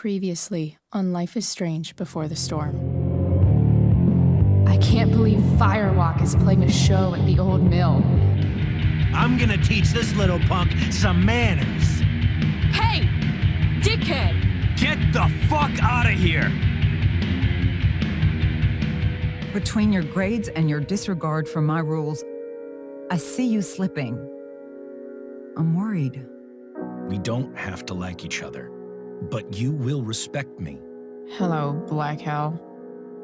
Previously on Life is Strange Before the Storm. I can't believe Firewalk is playing a show at the old mill. I'm gonna teach this little punk some manners. Hey! Dickhead! Get the fuck out of here! Between your grades and your disregard for my rules, I see you slipping. I'm worried. We don't have to like each other, but you will respect me. Hello, Black Hell.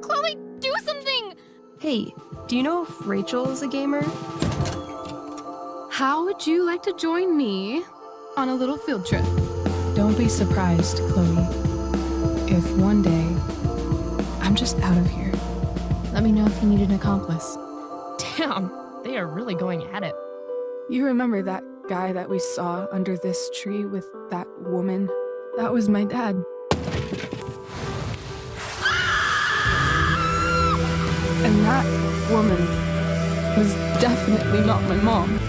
Chloe, do something! Hey, do you know if Rachel is a gamer? How would you like to join me on a little field trip? Don't be surprised, Chloe, if one day I'm just out of here. Let me know if you need an accomplice. Damn, they are really going at it. You remember that guy that we saw under this tree with that woman? That was my dad. And that woman was definitely not my mom.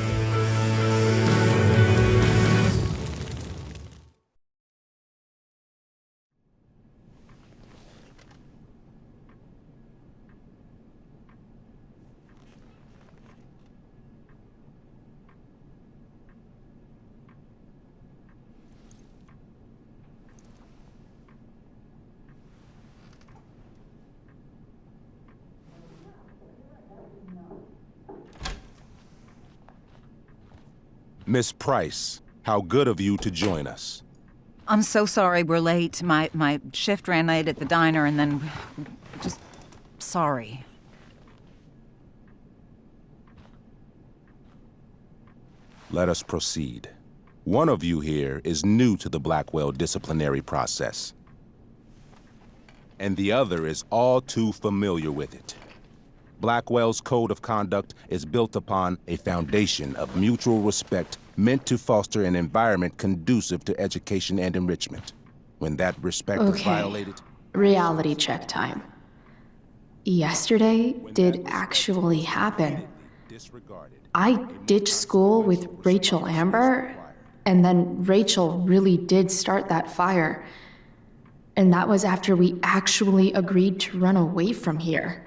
Miss Price, how good of you to join us. I'm so sorry we're late. My shift ran late at the diner and then... just... sorry. Let us proceed. One of you here is new to the Blackwell disciplinary process, and the other is all too familiar with it. Blackwell's code of conduct is built upon a foundation of mutual respect meant to foster an environment conducive to education and enrichment. When that respect is violated... Reality check time. Yesterday did actually happen. I ditched school with Rachel Amber, and then Rachel really did start that fire. And that was after we actually agreed to run away from here.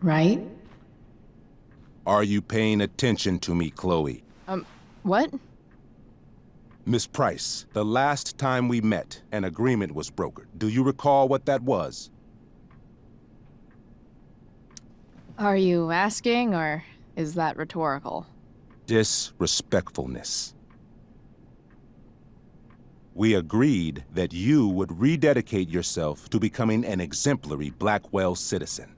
Right? Are you paying attention to me, Chloe? What? Miss Price, the last time we met, an agreement was brokered. Do you recall what that was? Are you asking, or is that rhetorical? Disrespectfulness. We agreed that you would rededicate yourself to becoming an exemplary Blackwell citizen.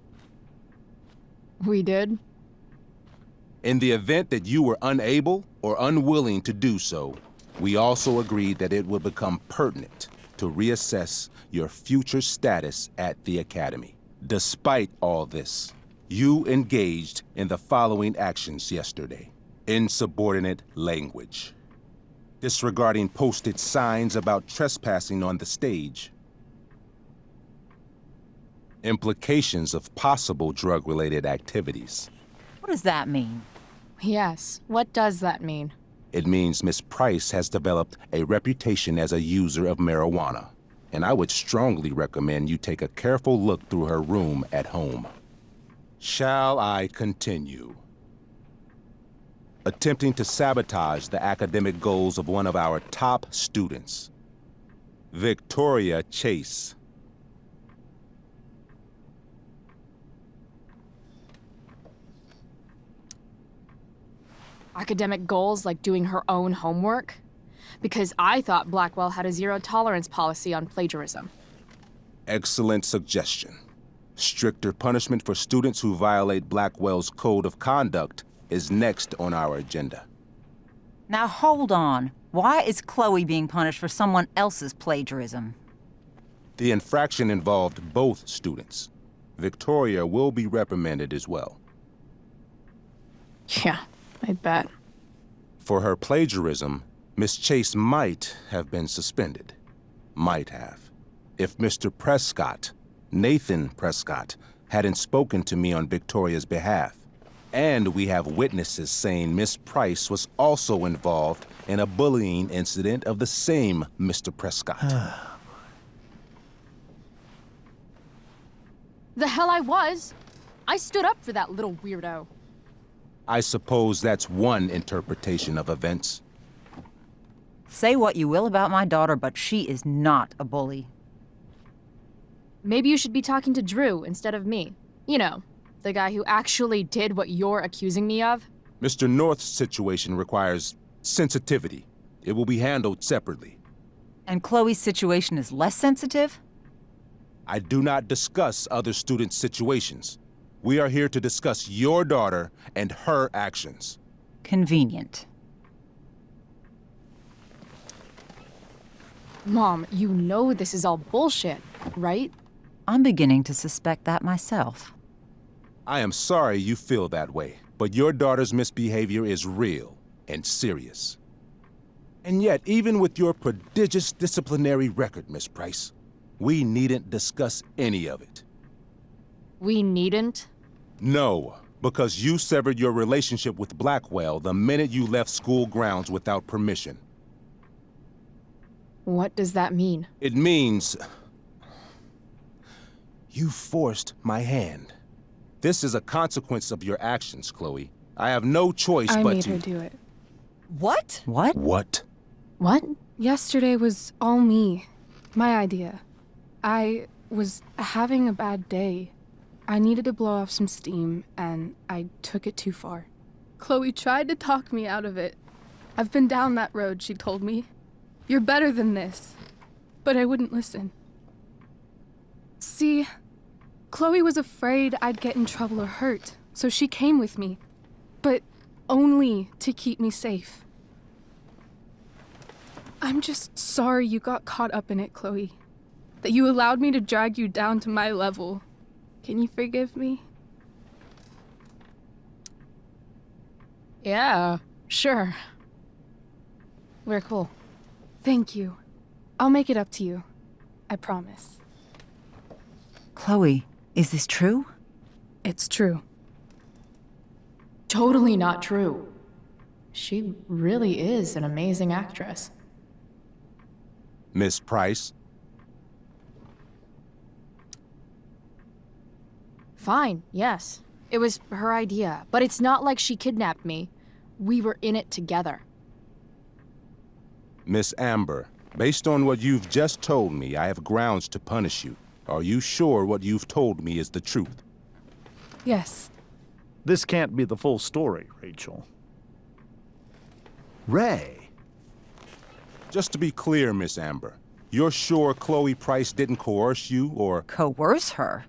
We did? In the event that you were unable or unwilling to do so, we also agreed that it would become pertinent to reassess your future status at the Academy. Despite all this, you engaged in the following actions yesterday. Insubordinate language. Disregarding posted signs about trespassing on the stage. Implications of possible drug-related activities. What does that mean? Yes, what does that mean? It means Miss Price has developed a reputation as a user of marijuana, and I would strongly recommend you take a careful look through her room at home. Shall I continue? Attempting to sabotage the academic goals of one of our top students, Victoria Chase. Academic goals like doing her own homework? Because I thought Blackwell had a zero-tolerance policy on plagiarism. Excellent suggestion. Stricter punishment for students who violate Blackwell's code of conduct is next on our agenda. Now hold on. Why is Chloe being punished for someone else's plagiarism? The infraction involved both students. Victoria will be reprimanded as well. Yeah, I bet. For her plagiarism, Miss Chase might have been suspended. Might have. If Mr. Prescott, Nathan Prescott, hadn't spoken to me on Victoria's behalf. And we have witnesses saying Miss Price was also involved in a bullying incident of the same Mr. Prescott. The hell I was! I stood up for that little weirdo. I suppose that's one interpretation of events. Say what you will about my daughter, but she is not a bully. Maybe you should be talking to Drew instead of me. You know, the guy who actually did what you're accusing me of. Mr. North's situation requires sensitivity. It will be handled separately. And Chloe's situation is less sensitive? I do not discuss other students' situations. We are here to discuss your daughter and her actions. Convenient. Mom, you know this is all bullshit, right? I'm beginning to suspect that myself. I am sorry you feel that way, but your daughter's misbehavior is real and serious. And yet, even with your prodigious disciplinary record, Miss Price, we needn't discuss any of it. We needn't? No, because you severed your relationship with Blackwell the minute you left school grounds without permission. What does that mean? It means you forced my hand. This is a consequence of your actions, Chloe. I have no choice I but made to... her do it. What? What? What? What? Yesterday was all me. My idea. I was having a bad day. I needed to blow off some steam, and I took it too far. Chloe tried to talk me out of it. I've been down that road, she told me. You're better than this. But I wouldn't listen. See, Chloe was afraid I'd get in trouble or hurt, so she came with me. But only to keep me safe. I'm just sorry you got caught up in it, Chloe. That you allowed me to drag you down to my level. Can you forgive me? Yeah, sure. We're cool. Thank you. I'll make it up to you. I promise. Chloe, is this true? It's true. Totally not true. She really is an amazing actress. Miss Price? Fine, yes. It was her idea, but it's not like she kidnapped me. We were in it together. Miss Amber, based on what you've just told me, I have grounds to punish you. Are you sure what you've told me is the truth? Yes. This can't be the full story, Rachel. Ray. Just to be clear, Miss Amber, you're sure Chloe Price didn't coerce you, or... Coerce her?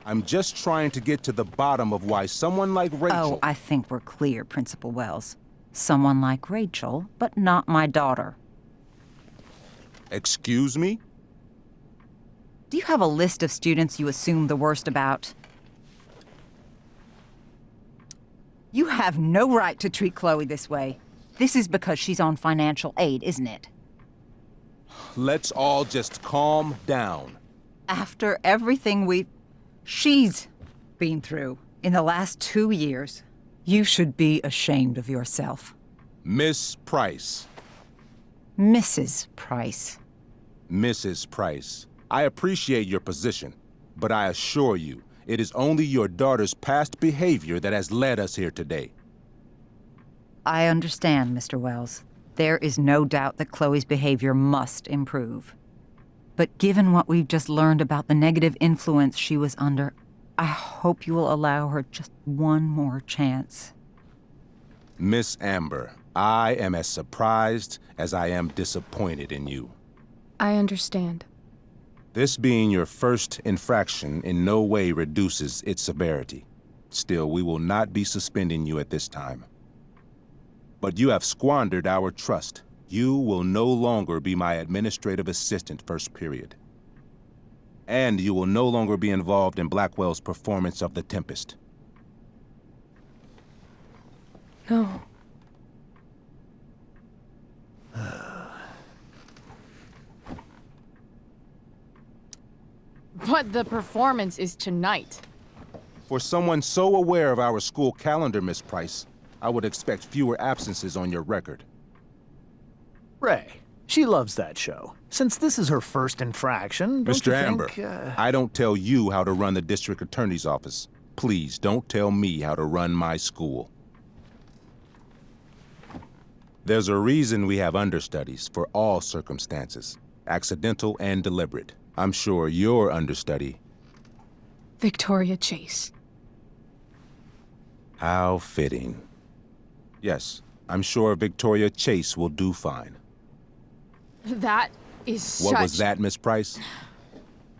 I'm just trying to get to the bottom of why someone like Rachel... Oh, I think we're clear, Principal Wells. Someone like Rachel, but not my daughter. Excuse me? Do you have a list of students you assume the worst about? You have no right to treat Chloe this way. This is because she's on financial aid, isn't it? Let's all just calm down. After everything she's been through in the last 2 years, you should be ashamed of yourself. Miss Price. Mrs. Price. Mrs. Price, I appreciate your position, but I assure you, it is only your daughter's past behavior that has led us here today. I understand, Mr. Wells. There is no doubt that Chloe's behavior must improve. But given what we've just learned about the negative influence she was under, I hope you will allow her just one more chance. Miss Amber, I am as surprised as I am disappointed in you. I understand. This being your first infraction in no way reduces its severity. Still, we will not be suspending you at this time. But you have squandered our trust. You will no longer be my administrative assistant first period. And you will no longer be involved in Blackwell's performance of the Tempest. No. But the performance is tonight. For someone so aware of our school calendar, Miss Price, I would expect fewer absences on your record. Ray. She loves that show. Since this is her first infraction, don't Mr. you Amber, think, I don't tell you how to run the district attorney's office. Please don't tell me how to run my school. There's a reason we have understudies for all circumstances, accidental and deliberate. I'm sure your understudy. Victoria Chase. How fitting. Yes, I'm sure Victoria Chase will do fine. That is such... What was that, Miss Price?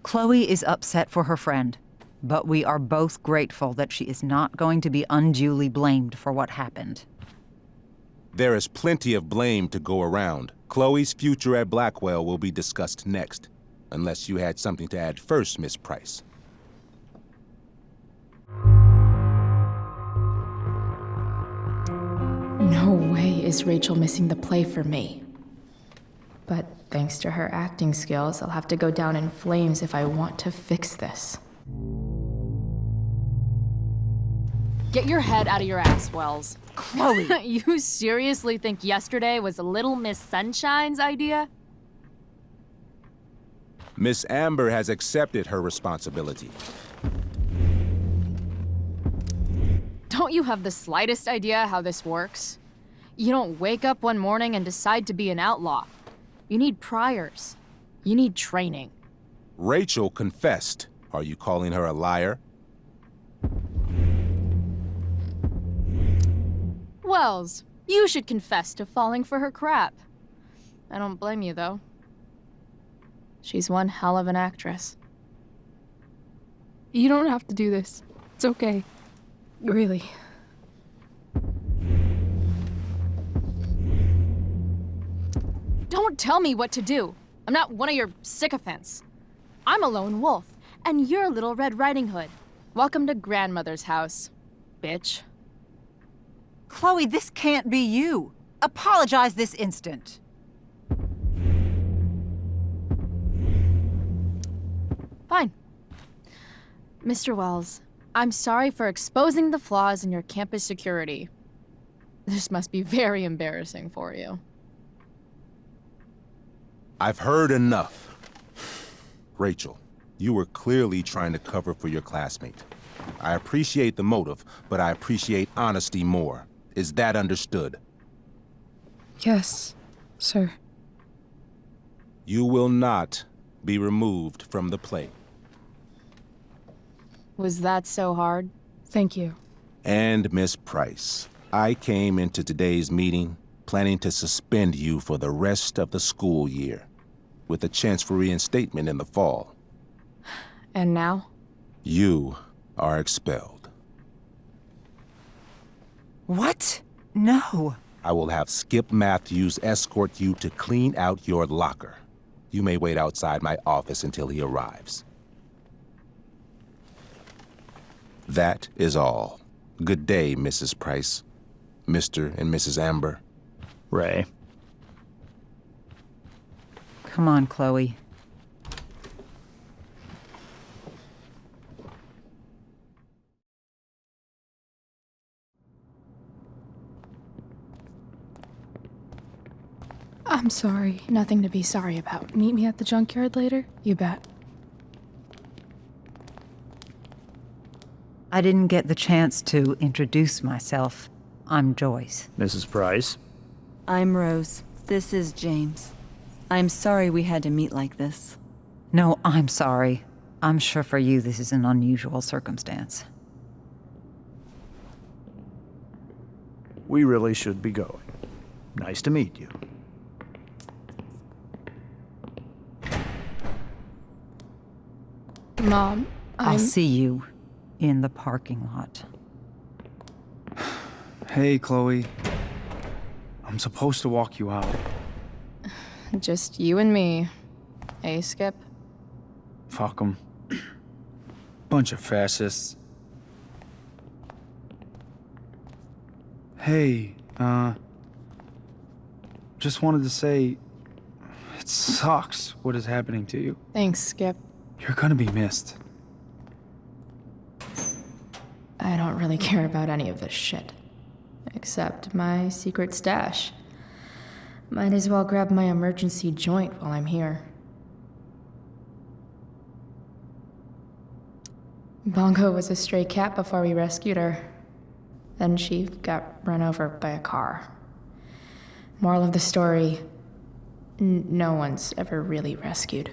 Chloe is upset for her friend, but we are both grateful that she is not going to be unduly blamed for what happened. There is plenty of blame to go around. Chloe's future at Blackwell will be discussed next. Unless you had something to add first, Miss Price. No way is Rachel missing the play for me. But thanks to her acting skills, I'll have to go down in flames if I want to fix this. Get your head out of your ass, Wells. Chloe! You seriously think yesterday was Little Miss Sunshine's idea? Miss Amber has accepted her responsibility. Don't you have the slightest idea how this works? You don't wake up one morning and decide to be an outlaw. You need priors. You need training. Rachel confessed. Are you calling her a liar? Wells, you should confess to falling for her crap. I don't blame you, though. She's one hell of an actress. You don't have to do this. It's okay. Really. Don't tell me what to do. I'm not one of your sycophants. I'm a lone wolf, and you're Little Red Riding Hood. Welcome to grandmother's house, bitch. Chloe, this can't be you. Apologize this instant. Fine. Mr. Wells, I'm sorry for exposing the flaws in your campus security. This must be very embarrassing for you. I've heard enough. Rachel, you were clearly trying to cover for your classmate. I appreciate the motive, but I appreciate honesty more. Is that understood? Yes, sir. You will not be removed from the play. Was that so hard? Thank you. And Miss Price, I came into today's meeting planning to suspend you for the rest of the school year, with a chance for reinstatement in the fall. And now? You are expelled. What? No. I will have Skip Matthews escort you to clean out your locker. You may wait outside my office until he arrives. That is all. Good day, Mrs. Price. Mr. and Mrs. Amber. Ray? Come on, Chloe. I'm sorry. Nothing to be sorry about. Meet me at the junkyard later? You bet. I didn't get the chance to introduce myself. I'm Joyce. Mrs. Price? I'm Rose. This is James. I'm sorry we had to meet like this. No, I'm sorry. I'm sure for you this is an unusual circumstance. We really should be going. Nice to meet you. Mom, I'll see you in the parking lot. Hey, Chloe. I'm supposed to walk you out. Just you and me. Hey, Skip? Fuck 'em. Bunch of fascists. Hey, just wanted to say, it sucks what is happening to you. Thanks, Skip. You're gonna be missed. I don't really care about any of this shit. Except my secret stash. Might as well grab my emergency joint while I'm here. Bongo was a stray cat before we rescued her. Then she got run over by a car. Moral of the story, no one's ever really rescued.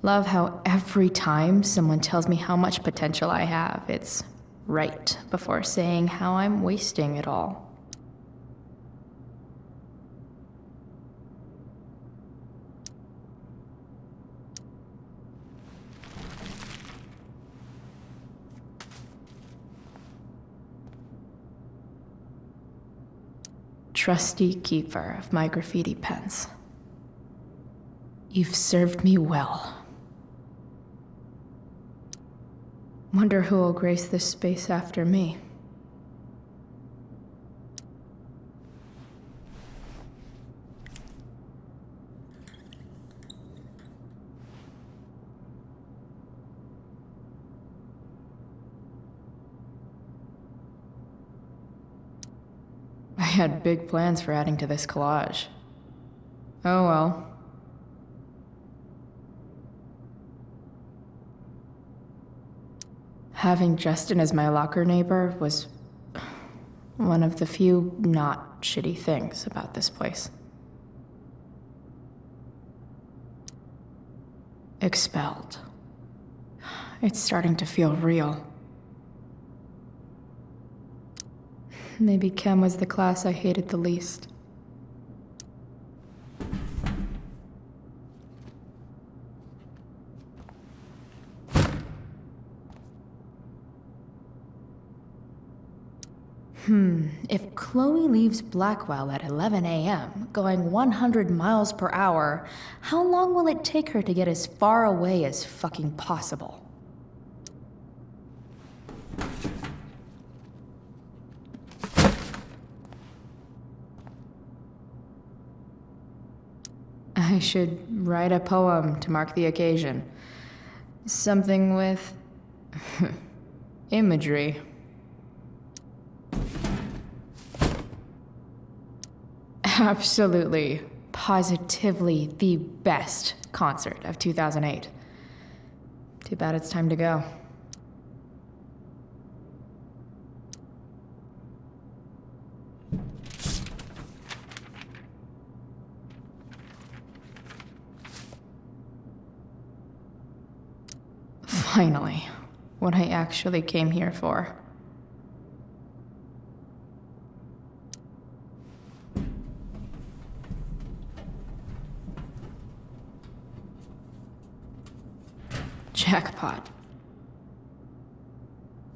Love how every time someone tells me how much potential I have, it's right before saying how I'm wasting it all. Trusty keeper of my graffiti pens. You've served me well. Wonder who will grace this space after me. I had big plans for adding to this collage. Oh well. Having Justin as my locker neighbor was one of the few not shitty things about this place. Expelled. It's starting to feel real. Maybe Chem was the class I hated the least. If Chloe leaves Blackwell at 11 a.m., going 100 miles per hour, how long will it take her to get as far away as fucking possible? I should write a poem to mark the occasion. Something with imagery. Absolutely, positively the best concert of 2008. Too bad it's time to go. Finally, what I actually came here for. Jackpot.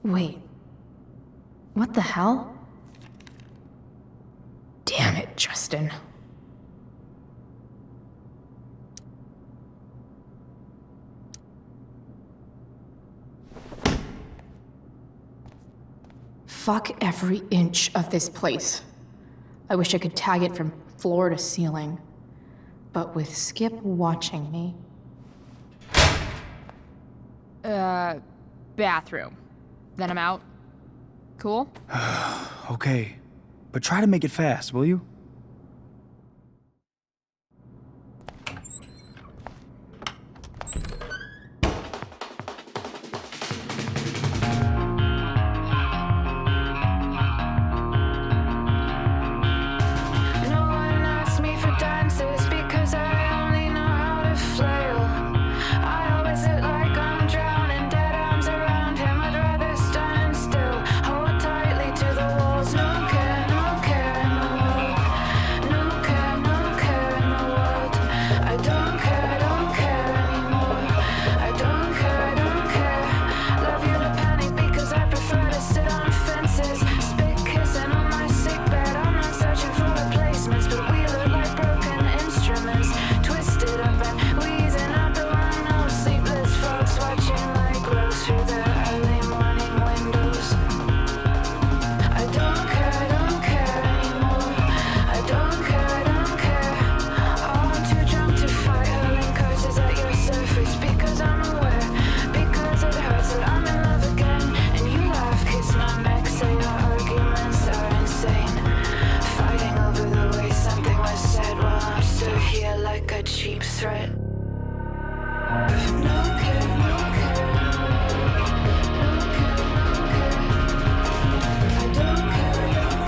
Wait. What the hell? Damn it, Justin. Fuck every inch of this place. I wish I could tag it from floor to ceiling. But with Skip watching me... Bathroom. Then I'm out. Cool? Okay, but try to make it fast, will you? a cheap threat. No care, no care. No care, no care. I don't care, don't care anymore.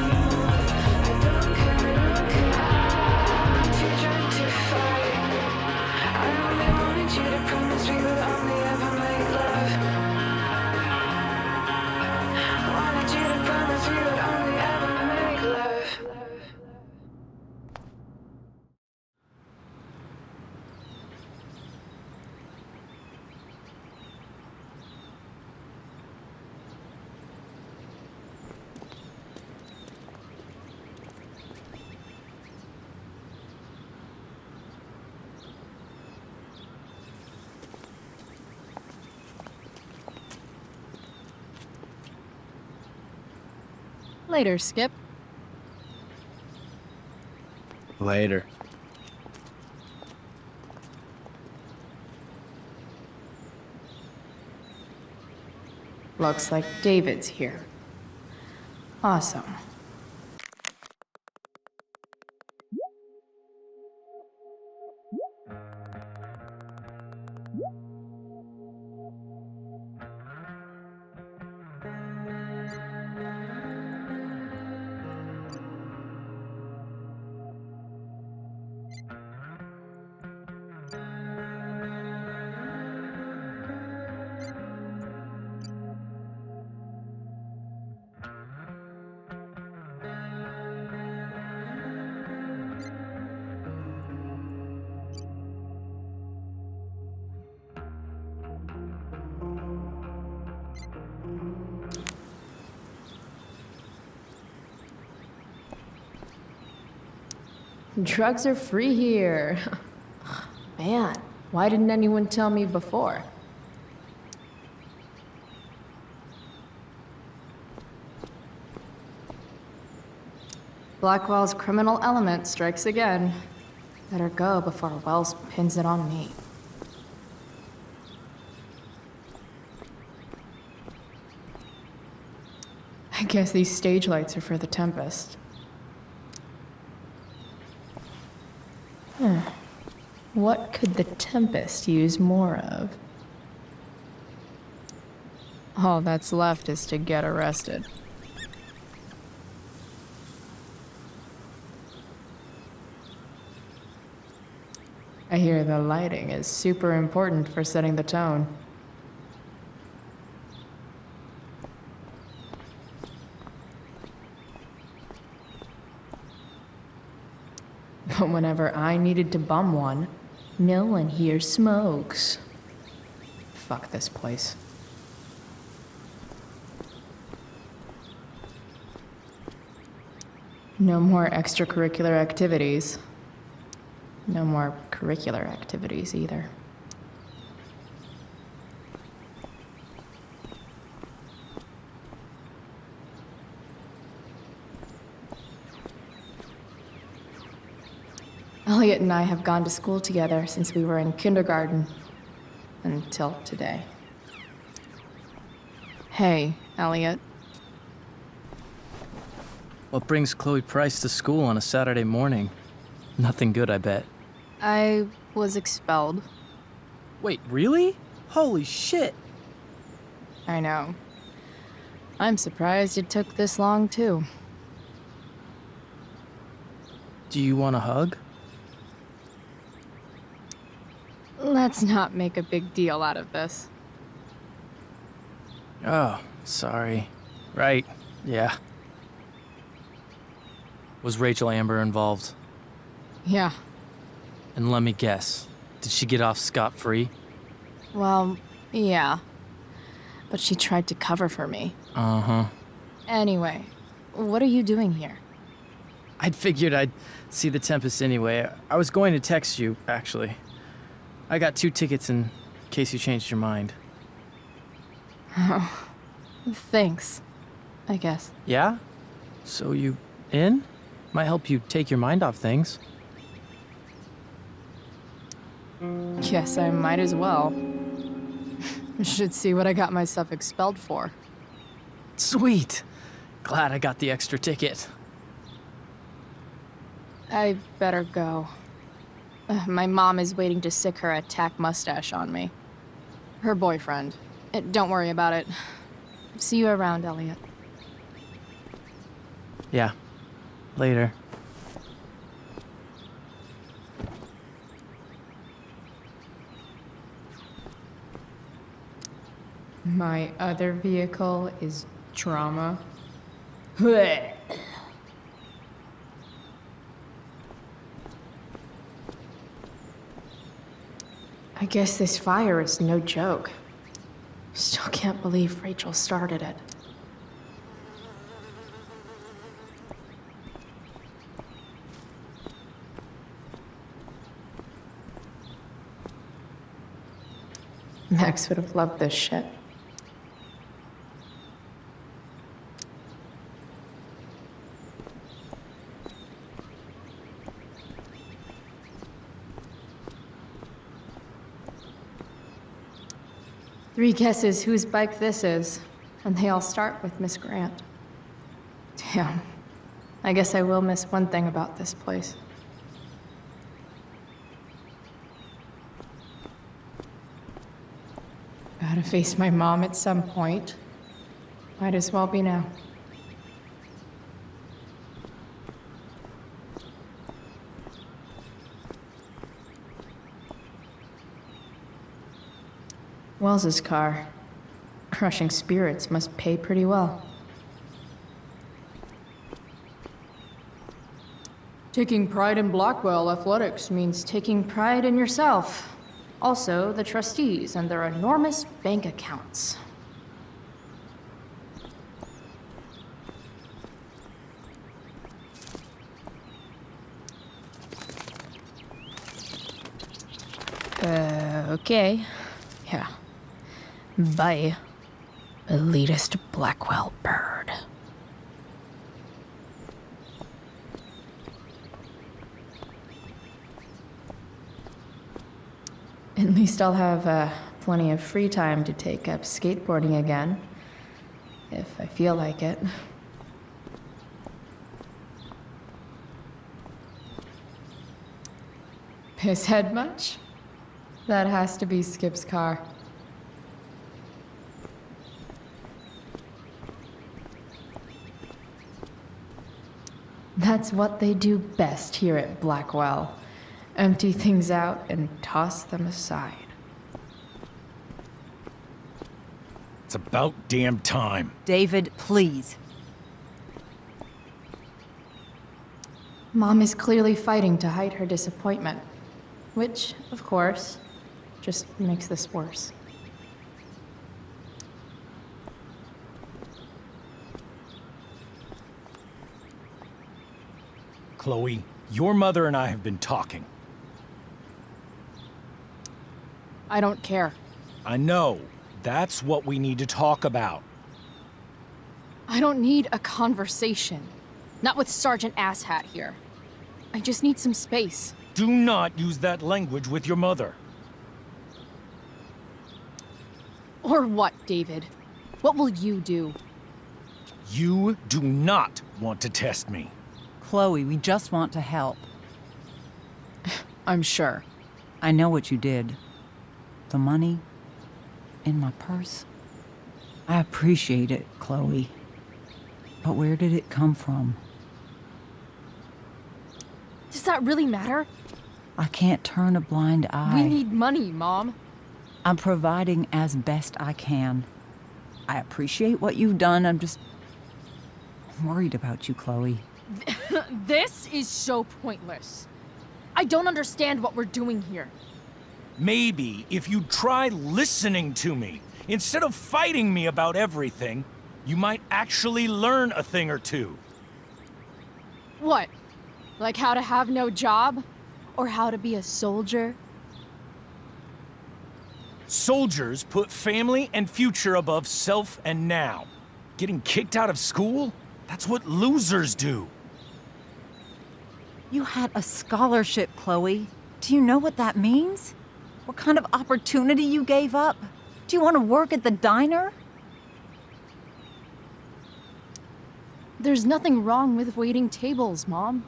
I don't care, don't care. I'm too drunk to fight. I only wanted you to promise we would only ever make love. Wanted you to promise we would only ever make love. Later, Skip. Later. Looks like David's here. Awesome. Drugs are free here. Man, why didn't anyone tell me before? Blackwell's criminal element strikes again. Better go before Wells pins it on me. I guess these stage lights are for the Tempest. What could the Tempest use more of? All that's left is to get arrested. I hear the lighting is super important for setting the tone. But whenever I needed to bum one, no one here smokes. Fuck this place. No more extracurricular activities. No more curricular activities either. Elliot and I have gone to school together since we were in kindergarten. Until today. Hey, Elliot. What brings Chloe Price to school on a Saturday morning? Nothing good, I bet. I was expelled. Wait, really? Holy shit! I know. I'm surprised it took this long, too. Do you want a hug? Let's not make a big deal out of this. Oh, sorry. Right, yeah. Was Rachel Amber involved? Yeah. And let me guess, did she get off scot-free? Well, yeah. But she tried to cover for me. Uh-huh. Anyway, what are you doing here? I'd figured I'd see the Tempest anyway. I was going to text you, actually. I got 2 tickets in case you changed your mind. Oh, thanks, I guess. Yeah? So you in? Might help you take your mind off things. Guess I might as well. Should see what I got myself expelled for. Sweet! Glad I got the extra ticket. I better go. My mom is waiting to sick her attack mustache on me. Her boyfriend. Don't worry about it. See you around, Elliot. Yeah. Later. My other vehicle is trauma. I guess this fire is no joke. Still can't believe Rachel started it. Max would have loved this shit. Three guesses whose bike this is, and they all start with Miss Grant. Damn. I guess I will miss one thing about this place. Gotta face my mom at some point. Might as well be now. Wells's car. Crushing spirits must pay pretty well. Taking pride in Blackwell athletics means taking pride in yourself. Also, the trustees and their enormous bank accounts. Okay. Yeah. Bye, elitist Blackwell bird. At least I'll have plenty of free time to take up skateboarding again, if I feel like it. Pisshead much? That has to be Skip's car. That's what they do best here at Blackwell. Empty things out and toss them aside. It's about damn time. David, please. Mom is clearly fighting to hide her disappointment, which, of course, just makes this worse. Chloe, your mother and I have been talking. I don't care. I know. That's what we need to talk about. I don't need a conversation. Not with Sergeant Asshat here. I just need some space. Do not use that language with your mother. Or what, David? What will you do? You do not want to test me. Chloe, we just want to help. I'm sure. I know what you did. The money in my purse. I appreciate it, Chloe. But where did it come from? Does that really matter? I can't turn a blind eye. We need money, Mom. I'm providing as best I can. I appreciate what you've done. I'm worried about you, Chloe. This is so pointless. I don't understand what we're doing here. Maybe if you'd try listening to me, instead of fighting me about everything, you might actually learn a thing or two. What? Like how to have no job? Or how to be a soldier? Soldiers put family and future above self and now. Getting kicked out of school? That's what losers do. You had a scholarship, Chloe. Do you know what that means? What kind of opportunity you gave up? Do you want to work at the diner? There's nothing wrong with waiting tables, Mom.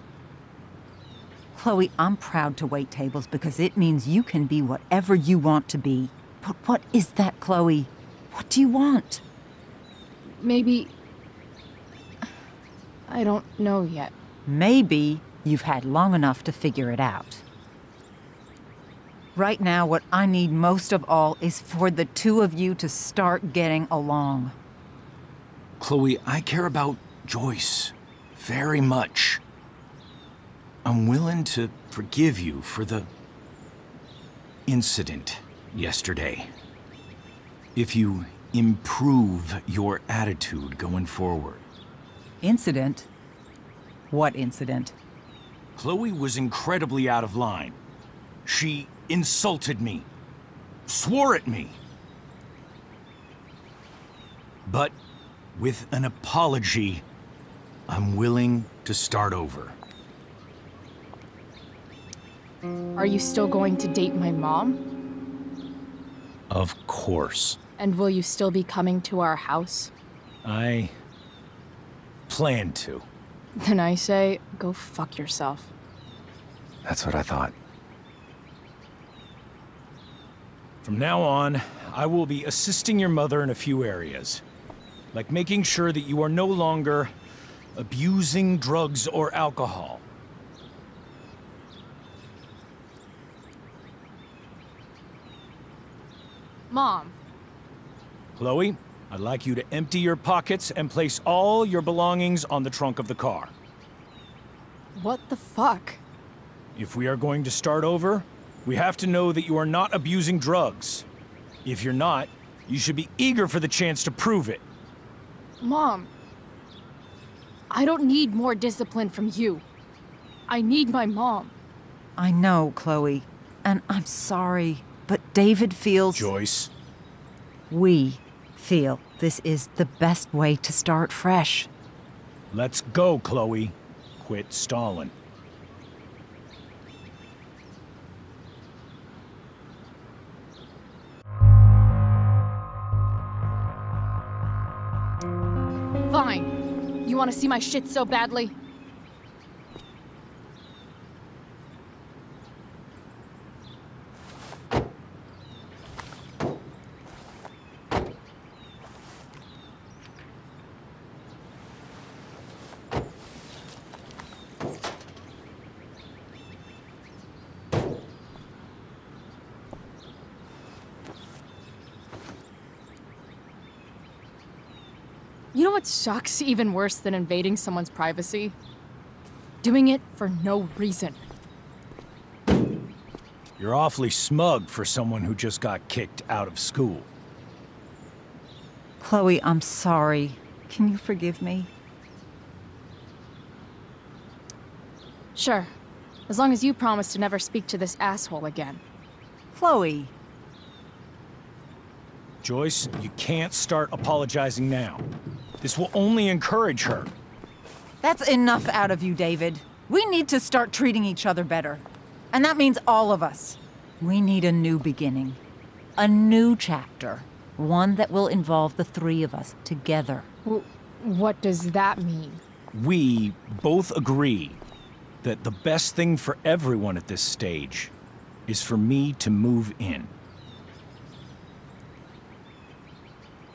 Chloe, I'm proud to wait tables because it means you can be whatever you want to be. But what is that, Chloe? What do you want? Maybe. I don't know yet. Maybe you've had long enough to figure it out. Right now, what I need most of all is for the two of you to start getting along. Chloe, I care about Joyce very much. I'm willing to forgive you for the incident yesterday. If you improve your attitude going forward. Incident? What incident? Chloe was incredibly out of line. She insulted me, swore at me. But with an apology, I'm willing to start over. Are you still going to date my mom? Of course. And will you still be coming to our house? I plan to. Then I say, go fuck yourself. That's what I thought. From now on, I will be assisting your mother in a few areas. Like making sure that you are no longer abusing drugs or alcohol. Mom. Chloe, I'd like you to empty your pockets and place all your belongings on the trunk of the car. What the fuck? If we are going to start over, we have to know that you are not abusing drugs. If you're not, you should be eager for the chance to prove it. Mom. I don't need more discipline from you. I need my mom. I know, Chloe, and I'm sorry, but David feels... Joyce. We feel this is the best way to start fresh. Let's go, Chloe. Quit stalling. Fine. You want to see my shit so badly? You know what sucks even worse than invading someone's privacy? Doing it for no reason. You're awfully smug for someone who just got kicked out of school. Chloe, I'm sorry. Can you forgive me? Sure. As long as you promise to never speak to this asshole again. Chloe. Joyce, you can't start apologizing now. This will only encourage her. That's enough out of you, David. We need to start treating each other better. And that means all of us. We need a new beginning. A new chapter. One that will involve the three of us together. What does that mean? We both agree that the best thing for everyone at this stage is for me to move in.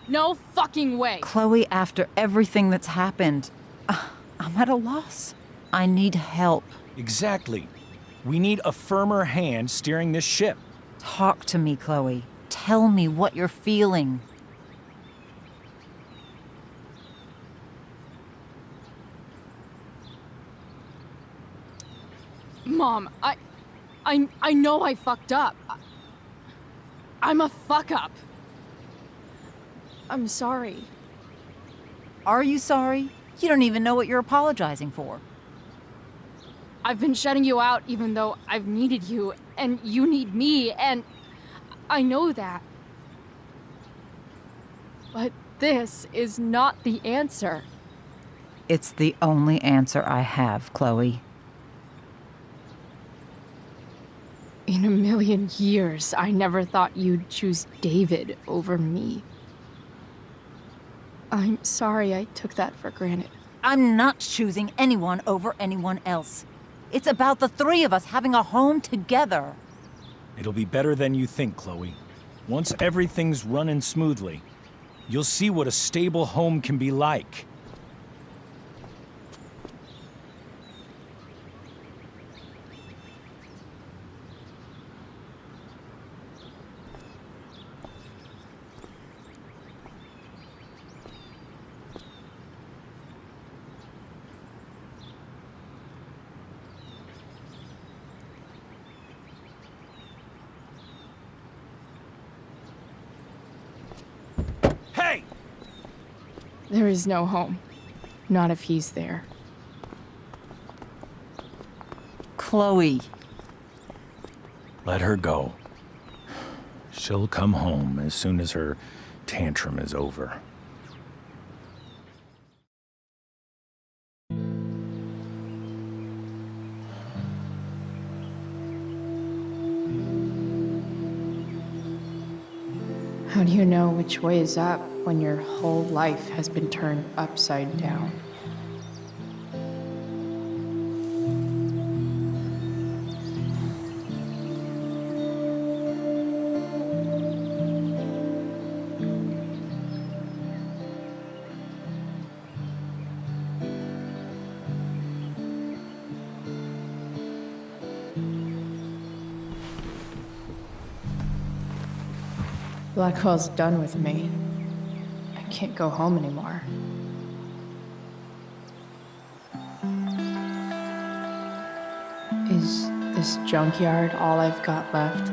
No fucking way! Chloe, after everything that's happened, I'm at a loss. I need help. Exactly. We need a firmer hand steering this ship. Talk to me, Chloe. Tell me what you're feeling. Mom, I know I fucked up. I'm a fuck up. I'm sorry. Are you sorry? You don't even know what you're apologizing for. I've been shutting you out even though I've needed you, and you need me, and I know that. But this is not the answer. It's the only answer I have, Chloe. In a million years, I never thought you'd choose David over me. I'm sorry I took that for granted. I'm not choosing anyone over anyone else. It's about the three of us having a home together. It'll be better than you think, Chloe. Once everything's running smoothly, you'll see what a stable home can be like. Hey! There is no home. Not if he's there. Chloe. Let her go. She'll come home as soon as her tantrum is over. How do you know which way is up when your whole life has been turned upside down? Blackwell's done with me. I can't go home anymore. Is this junkyard all I've got left?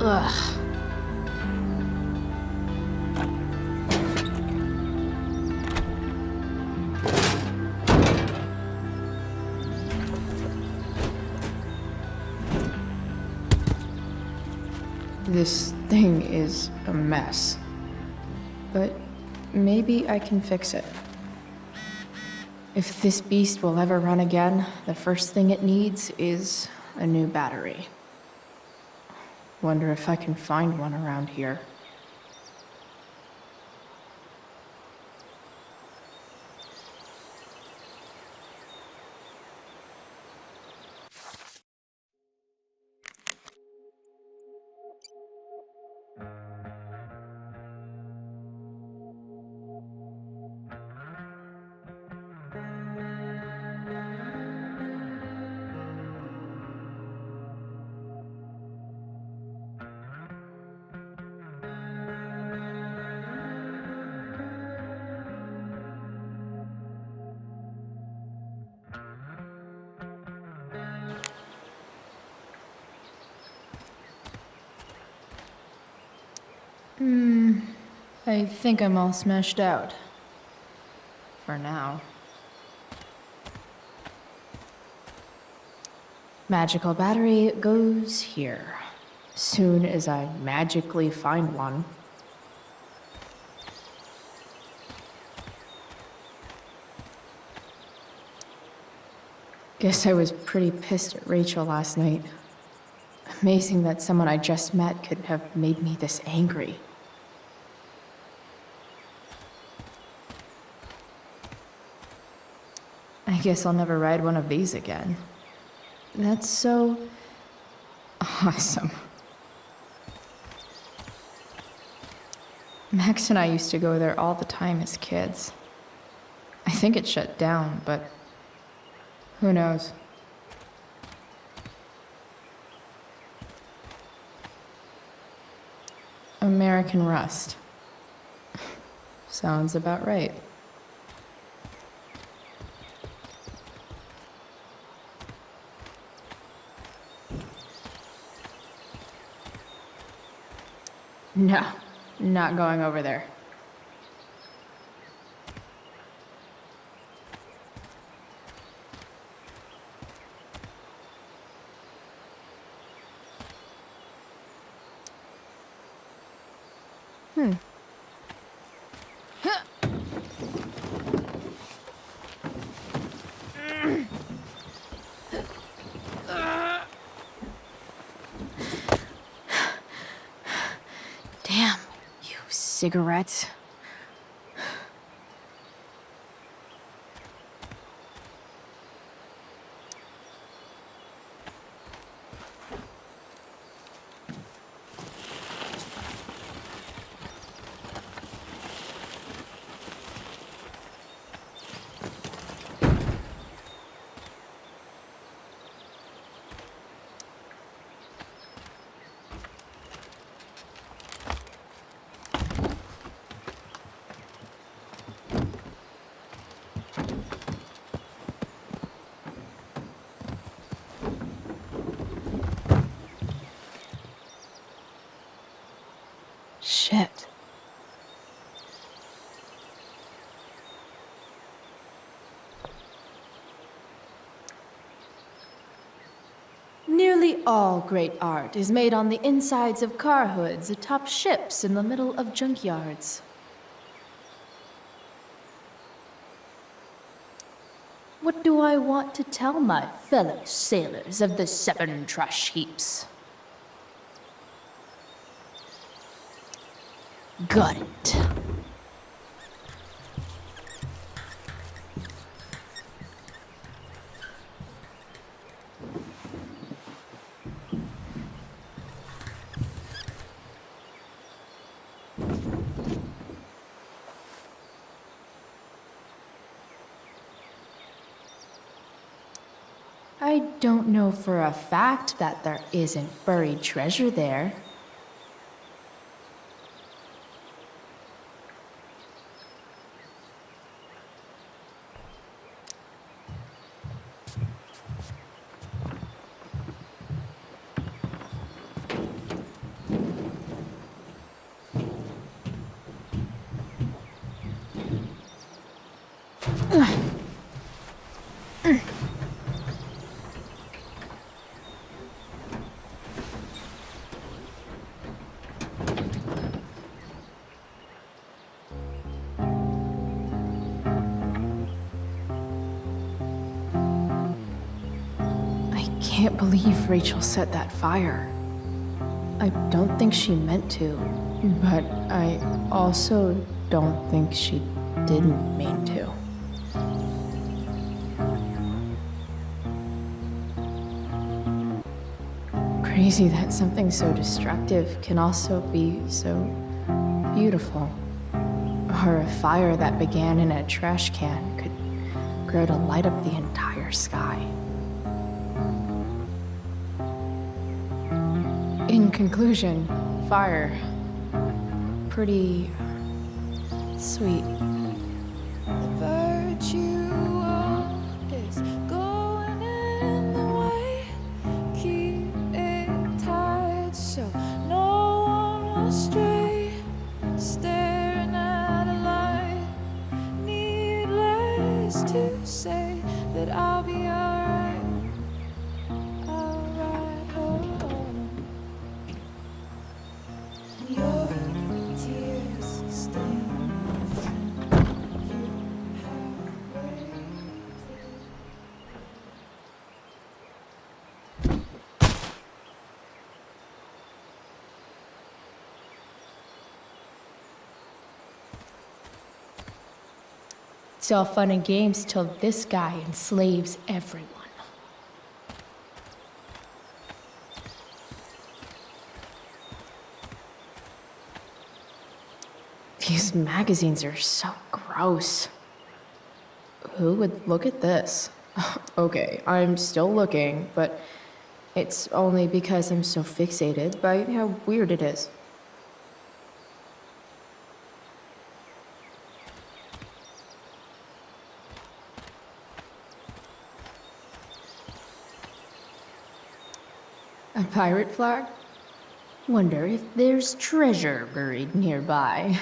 Ugh. This thing is a mess. But maybe I can fix it. If this beast will ever run again, the first thing it needs is a new battery. Wonder if I can find one around here. I think I'm all smashed out. For now. Magical battery goes here. Soon as I magically find one. Guess I was pretty pissed at Rachel last night. Amazing that someone I just met could have made me this angry. I guess I'll never ride one of these again. That's so awesome. Max and I used to go there all the time as kids. I think it shut down, but who knows? American Rust. Sounds about right. No, not going over there. Damn, you cigarettes. Shit. Nearly all great art is made on the insides of car hoods atop ships in the middle of junkyards. What do I want to tell my fellow sailors of the 7 trash heaps? Got it. I don't know for a fact that there isn't buried treasure there. I can't believe Rachel set that fire. I don't think she meant to, but I also don't think she didn't mean to. Crazy that something so destructive can also be so beautiful. Or a fire that began in a trash can could grow to light up the entire sky. In conclusion, fire. Pretty sweet. Virtue is going in the way. Keep it tight so no one will stray. Staring at a light. Needless to say that I'll be alright. Alright, oh. Your tears stain. It's all fun and games till this guy enslaves everyone. These magazines are so gross. Who would look at this? Okay, I'm still looking, but it's only because I'm so fixated by how weird it is. A pirate flag? Wonder if there's treasure buried nearby.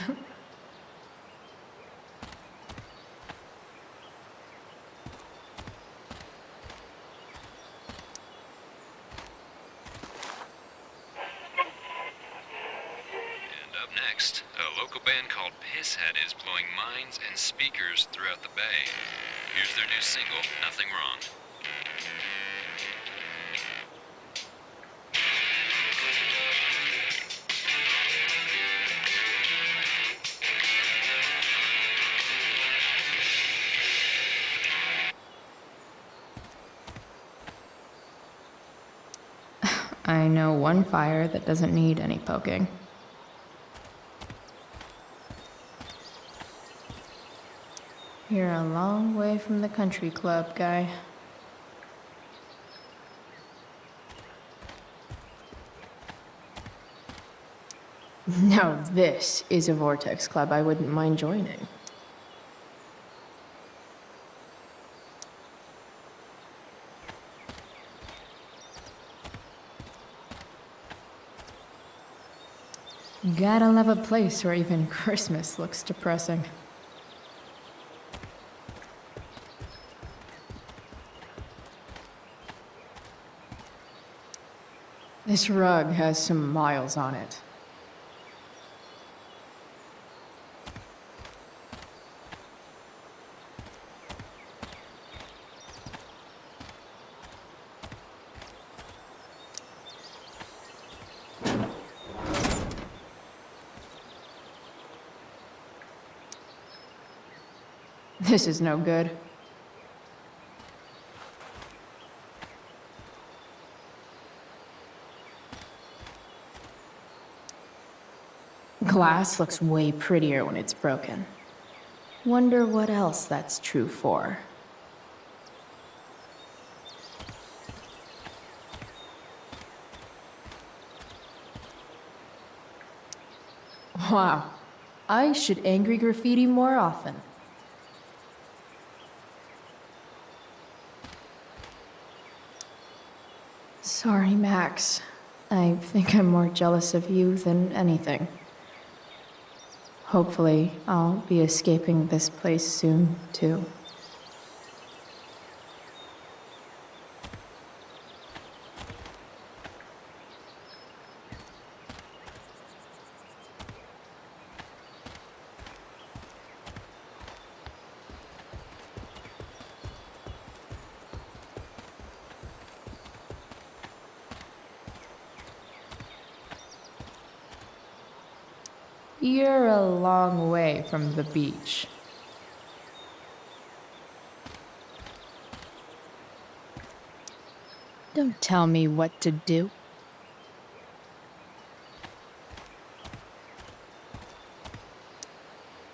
And up next, a local band called Pisshead is blowing minds and speakers throughout the bay. Here's their new single, Nothing Wrong. I know one fire that doesn't need any poking. You're a long way from the country club, guy. Now this is a vortex club I wouldn't mind joining. Gotta love a place where even Christmas looks depressing. This rug has some miles on it. This is no good. Glass looks way prettier when it's broken. Wonder what else that's true for. Wow, I should angry graffiti more often. Sorry, Max. I think I'm more jealous of you than anything. Hopefully, I'll be escaping this place soon, too. You're a long way from the beach. Don't tell me what to do.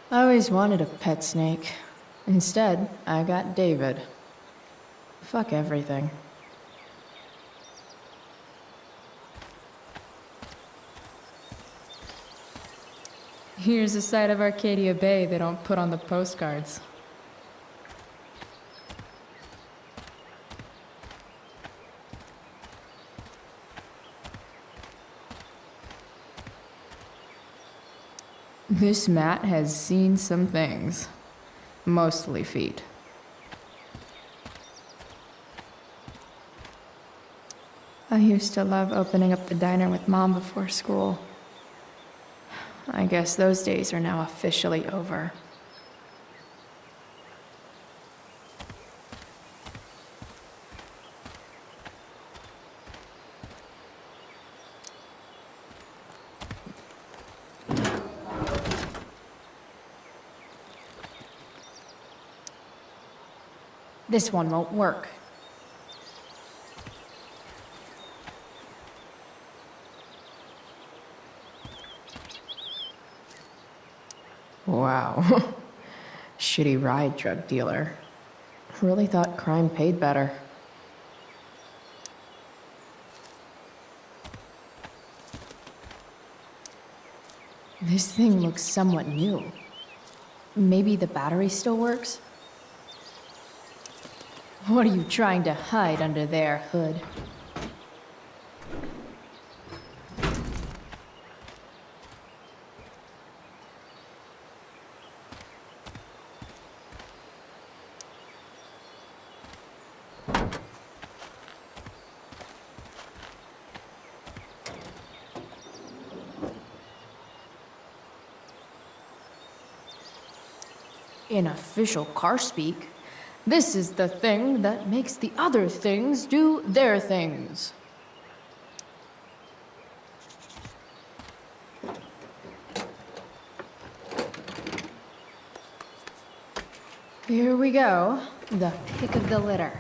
I always wanted a pet snake. Instead, I got David. Fuck everything. Here's a side of Arcadia Bay they don't put on the postcards. This mat has seen some things. Mostly feet. I used to love opening up the diner with Mom before school. I guess those days are now officially over. This one won't work. Wow. Shitty ride, drug dealer. Really thought crime paid better. This thing looks somewhat new. Maybe the battery still works? What are you trying to hide under there, Hood? In official car speak, this is the thing that makes the other things do their things. Here we go, the pick of the litter.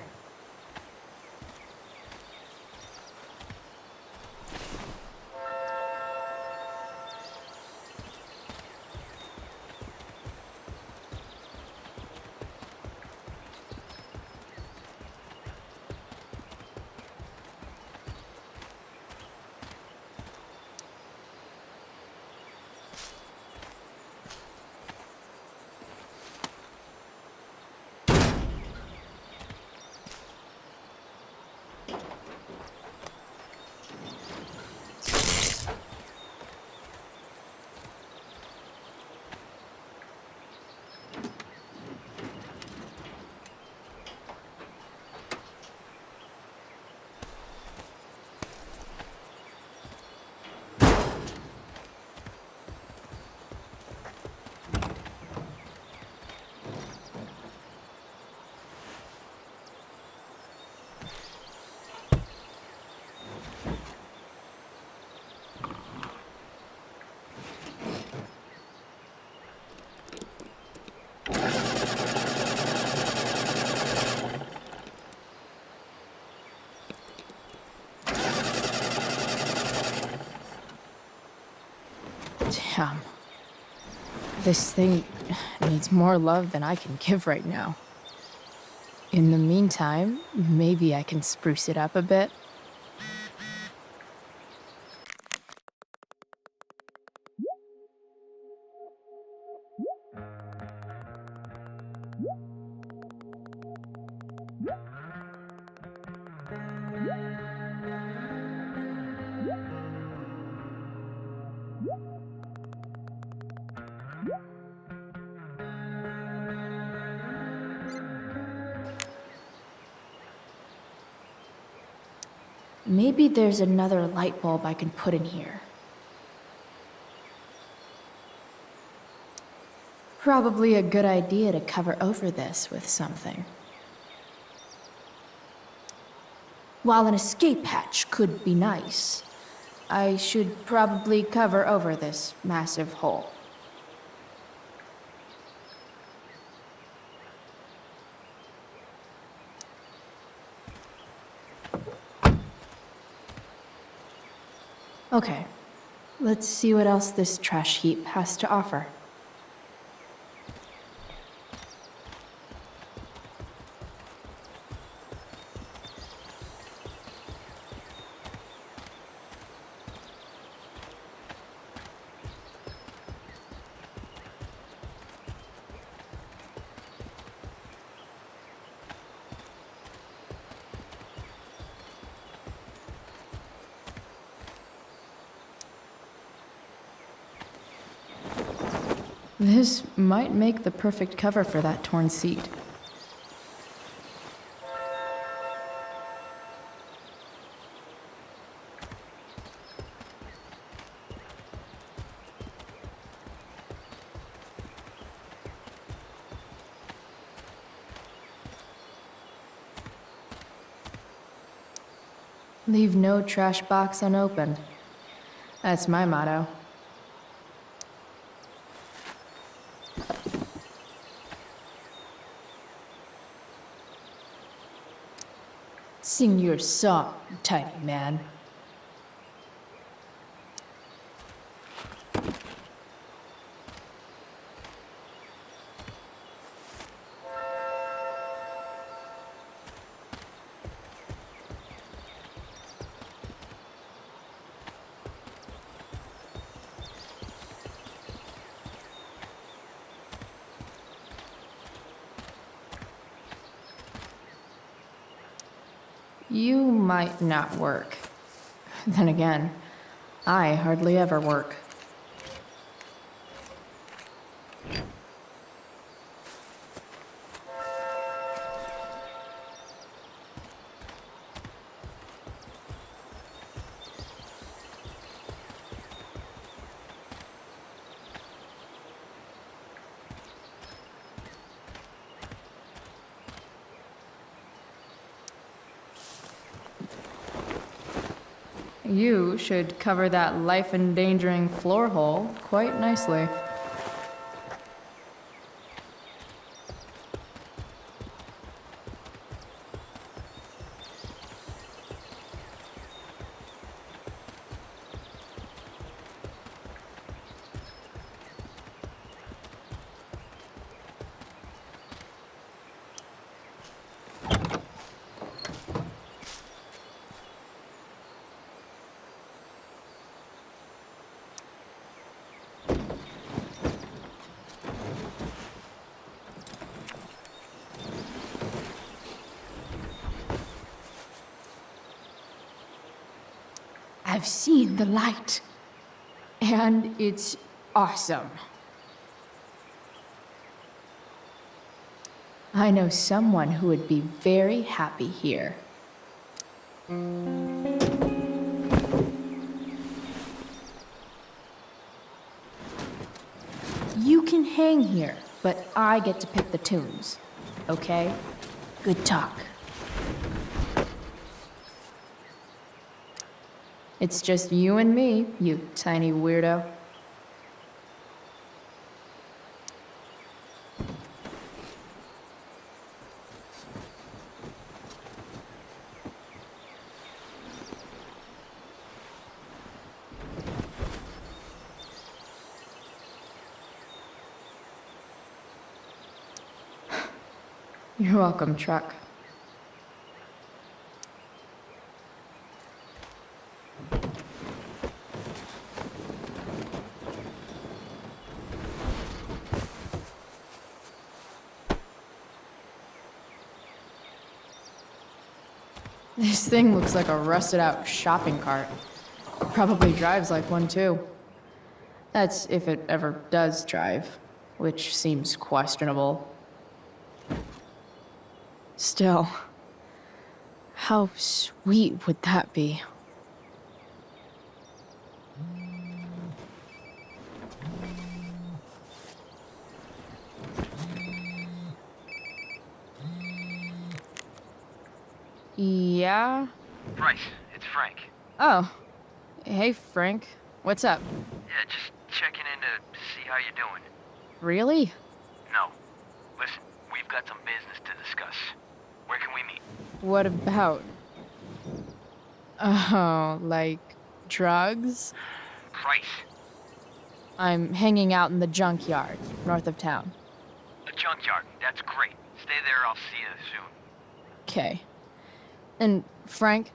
Damn. This thing needs more love than I can give right now. In the meantime, maybe I can spruce it up a bit. Maybe there's another light bulb I can put in here. Probably a good idea to cover over this with something. While an escape hatch could be nice, I should probably cover over this massive hole. Okay, let's see what else this trash heap has to offer. This might make the perfect cover for that torn seat. Leave no trash box unopened. That's my motto. Sing your song, tiny man. You might not work. Then again, I hardly ever work. You should cover that life-endangering floor hole quite nicely. I've seen the light, and it's awesome. I know someone who would be very happy here. You can hang here, but I get to pick the tunes, okay? Good talk. It's just you and me, you tiny weirdo. You're welcome, truck. This thing looks like a rusted out shopping cart. Probably drives like one too. That's if it ever does drive, which seems questionable. Still, how sweet would that be? Yeah? Bryce, it's Frank. Oh. Hey, Frank. What's up? Yeah, just checking in to see how you're doing. Really? No. Listen, we've got some business to discuss. Where can we meet? What about? Oh, like drugs? Bryce. I'm hanging out in the Junkyard, north of town. The Junkyard. That's great. Stay there, I'll see you soon. Okay. And, Frank?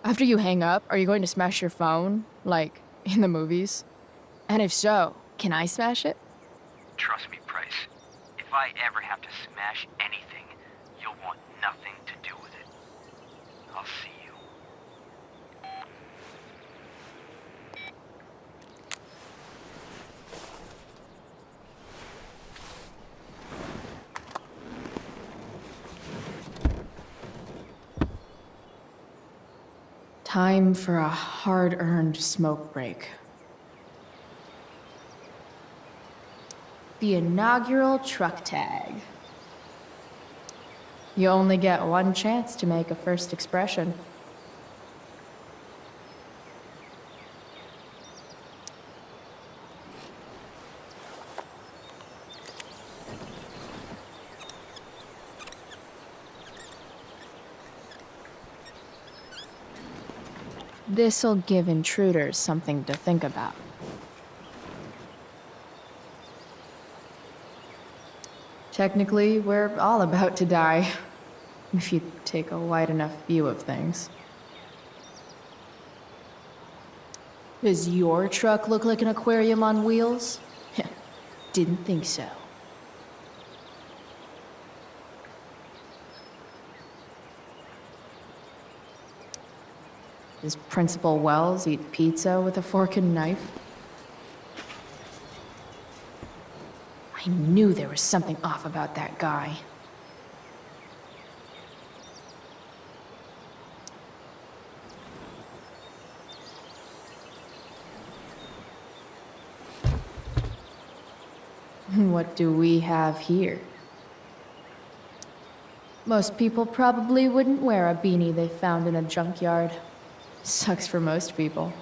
After you hang up, are you going to smash your phone? Like, in the movies? And if so, can I smash it? Trust me, Bryce. If I ever have to smash anything, you'll want nothing to do with it. I'll see you. Time for a hard-earned smoke break. The inaugural truck tag. You only get one chance to make a first expression. This'll give intruders something to think about. Technically, we're all about to die, if you take a wide enough view of things. Does your truck look like an aquarium on wheels? Didn't think so. Does Principal Wells eat pizza with a fork and knife? I knew there was something off about that guy. What do we have here? Most people probably wouldn't wear a beanie they found in a junkyard. Sucks for most people.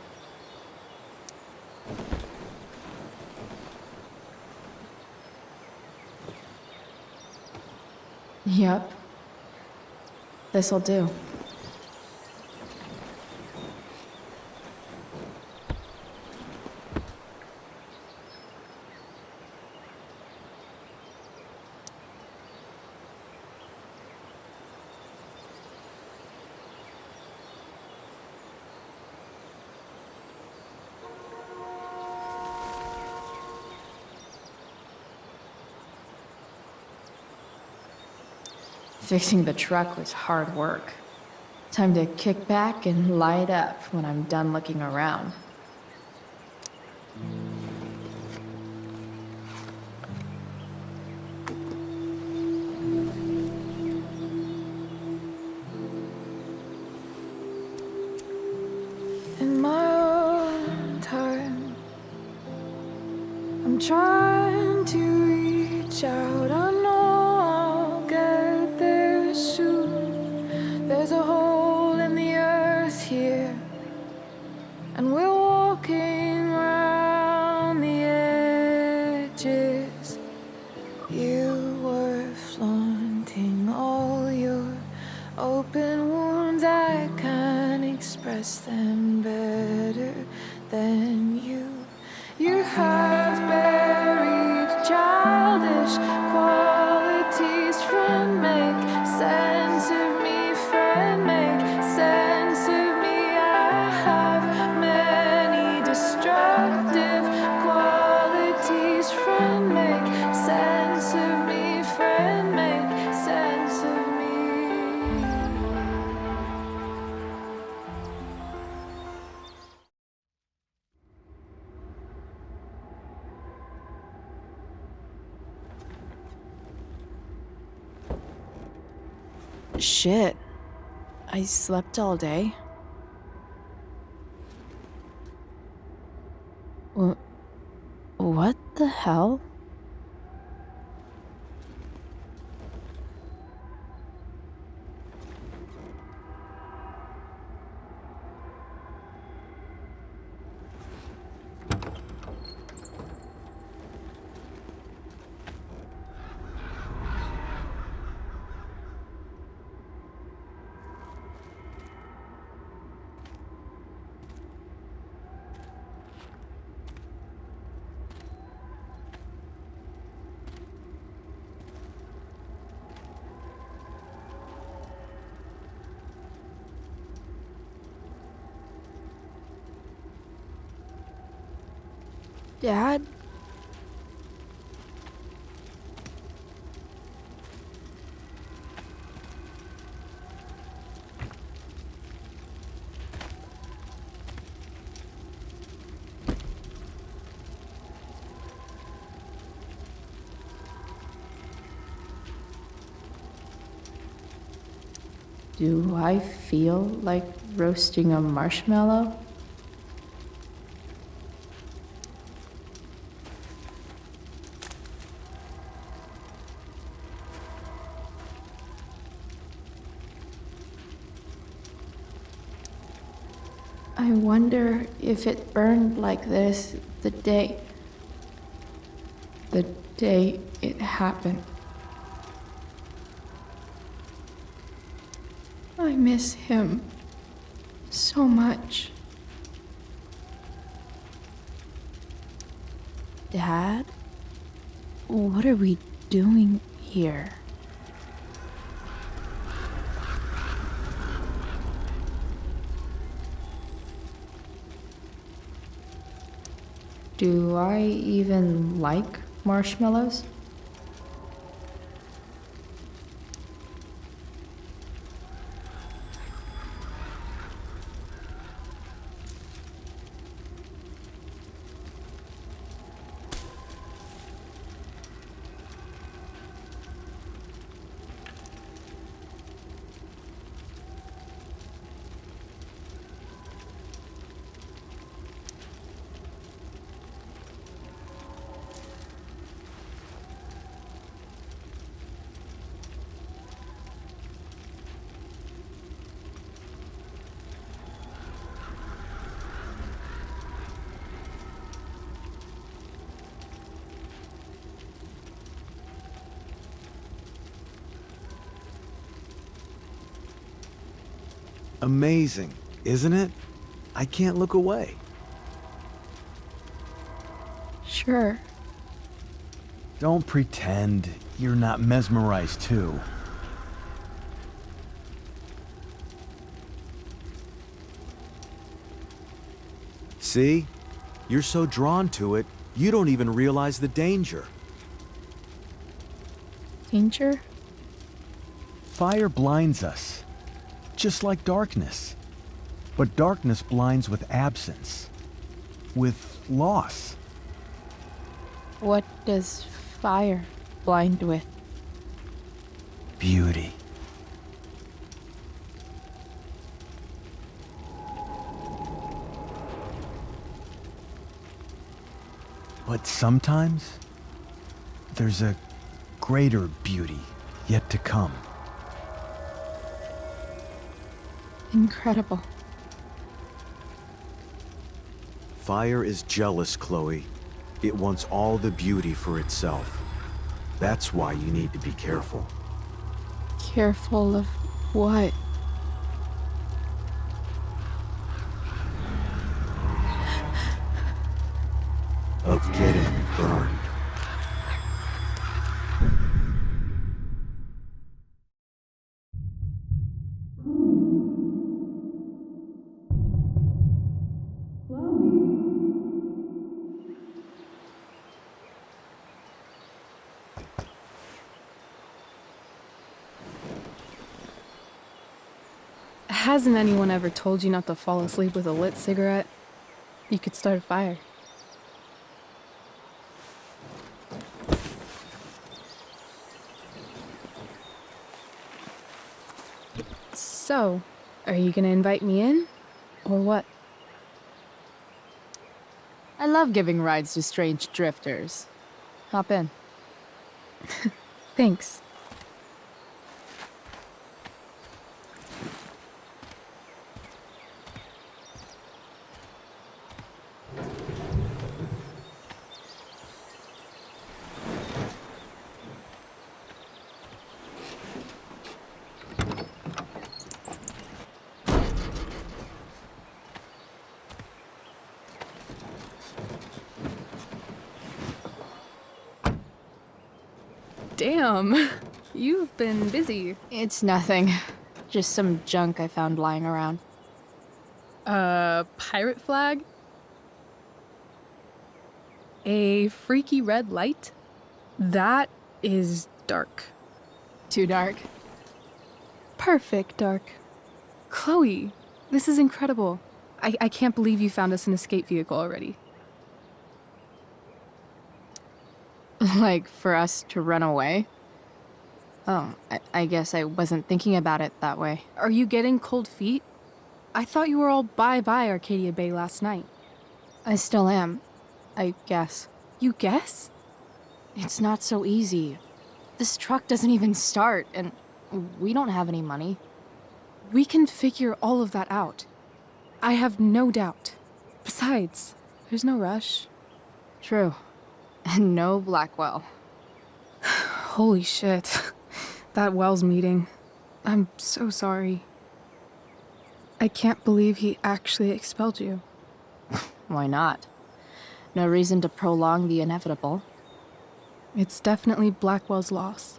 Yep. This'll do. Fixing the truck was hard work. Time to kick back and light up when I'm done looking around. In my own time, I'm trying to reach out. I know I'll get there soon. There's a hole in the earth here, and we're walking around the edges. You were flaunting all your open wounds. I can't express them better than you. You have buried childish qualities. Friend, make sense of me. Friend, make sense of me. I have many destructive qualities. Friend, make sense of me. Friend, make sense of me. Shit. I slept all day. What the hell? Dad? Do I feel like roasting a marshmallow? I wonder if it burned like this the day it happened. I miss him so much. Dad? What are we doing here? Do I even like marshmallows? Amazing, isn't it? I can't look away. Sure. Don't pretend you're not mesmerized too. See? You're so drawn to it, you don't even realize the danger. Danger? Fire blinds us, just like darkness. But darkness blinds with absence, with loss. What does fire blind with? Beauty. But sometimes, there's a greater beauty yet to come. Incredible. Fire is jealous, Chloe. It wants all the beauty for itself. That's why you need to be careful. Careful of what? Of getting burned. Hasn't anyone ever told you not to fall asleep with a lit cigarette? You could start a fire. So, are you gonna invite me in? Or what? I love giving rides to strange drifters. Hop in. Thanks. Damn, you've been busy. It's nothing. Just some junk I found lying around. Pirate flag? A freaky red light? That is dark. Too dark? Perfect dark. Chloe, this is incredible. I can't believe you found us an escape vehicle already. Like, for us to run away? Oh, I guess I wasn't thinking about it that way. Are you getting cold feet? I thought you were all bye-bye Arcadia Bay last night. I still am, I guess. You guess? It's not so easy. This truck doesn't even start, and we don't have any money. We can figure all of that out. I have no doubt. Besides, there's no rush. True. And no Blackwell. Holy shit. That Wells meeting. I'm so sorry. I can't believe he actually expelled you. Why not? No reason to prolong the inevitable. It's definitely Blackwell's loss.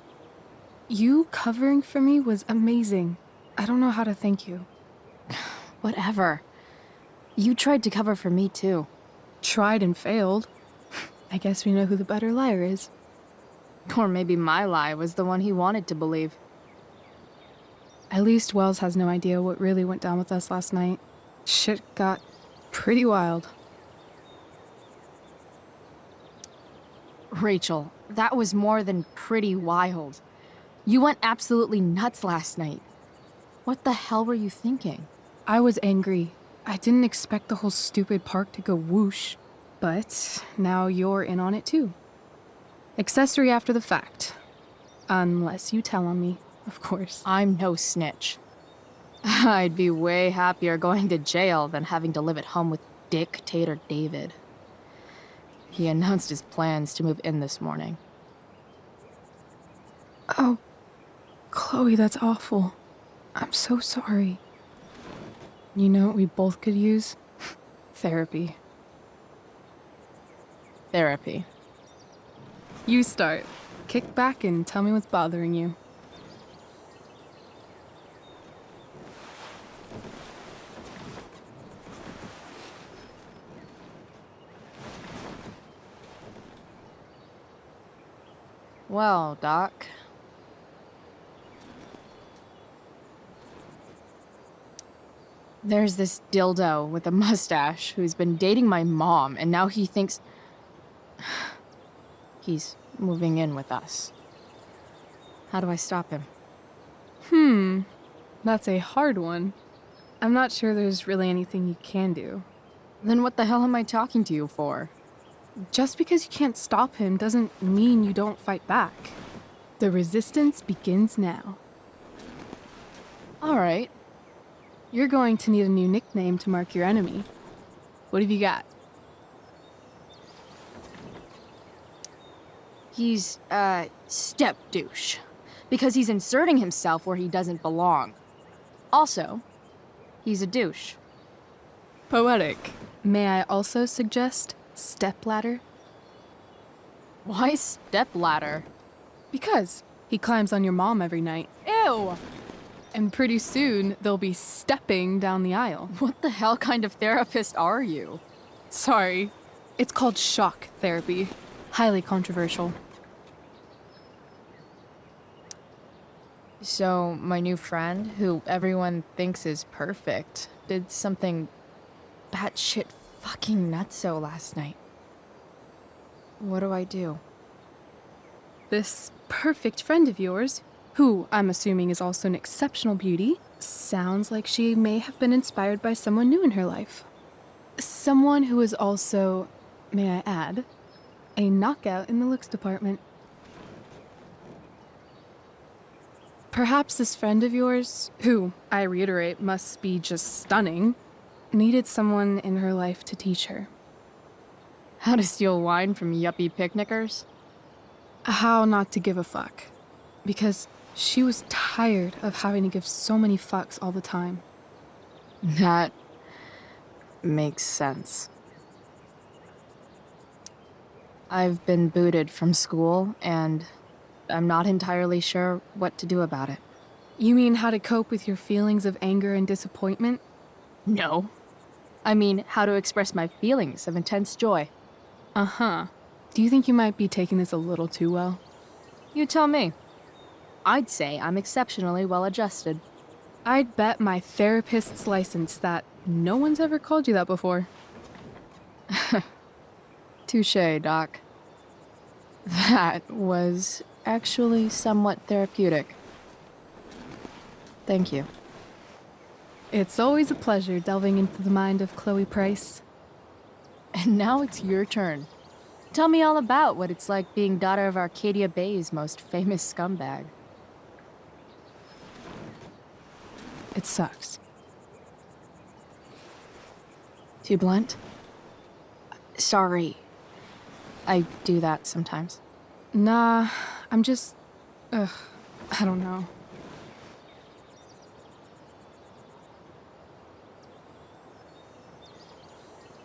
You covering for me was amazing. I don't know how to thank you. Whatever. You tried to cover for me too. Tried and failed. I guess we know who the better liar is. Or maybe my lie was the one he wanted to believe. At least Wells has no idea what really went down with us last night. Shit got pretty wild. Rachel, that was more than pretty wild. You went absolutely nuts last night. What the hell were you thinking? I was angry. I didn't expect the whole stupid park to go whoosh. But now you're in on it too. Accessory after the fact. Unless you tell on me, of course. I'm no snitch. I'd be way happier going to jail than having to live at home with Dictator David. He announced his plans to move in this morning. Oh, Chloe, that's awful. I'm so sorry. You know what we both could use? Therapy. Therapy. You start. Kick back and tell me what's bothering you. Well, Doc. There's this dildo with a mustache who's been dating my mom, and now he thinks he's moving in with us. How do I stop him? That's a hard one. I'm not sure there's really anything you can do. Then what the hell am I talking to you for? Just because you can't stop him doesn't mean you don't fight back. The resistance begins now. All right. You're going to need a new nickname to mark your enemy. What have you got? He's, step douche. Because he's inserting himself where he doesn't belong. Also, he's a douche. Poetic. May I also suggest stepladder? Why stepladder? Because he climbs on your mom every night. Ew! And pretty soon, they'll be stepping down the aisle. What the hell kind of therapist are you? Sorry. It's called shock therapy. Highly controversial. So, my new friend, who everyone thinks is perfect, did something batshit fucking nutso last night. What do I do? This perfect friend of yours, who I'm assuming is also an exceptional beauty, sounds like she may have been inspired by someone new in her life. Someone who is also, may I add, a knockout in the looks department. Perhaps this friend of yours, who, I reiterate, must be just stunning, needed someone in her life to teach her. How to steal wine from yuppie picnickers? How not to give a fuck. Because she was tired of having to give so many fucks all the time. That makes sense. I've been booted from school, and I'm not entirely sure what to do about it. You mean how to cope with your feelings of anger and disappointment? No. I mean, how to express my feelings of intense joy. Uh-huh. Do you think you might be taking this a little too well? You tell me. I'd say I'm exceptionally well adjusted. I'd bet my therapist's license that no one's ever called you that before. Touché, Doc. That was actually somewhat therapeutic. Thank you. It's always a pleasure delving into the mind of Chloe Price. And now it's your turn. Tell me all about what it's like being daughter of Arcadia Bay's most famous scumbag. It sucks. Too blunt? Sorry. I do that sometimes. Nah, I'm just... I don't know.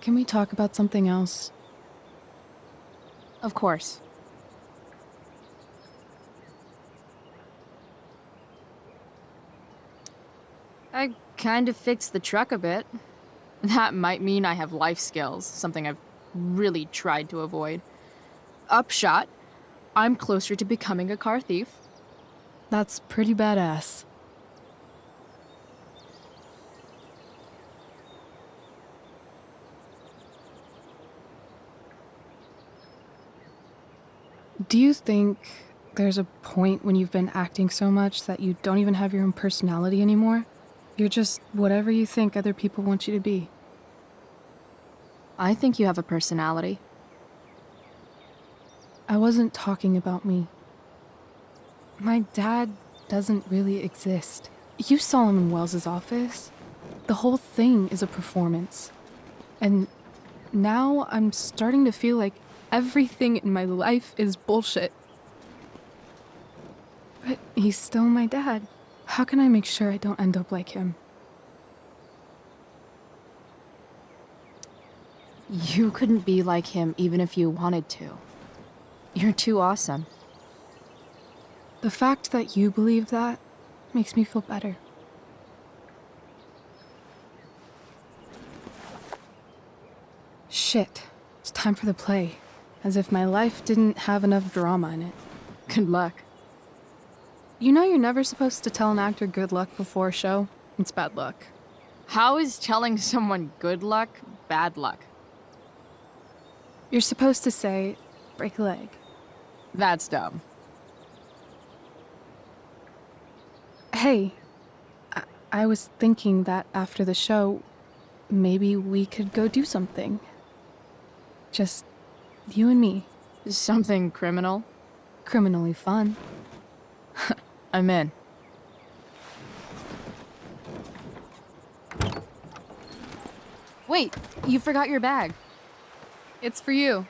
Can we talk about something else? Of course. I kind of fixed the truck a bit. That might mean I have life skills, something I've really tried to avoid. Upshot, I'm closer to becoming a car thief. That's pretty badass. Do you think there's a point when you've been acting so much that you don't even have your own personality anymore? You're just whatever you think other people want you to be. I think you have a personality. I wasn't talking about me. My dad doesn't really exist. You saw him in Wells's office. The whole thing is a performance. And now I'm starting to feel like everything in my life is bullshit. But he's still my dad. How can I make sure I don't end up like him? You couldn't be like him even if you wanted to. You're too awesome. The fact that you believe that makes me feel better. Shit, it's time for the play. As if my life didn't have enough drama in it. Good luck. You know you're never supposed to tell an actor good luck before a show? It's bad luck. How is telling someone good luck bad luck? You're supposed to say, break a leg. That's dumb. Hey, I was thinking that after the show, maybe we could go do something. Just you and me. Something criminal? Criminally fun. I'm in. Wait, you forgot your bag. It's for you.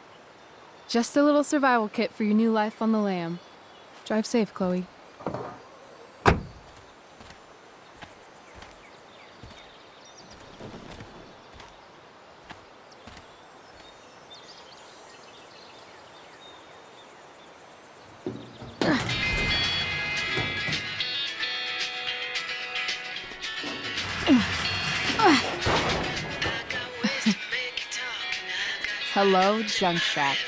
Just a little survival kit for your new life on the lam. Drive safe, Chloe. Hello, Junk Shack.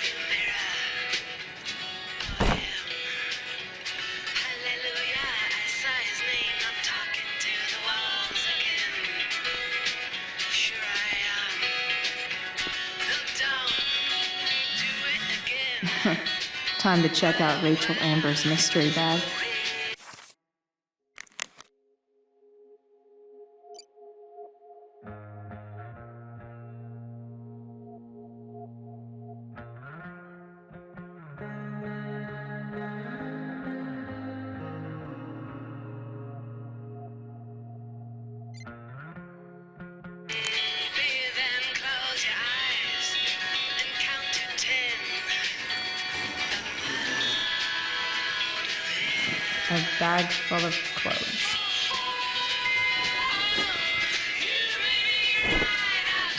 Time to check out Rachel Amber's mystery bag. A bag full of clothes.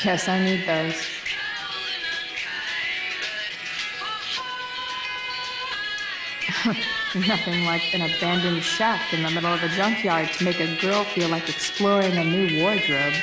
Guess I need those. Nothing like an abandoned shack in the middle of a junkyard to make a girl feel like exploring a new wardrobe.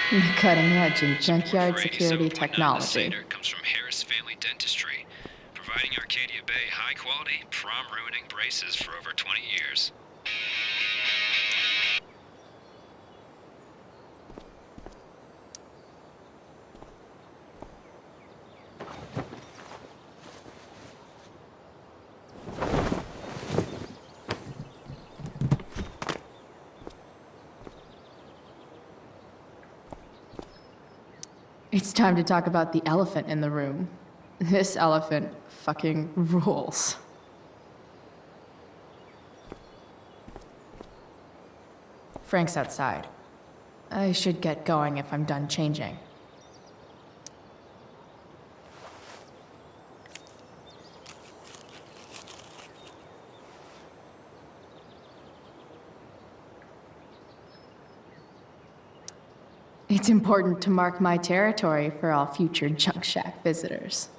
The cutting edge in junkyard For security 87.9, technology. The Seder comes from Harris Family Dentistry, providing Arcadia Bay high-quality, prom-ruining braces for over 20 years. It's time to talk about the elephant in the room. This elephant fucking rules. Frank's outside. I should get going if I'm done changing. It's important to mark my territory for all future Junk Shack visitors.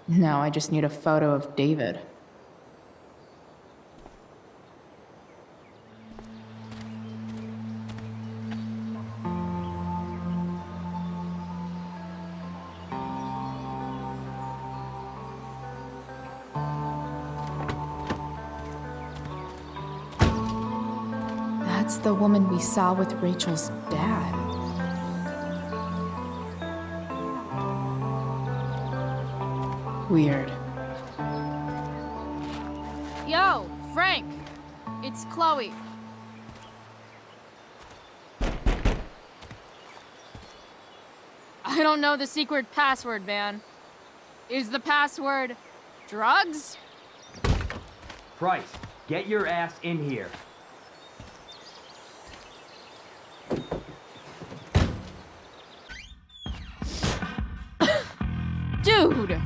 Now I just need a photo of David. That's the woman we saw with Rachel's dad. Weird. Yo, Frank! It's Chloe. I don't know the secret password, man. Is the password drugs? Price, get your ass in here. Dude!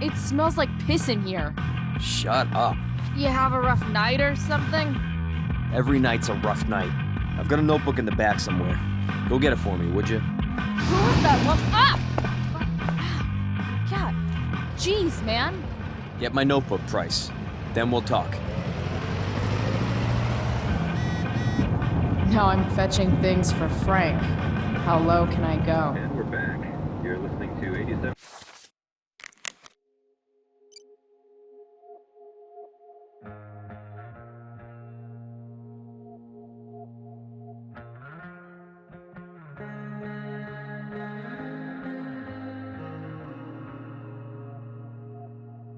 It smells like piss in here. Shut up. You have a rough night or something? Every night's a rough night. I've got a notebook in the back somewhere. Go get it for me, would you? Who was that one? Ah! God. Jeez, man. Get my notebook, Price. Then we'll talk. Now I'm fetching things for Frank. How low can I go? And we're back. You're listening to 87.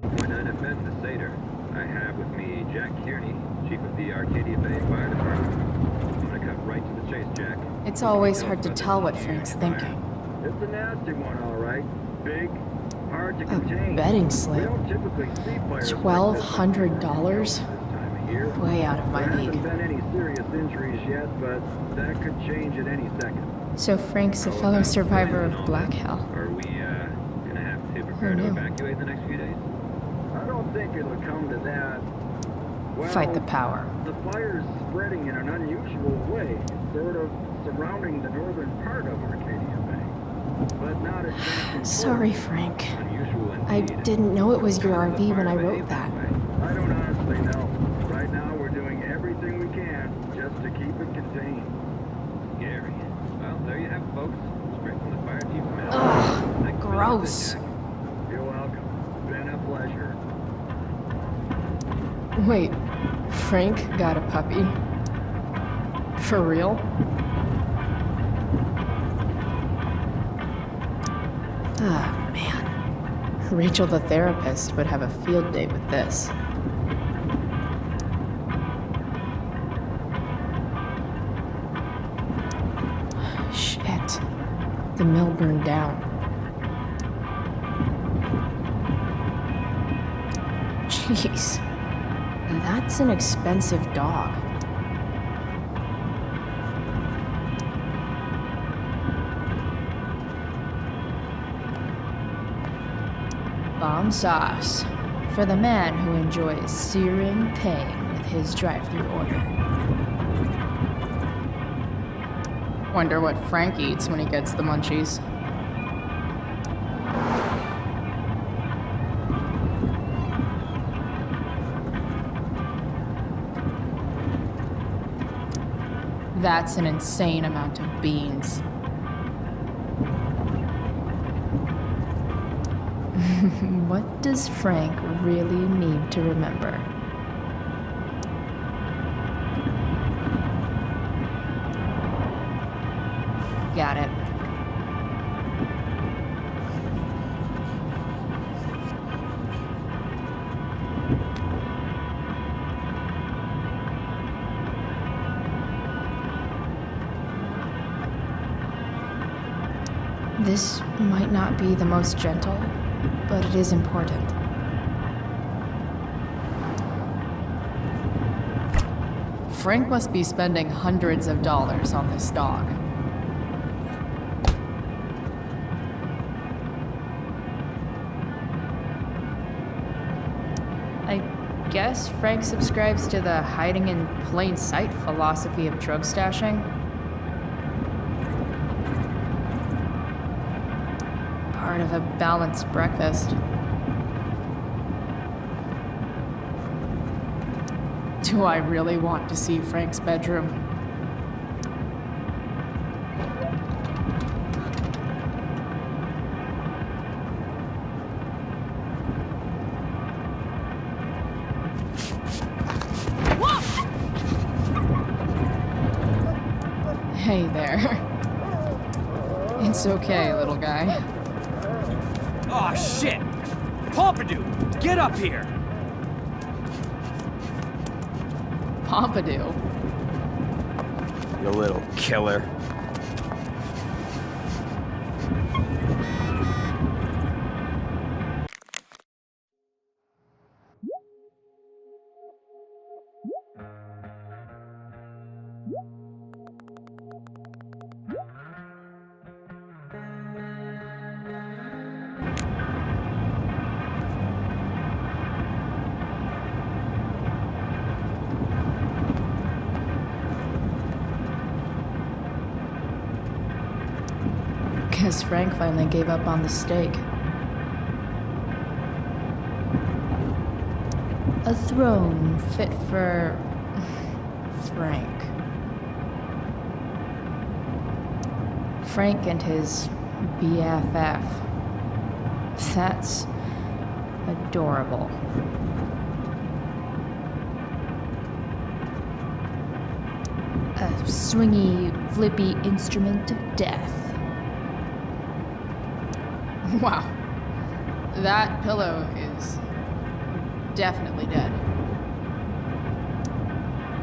The Seder. I have with me Jack Kearney, Chief of the Arcadia Bay Fire Department. I'm gonna cut right to the chase, Jack. It's always hard to tell what Frank's thinking. It's a nasty one, all right. Big, hard to A contain. betting We slip. don't typically see fires $1,200? Way out of my There league. haven't been any serious injuries yet, but that could change at any second. So Frank's a fellow survivor of Black Hell. Are we, gonna have to prepare to knew? evacuate the next few days? I don't think it'll come to that. Well, Fight the power. The fire's spreading in an unusual way, sort of surrounding the northern part of Arcadia Bay. But not exactly. Sorry, Frank. Unusual I indeed. didn't know it was your RV when I wrote that. I don't honestly know. Right now, we're doing everything we can just to keep it contained. Scary. Well, there you have it, folks. Straight from the fire chief's mouth. Ugh, Thanks for gross. listening, You're welcome. Been a pleasure. Wait, Frank got a puppy? For real? Ah, man. Rachel the therapist would have a field day with this. Shit. The mill burned down. Jeez. That's an expensive dog. Bomb sauce. For the man who enjoys searing pain with his drive-thru order. Wonder what Frank eats when he gets the munchies. That's an insane amount of beans. What does Frank really need to remember? Got it. This might not be the most gentle, but it is important. Frank must be spending hundreds of dollars on this dog. I guess Frank subscribes to the hiding in plain sight philosophy of drug stashing. Part of a balanced breakfast. Do I really want to see Frank's bedroom? Hey there. It's okay, little guy. Oh shit! Pompidou, get up here! Pompidou? You little killer. Guess Frank finally gave up on the steak. A throne fit for Frank. Frank and his BFF. That's adorable. A swingy, flippy instrument of death. Wow. That pillow is definitely dead.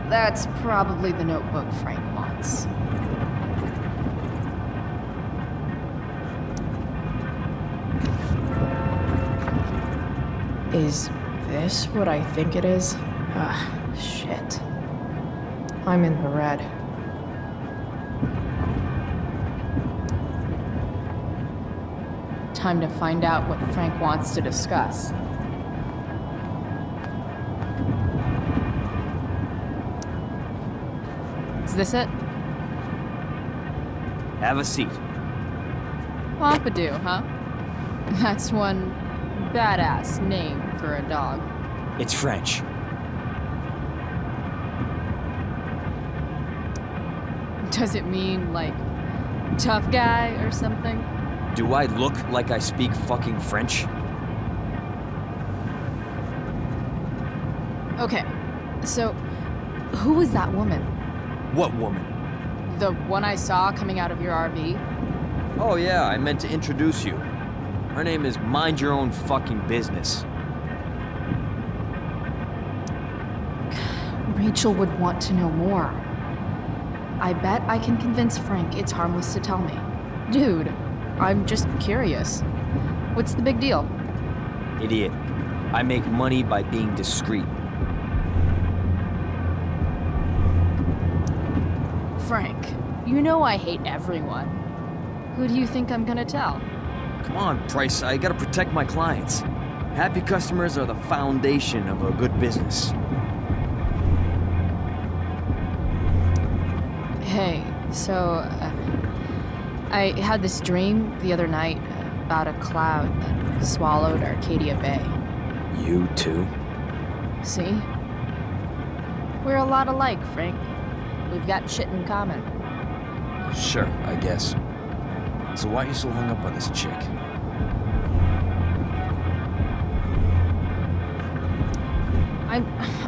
That's probably the notebook Frank wants. Is this what I think it is? Ah, shit. I'm in the red. Time to find out what Frank wants to discuss. Is this it? Have a seat. Pompidou, huh? That's one badass name for a dog. It's French. Does it mean, like, tough guy or something? Do I look like I speak fucking French? Okay, so who was that woman? What woman? The one I saw coming out of your RV? Oh yeah, I meant to introduce you. Her name is Mind Your Own Fucking Business. Rachel would want to know more. I bet I can convince Frank it's harmless to tell me. Dude, I'm just curious. What's the big deal? Idiot. I make money by being discreet. Frank, you know I hate everyone. Who do you think I'm gonna tell? Come on, Price, I gotta protect my clients. Happy customers are the foundation of a good business. Hey, so I had this dream the other night about a cloud that swallowed Arcadia Bay. You too? See? We're a lot alike, Frank. We've got shit in common. Sure, I guess. So why are you so hung up on this chick?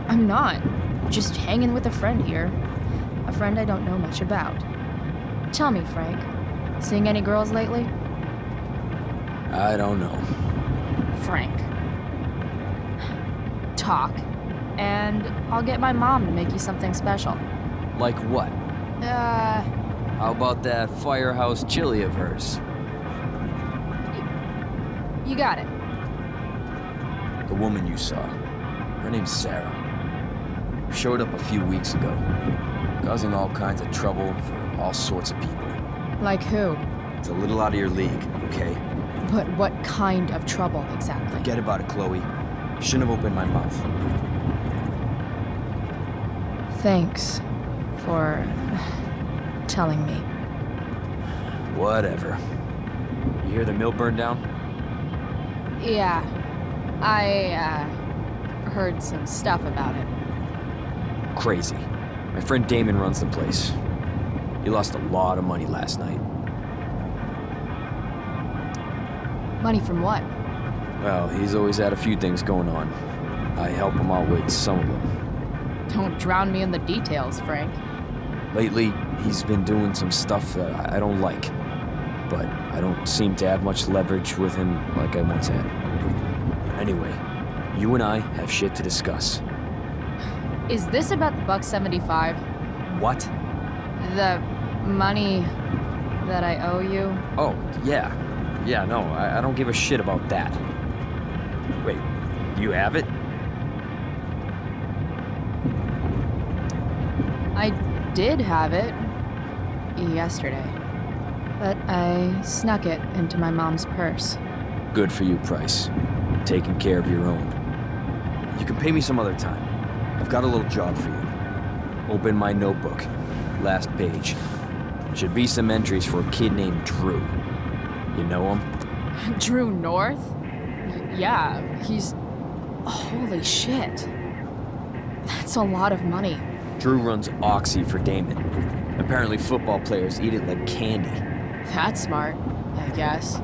I'm not. Just hanging with a friend here. A friend I don't know much about. Tell me, Frank. Seeing any girls lately? I don't know. Frank. Talk. And I'll get my mom to make you something special. Like what? How about that firehouse chili of hers? You got it. The woman you saw. Her name's Sarah. Showed up a few weeks ago, causing all kinds of trouble for all sorts of people. Like who? It's a little out of your league, okay? But what kind of trouble exactly? Forget about it, Chloe. Shouldn't have opened my mouth. Thanks for telling me. Whatever. You hear the mill burned down? Yeah. I heard some stuff about it. Crazy. My friend Damon runs the place. He lost a lot of money last night. Money from what? Well, he's always had a few things going on. I help him out with some of them. Don't drown me in the details, Frank. Lately, he's been doing some stuff that I don't like. But I don't seem to have much leverage with him like I once had. Anyway, you and I have shit to discuss. Is this about the $1.75? What? The money that I owe you? Oh, yeah. Yeah, no, I don't give a shit about that. Wait, you have it? I did have it yesterday, but I snuck it into my mom's purse. Good for you, Price. Taking care of your own. You can pay me some other time. I've got a little job for you. Open my notebook. Last page. Should be some entries for a kid named Drew. You know him? Drew North? Yeah, he's... Holy shit. That's a lot of money. Drew runs Oxy for Damon. Apparently football players eat it like candy. That's smart, I guess.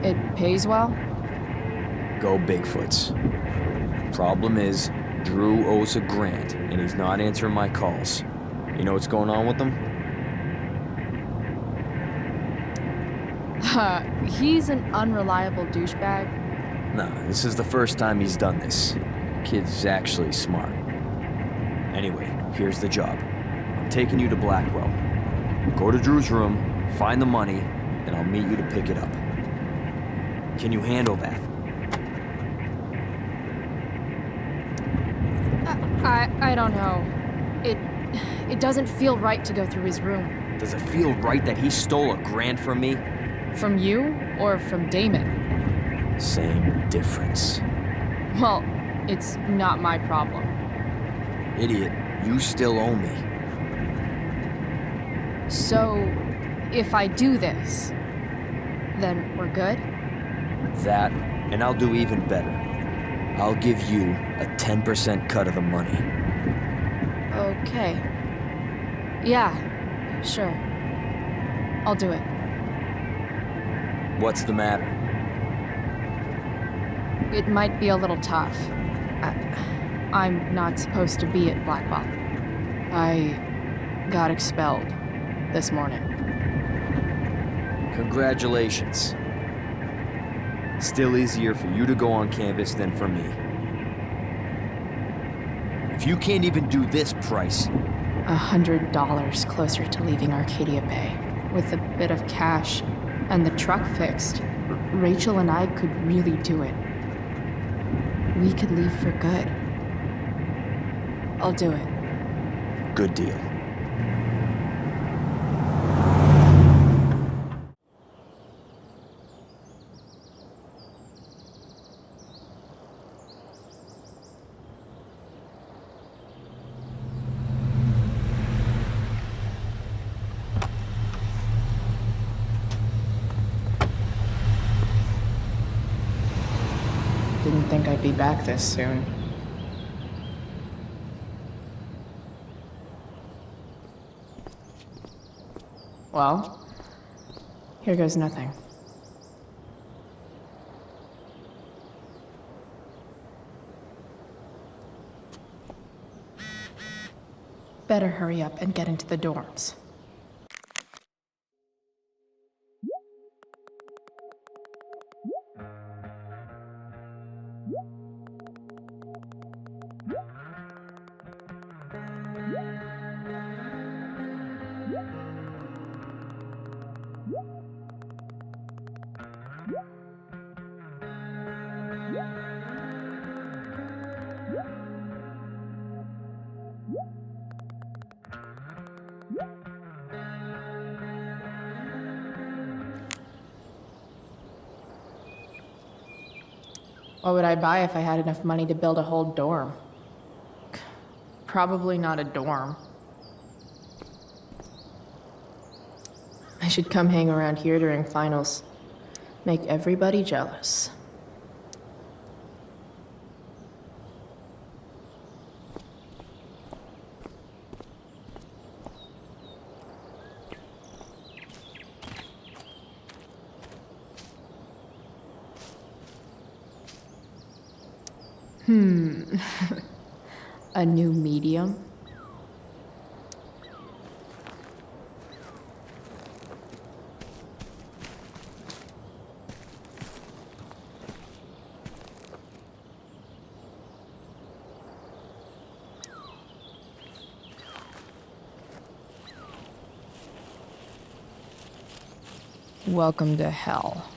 It pays well? Go Bigfoots. Problem is, Drew owes a grant, and he's not answering my calls. You know what's going on with him? He's an unreliable douchebag. Nah, this is the first time he's done this. Kid's actually smart. Anyway, here's the job. I'm taking you to Blackwell. Go to Drew's room, find the money, and I'll meet you to pick it up. Can you handle that? I don't know. It doesn't feel right to go through his room. Does it feel right that he stole a grand from me? From you or from Damon? Same difference. Well, it's not my problem. Idiot, you still owe me. So, if I do this, then we're good? That, and I'll do even better. I'll give you a 10% cut of the money. Okay. Yeah, sure. I'll do it. What's the matter? It might be a little tough. I'm not supposed to be at Blackwell. I got expelled this morning. Congratulations. Still easier for you to go on campus than for me. If you can't even do this, Price... $100 closer to leaving Arcadia Bay. With a bit of cash and the truck fixed, Rachel and I could really do it. We could leave for good. I'll do it. Good deal. be back this soon. Well, here goes nothing. Better hurry up and get into the dorms. What would I buy if I had enough money to build a whole dorm? Probably not a dorm. I should come hang around here during finals. Make everybody jealous. A new medium? Welcome to hell.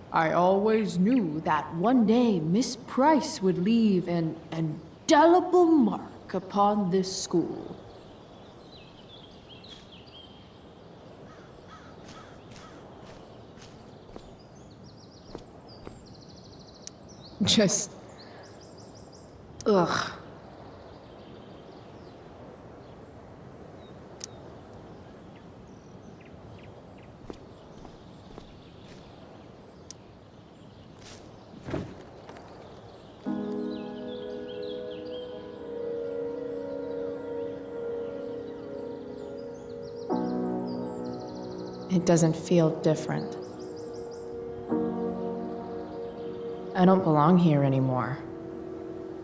I always knew that one day Miss Price would leave an indelible mark upon this school. Just... ugh. It doesn't feel different. I don't belong here anymore.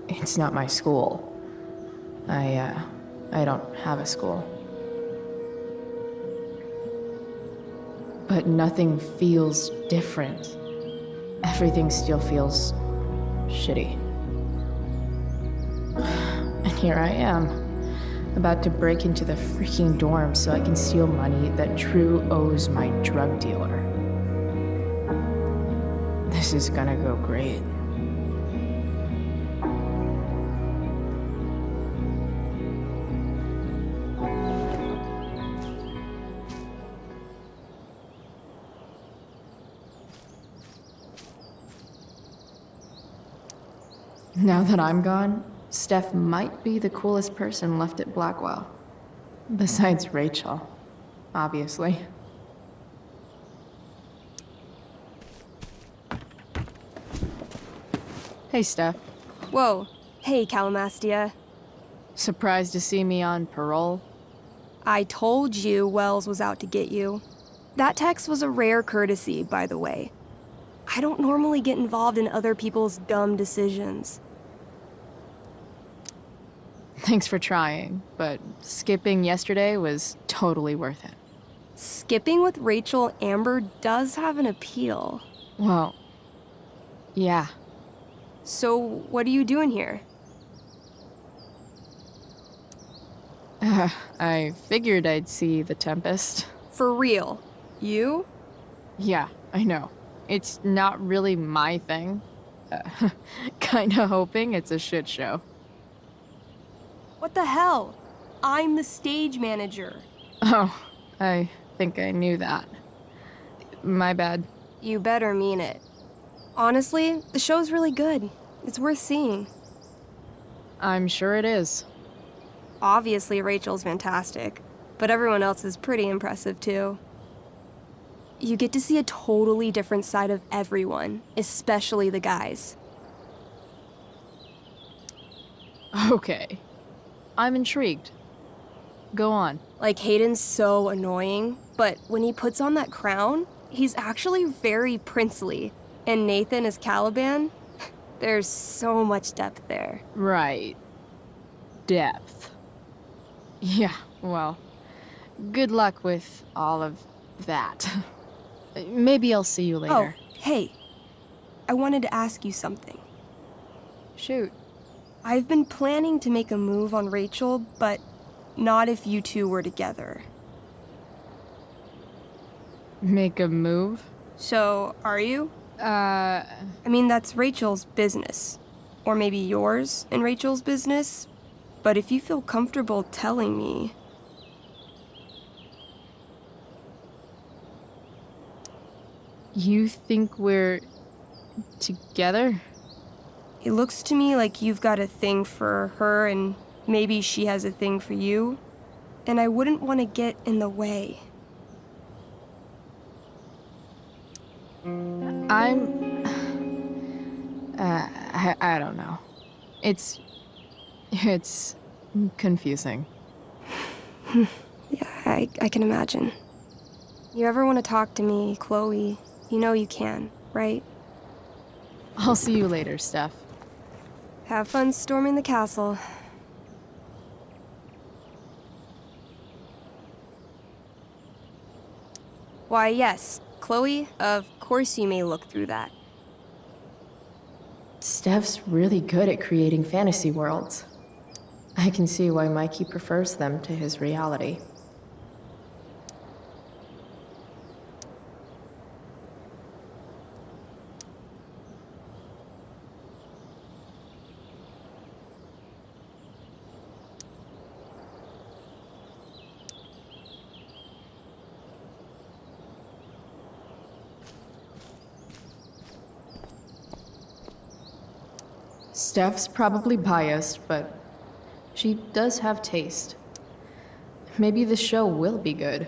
It's not my school. I don't have a school. But nothing feels different. Everything still feels shitty. And here I am, about to break into the freaking dorm so I can steal money that Drew owes my drug dealer. This is gonna go great. Now that I'm gone, Steph might be the coolest person left at Blackwell. Besides Rachel, obviously. Hey, Steph. Whoa. Hey, Calamastia. Surprised to see me on parole? I told you Wells was out to get you. That text was a rare courtesy, by the way. I don't normally get involved in other people's dumb decisions. Thanks for trying, but skipping yesterday was totally worth it. Skipping with Rachel Amber does have an appeal. Well, yeah. So, what are you doing here? I figured I'd see the Tempest. For real? You? Yeah, I know. It's not really my thing. Kinda hoping it's a shit show. What the hell? I'm the stage manager. Oh, I think I knew that. My bad. You better mean it. Honestly, the show's really good. It's worth seeing. I'm sure it is. Obviously, Rachel's fantastic, but everyone else is pretty impressive too. You get to see a totally different side of everyone, especially the guys. Okay. I'm intrigued. Go on. Like, Hayden's so annoying, but when he puts on that crown, he's actually very princely. And Nathan as Caliban, there's so much depth there. Right. Depth. Yeah, well, good luck with all of that. Maybe I'll see you later. Oh, hey. I wanted to ask you something. Shoot. I've been planning to make a move on Rachel, but not if you two were together. Make a move? So, are you? I mean, that's Rachel's business. Or maybe yours and Rachel's business. But if you feel comfortable telling me... You think we're together? It looks to me like you've got a thing for her and maybe she has a thing for you. And I wouldn't want to get in the way. I don't know. It's confusing. Yeah, I can imagine. You ever want to talk to me, Chloe, you know you can, right? I'll see you later, Steph. Have fun storming the castle. Why, yes, Chloe, of course you may look through that. Steph's really good at creating fantasy worlds. I can see why Mikey prefers them to his reality. Steph's probably biased, but she does have taste. Maybe the show will be good.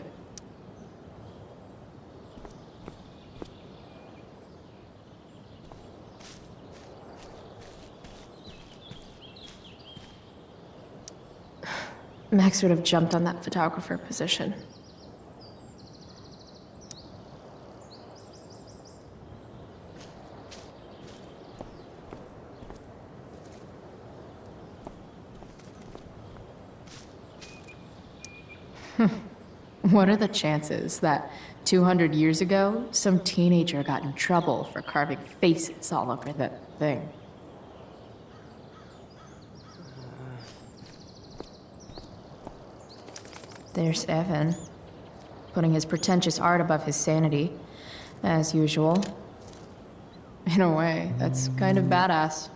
Max would have jumped on that photographer position. What are the chances that 200 years ago, some teenager got in trouble for carving faces all over that thing? There's Evan, putting his pretentious art above his sanity, as usual. In a way, that's kind of badass.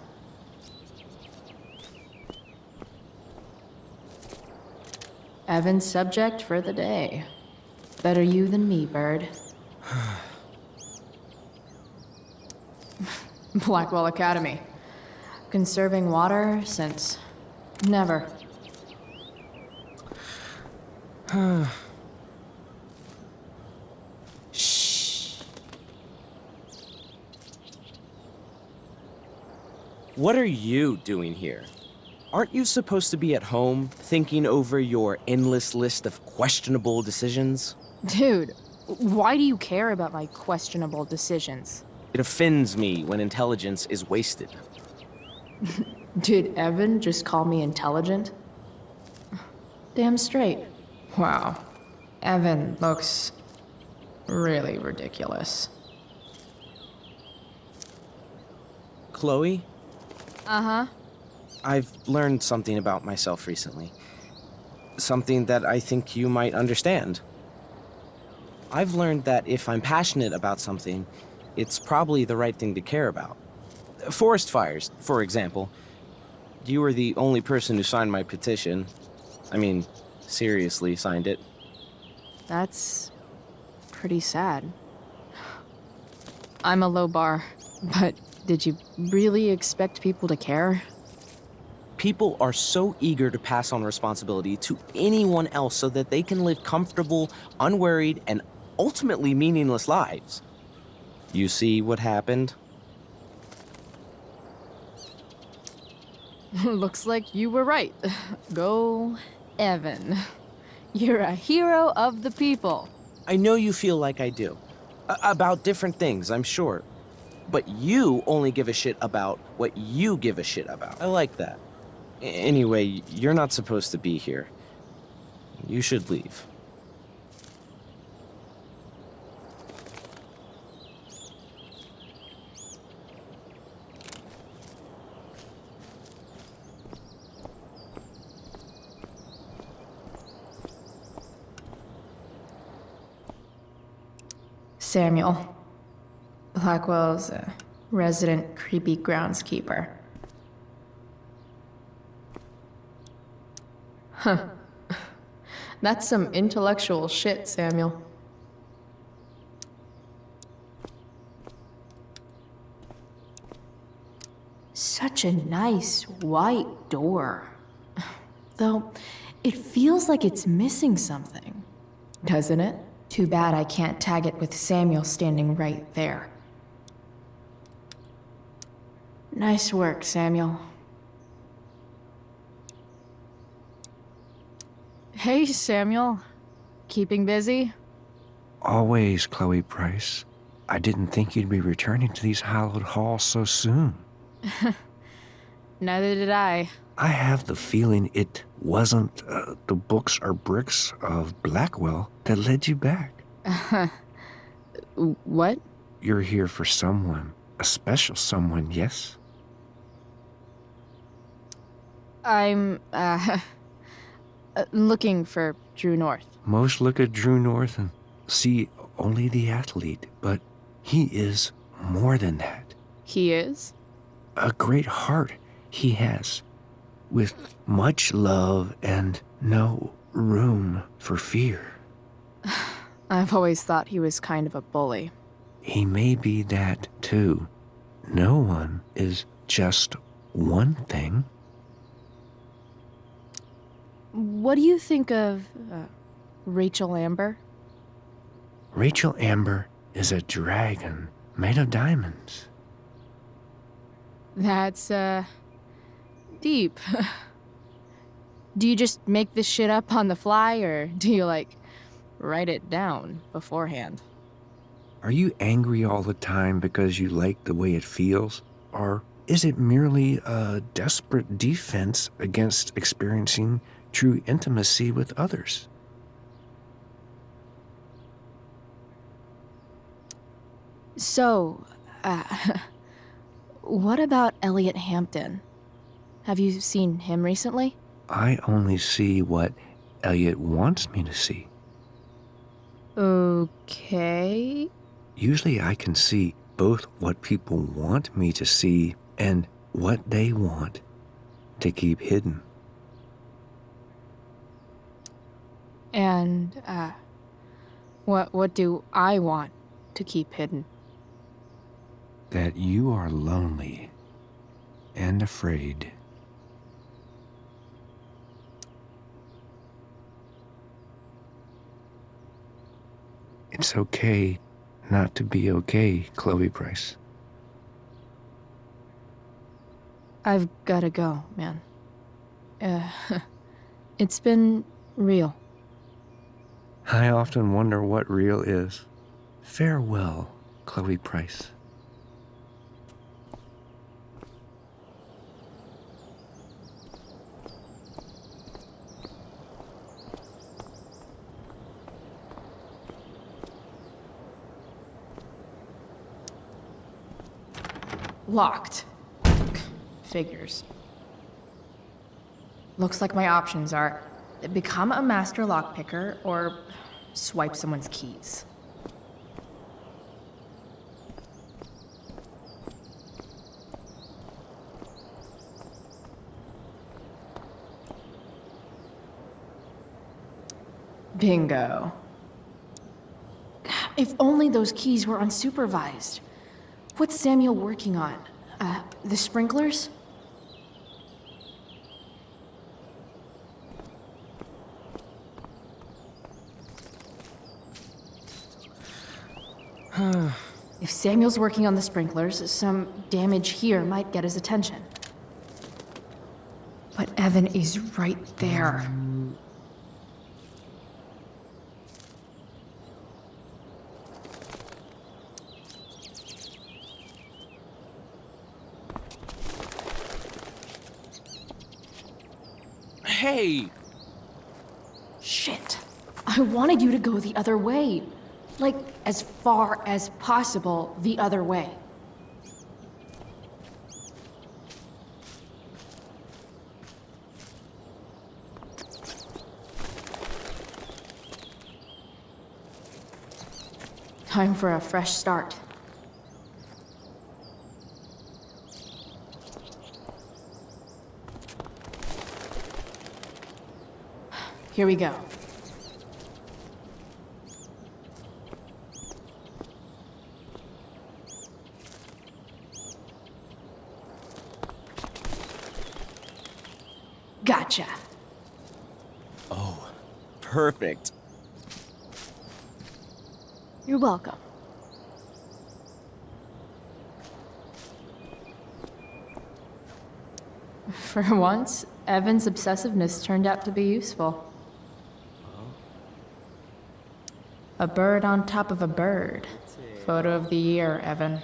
Evan's subject for the day. Better you than me, Bird. Blackwell Academy. Conserving water since never. Shh. What are you doing here? Aren't you supposed to be at home, thinking over your endless list of questionable decisions? Dude, why do you care about my questionable decisions? It offends me when intelligence is wasted. Did Evan just call me intelligent? Damn straight. Wow. Evan looks really ridiculous. Chloe? Uh-huh. I've learned something about myself recently. Something that I think you might understand. I've learned that if I'm passionate about something, it's probably the right thing to care about. Forest fires, for example. You were the only person who signed my petition. I mean, seriously signed it. That's pretty sad. I'm a low bar, but did you really expect people to care? People are so eager to pass on responsibility to anyone else so that they can live comfortable, unworried, and ultimately meaningless lives. You see what happened? Looks like you were right. Go, Evan. You're a hero of the people. I know you feel like I do. About different things, I'm sure. But you only give a shit about what you give a shit about. I like that. Anyway, you're not supposed to be here. You should leave. Samuel. Blackwell's a resident creepy groundskeeper. Huh. That's some intellectual shit, Samuel. Such a nice white door. Though, it feels like it's missing something, doesn't it? Too bad I can't tag it with Samuel standing right there. Nice work, Samuel. Hey, Samuel. Keeping busy? Always, Chloe Price. I didn't think you'd be returning to these hallowed halls so soon. Neither did I. I have the feeling it wasn't the books or bricks of Blackwell that led you back. What? You're here for someone. A special someone, yes? I'm, looking for Drew North. Most look at Drew North and see only the athlete, but he is more than that. He is? A great heart he has, with much love and no room for fear. I've always thought he was kind of a bully. He may be that too. No one is just one thing. What do you think of Rachel Amber? Rachel Amber is a dragon made of diamonds. That's, deep. Do you just make this shit up on the fly, or do you, like, write it down beforehand? Are you angry all the time because you like the way it feels? Or is it merely a desperate defense against experiencing true intimacy with others? So, what about Elliot Hampton? Have you seen him recently? I only see what Elliot wants me to see. Okay. Usually I can see both what people want me to see and what they want to keep hidden. And, what do I want to keep hidden? That you are lonely and afraid. It's okay not to be okay, Chloe Price. I've gotta go, man. It's been real. I often wonder what real is. Farewell, Chloe Price. Locked. Figures. Looks like my options are become a master lockpicker or swipe someone's keys. Bingo. If only those keys were unsupervised. What's Samuel working on? The sprinklers? If Samuel's working on the sprinklers, some damage here might get his attention. But Evan is right there. Hey! Shit. I wanted you to go the other way. Like, as far as possible the other way. Time for a fresh start. Here we go. Gotcha. Oh, perfect. You're welcome. For once, Evan's obsessiveness turned out to be useful. A bird on top of a bird. Photo of the year, Evan.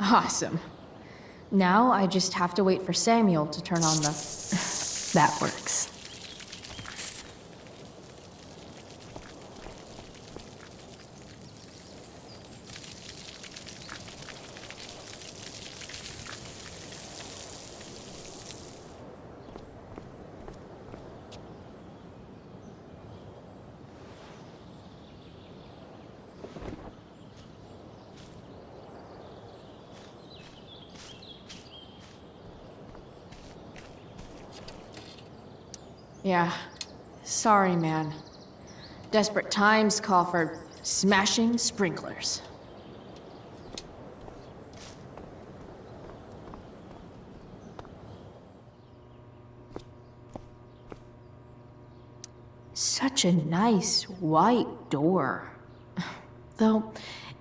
Awesome. Now I just have to wait for Samuel to turn on the... That works. Yeah. Sorry, man. Desperate times call for smashing sprinklers. Such a nice white door. Though,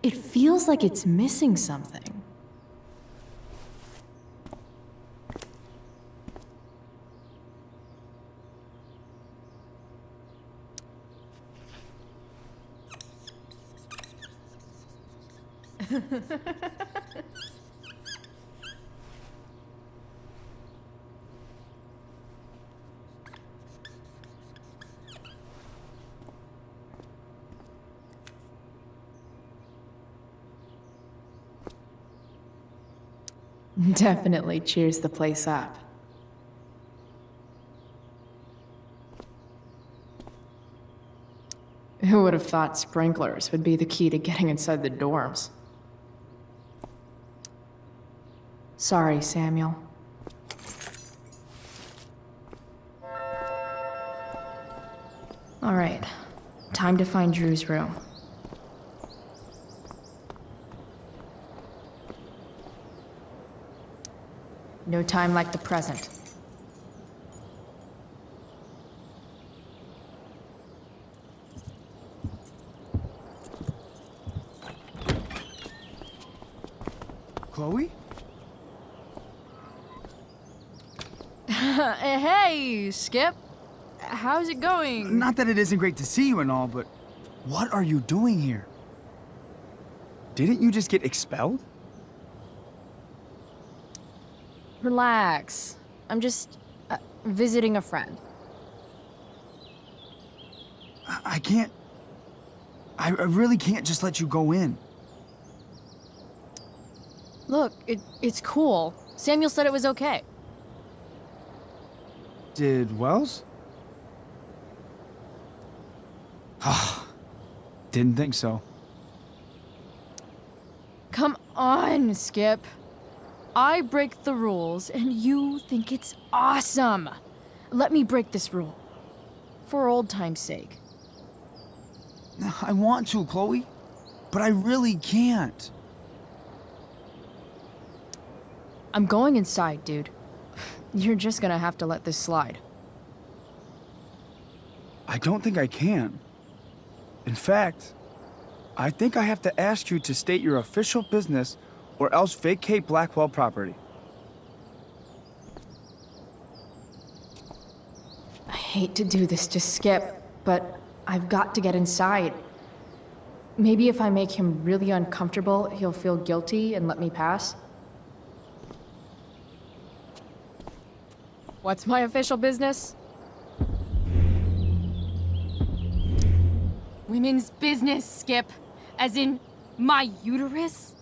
it feels like it's missing something. Definitely cheers the place up. Who would have thought sprinklers would be the key to getting inside the dorms? Sorry, Samuel. All right, time to find Drew's room. No time like the present. Chloe? Hey, Skip. How's it going? Not that it isn't great to see you and all, but what are you doing here? Didn't you just get expelled? Relax. I'm just visiting a friend. I can't... I really can't just let you go in. Look, it's cool. Samuel said it was okay. Did Wells? Didn't think so. Come on, Skip. I break the rules, and you think it's awesome. Let me break this rule. For old time's sake. I want to, Chloe, but I really can't. I'm going inside, dude. You're just gonna have to let this slide. I don't think I can. In fact, I think I have to ask you to state your official business or else vacate Blackwell property. I hate to do this to Skip, but I've got to get inside. Maybe if I make him really uncomfortable, he'll feel guilty and let me pass. What's my official business? Women's business, Skip. As in, my uterus?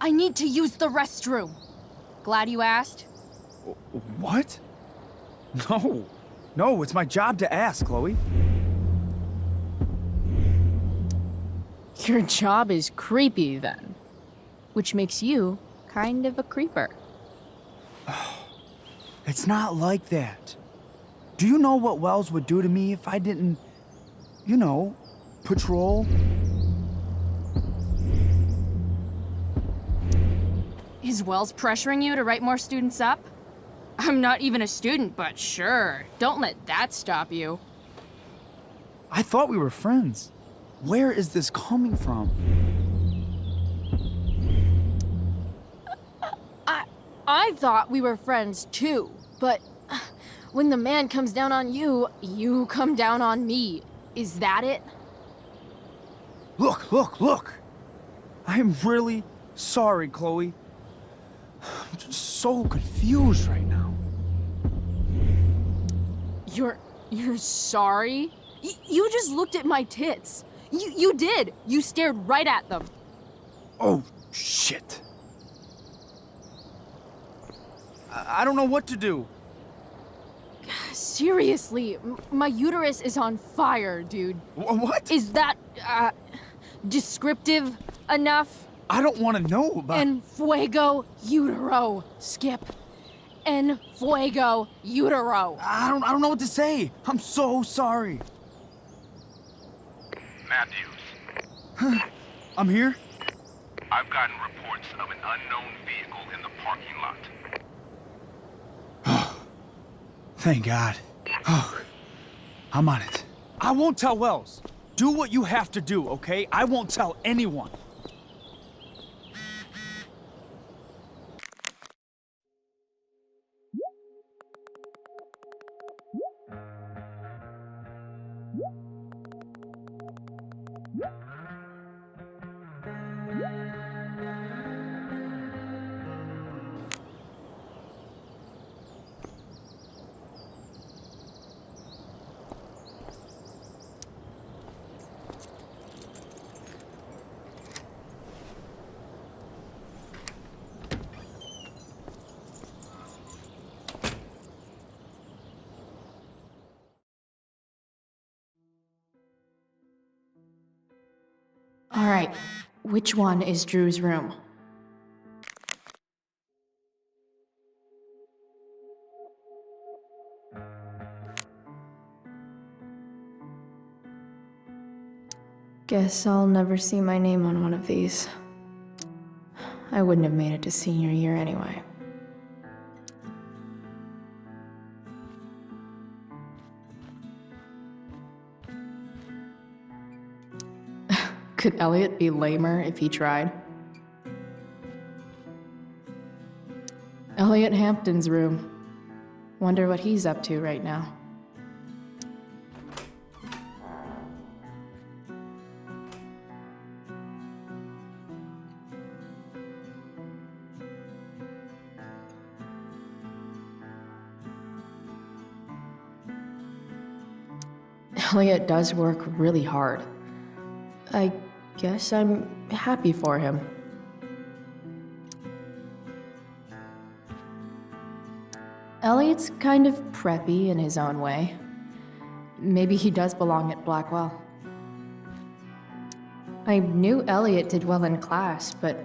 I need to use the restroom. Glad you asked. What? No. No, it's my job to ask, Chloe. Your job is creepy, then. Which makes you kind of a creeper. It's not like that. Do you know what Wells would do to me if I didn't, you know, patrol? Is Wells pressuring you to write more students up? I'm not even a student, but sure. Don't let that stop you. I thought we were friends. Where is this coming from? I thought we were friends too, but when the man comes down on you, you come down on me. Is that it? Look! I'm really sorry, Chloe. I'm just so confused right now. You're sorry? You just looked at my tits. You did. You stared right at them. Oh, shit. I don't know what to do. Seriously, my uterus is on fire, dude. What? Is that, descriptive enough? I don't want to know about... En fuego utero, Skip. En fuego utero. I don't know what to say. I'm so sorry. Matthews. I'm here? I've gotten reports of an unknown vehicle in the parking lot. Thank God. Oh, I'm on it. I won't tell Wells. Do what you have to do, okay? I won't tell anyone. All right, which one is Drew's room? Guess I'll never see my name on one of these. I wouldn't have made it to senior year anyway. Could Elliot be lamer if he tried? Elliot Hampton's room. Wonder what he's up to right now. Elliot does work really hard. I guess I'm happy for him. Elliot's kind of preppy in his own way. Maybe he does belong at Blackwell. I knew Elliot did well in class, but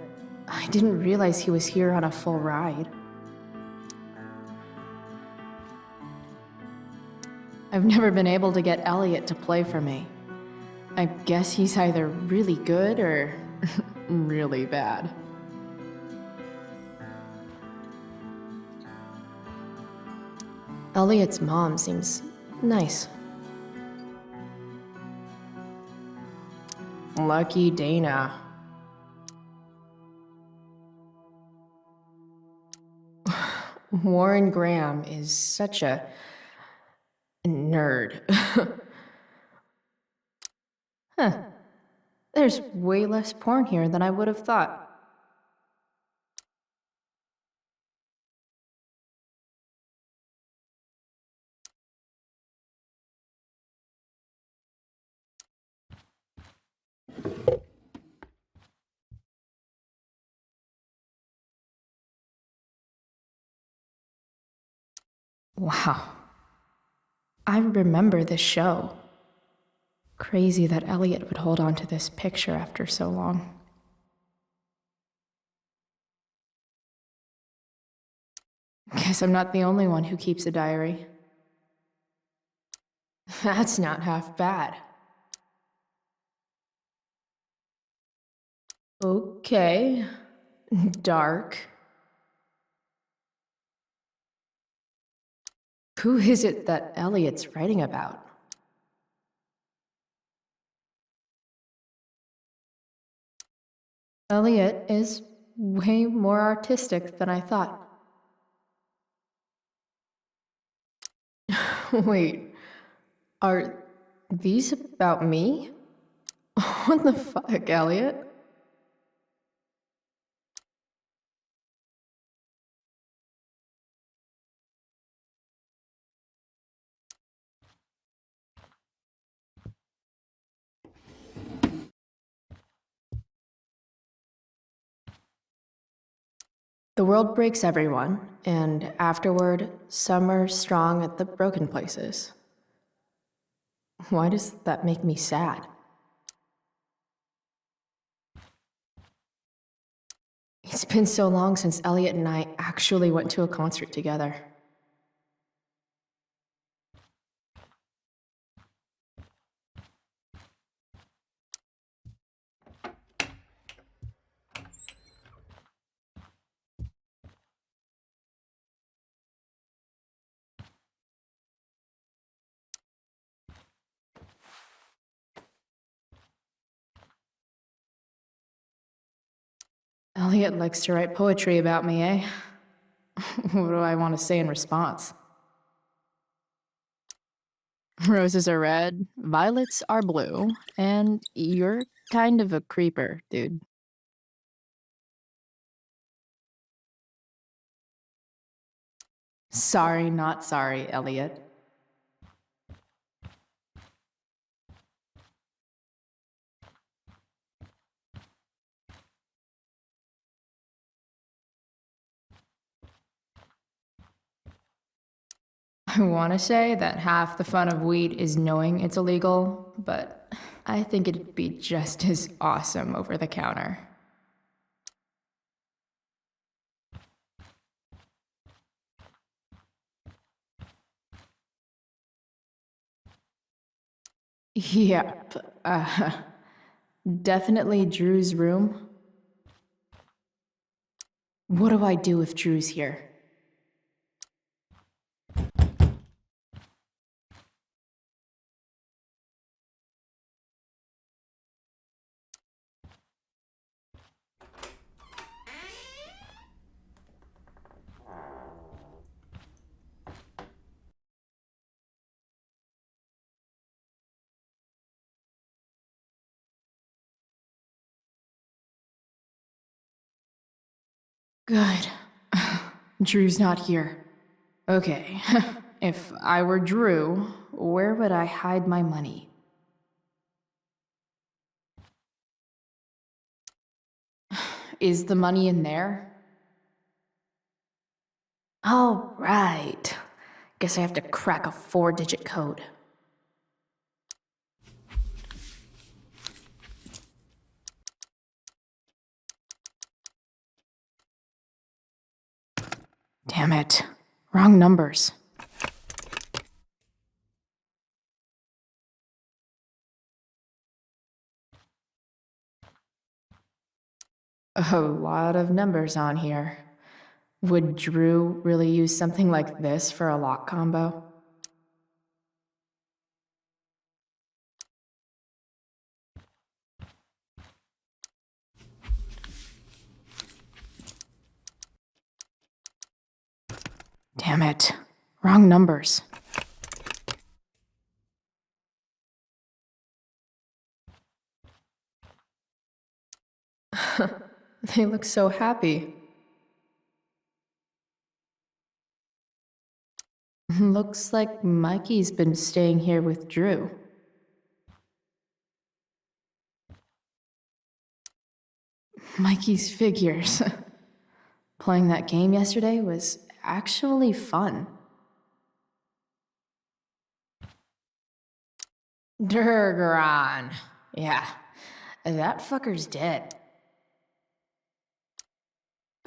I didn't realize he was here on a full ride. I've never been able to get Elliot to play for me. I guess he's either really good or really bad. Elliot's mom seems nice. Lucky Dana. Warren Graham is such a nerd. Huh. There's way less porn here than I would have thought. Wow. I remember this show. Crazy that Elliot would hold on to this picture after so long. Guess I'm not the only one who keeps a diary. That's not half bad. Okay. Dark. Who is it that Elliot's writing about? Elliot is way more artistic than I thought. Wait, are these about me? What the fuck, Elliot? The world breaks everyone, and afterward, some are strong at the broken places. Why does that make me sad? It's been so long since Elliot and I actually went to a concert together. Elliot likes to write poetry about me, eh? What do I want to say in response? Roses are red, violets are blue, and you're kind of a creeper, dude. Sorry, not sorry, Elliot. I want to say that half the fun of weed is knowing it's illegal, but I think it'd be just as awesome over the counter. Yep, definitely Drew's room. What do I do if Drew's here? Good. Drew's not here. Okay, if I were Drew, where would I hide my money? Is the money in there? Oh, right. Guess I have to crack a 4-digit code. Damn it. Wrong numbers. A lot of numbers on here. Would Drew really use something like this for a lock combo? Damn it. Wrong numbers. They look so happy. Looks like Mikey's been staying here with Drew. Mikey's figures. Playing that game yesterday was actually fun. Durgaron. Yeah, that fucker's dead.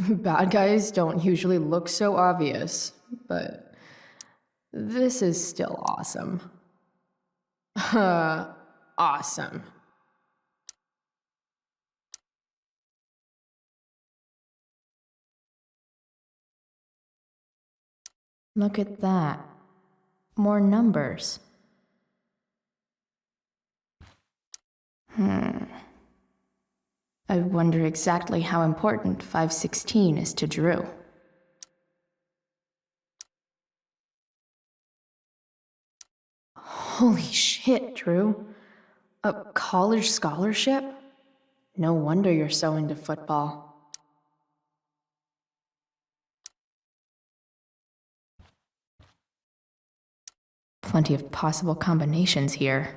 Bad guys don't usually look so obvious, but this is still awesome. Awesome. Look at that. More numbers. I wonder exactly how important 516 is to Drew. Holy shit, Drew. A college scholarship? No wonder you're so into football. Plenty of possible combinations here.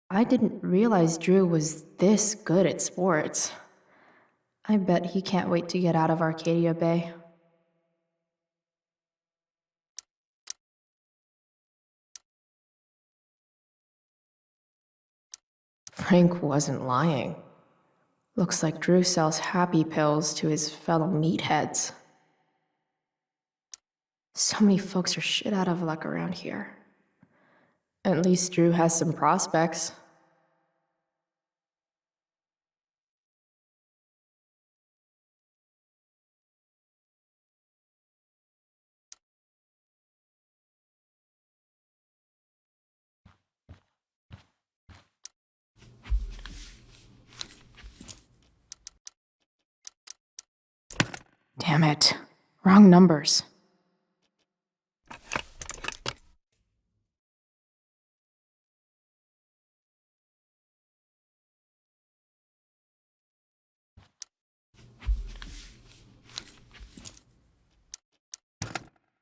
I didn't realize Drew was this good at sports. I bet he can't wait to get out of Arcadia Bay. Frank wasn't lying. Looks like Drew sells happy pills to his fellow meatheads. So many folks are shit out of luck around here. At least Drew has some prospects. Damn it. Wrong numbers.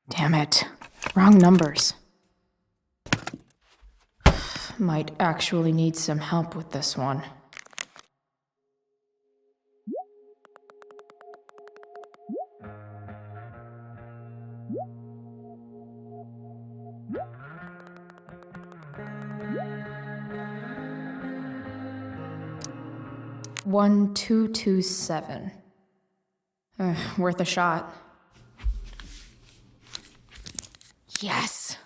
Damn it. Wrong numbers. Might actually need some help with this one. One, 227. Worth a shot. Yes!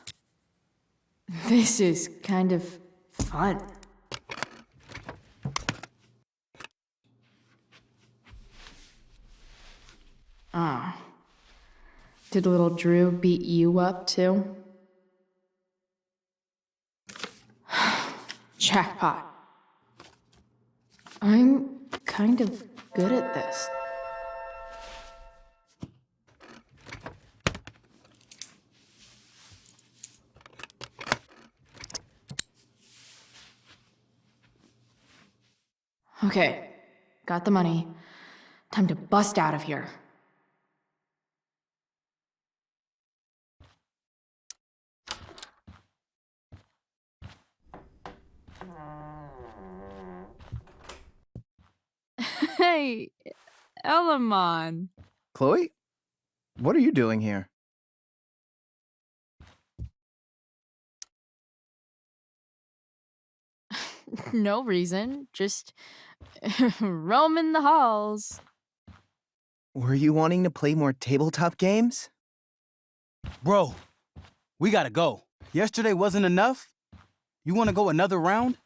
This is kind of fun. Oh. Did little Drew beat you up too? Jackpot. I'm kind of good at this. Okay, got the money. Time to bust out of here. Hey, Elamon. Chloe? What are you doing here? No reason, just roaming the halls. Were you wanting to play more tabletop games? Bro, we gotta go. Yesterday wasn't enough? You wanna go another round?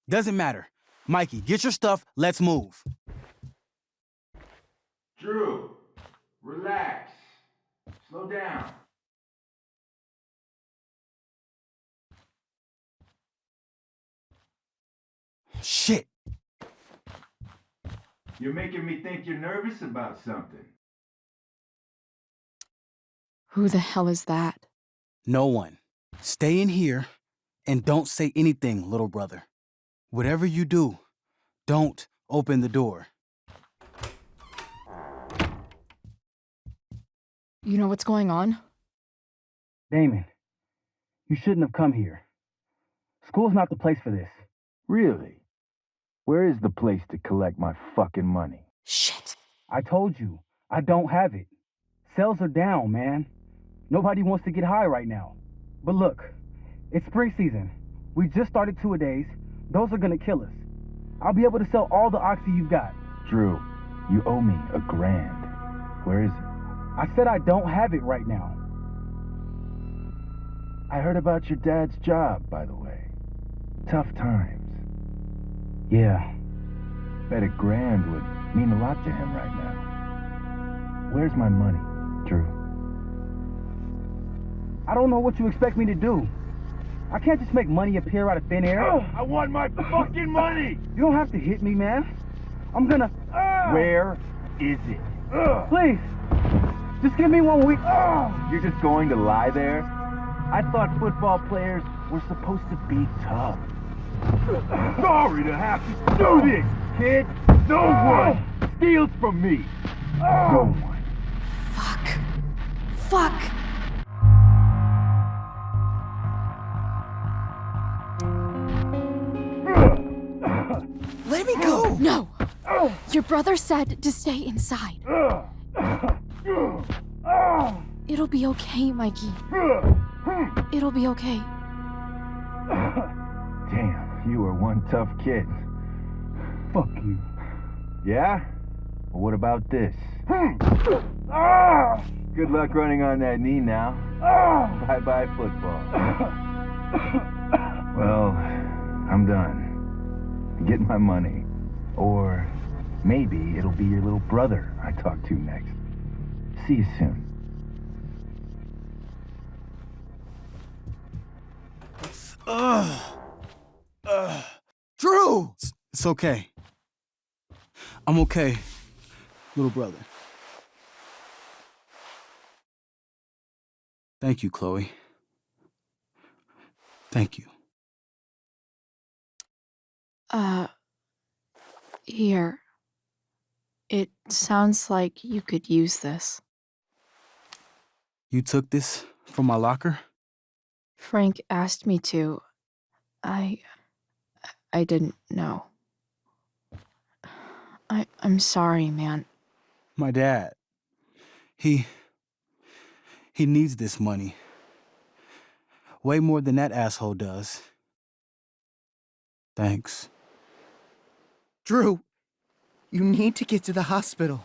Doesn't matter. Mikey, get your stuff, let's move. Drew, relax. Slow down. Shit. You're making me think you're nervous about something. Who the hell is that? No one. Stay in here and don't say anything, little brother. Whatever you do, don't open the door. You know what's going on? Damon, you shouldn't have come here. School's not the place for this. Really? Where is the place to collect my fucking money? Shit. I told you, I don't have it. Sales are down, man. Nobody wants to get high right now. But look, it's spring season. We just started two-a-days. Those are gonna kill us. I'll be able to sell all the oxy you've got. Drew, you owe me $1,000. Where is it? I said I don't have it right now. I heard about your dad's job, by the way. Tough times. Yeah. Bet $1,000 would mean a lot to him right now. Where's my money, Drew? I don't know what you expect me to do. I can't just make money appear out of thin air. I want my fucking money! You don't have to hit me, man. I'm gonna... Where is it? Please, just give me 1 week. You're just going to lie there? I thought football players were supposed to be tough. Sorry to have to do this, kid. No one steals from me. No one. Fuck! Let me go! No! Your brother said to stay inside. It'll be okay, Mikey. It'll be okay. Damn, you are one tough kid. Fuck you. Yeah? Well, what about this? Good luck running on that knee now. Bye-bye football. Well, I'm done. Get my money. Or maybe it'll be your little brother I talk to next. See you soon. Drew! It's okay. I'm okay, little brother. Thank you, Chloe. Thank you. Here. It sounds like you could use this. You took this from my locker? Frank asked me to. I didn't know. I'm sorry, man. My dad. He needs this money. Way more than that asshole does. Thanks. Drew, you need to get to the hospital.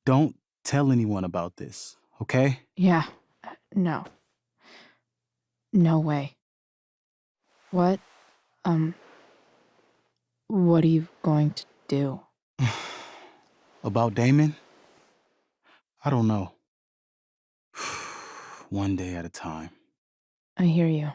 Don't tell anyone about this, okay? Yeah. No. No way. What are you going to do? About Damon? I don't know. One day at a time. I hear you.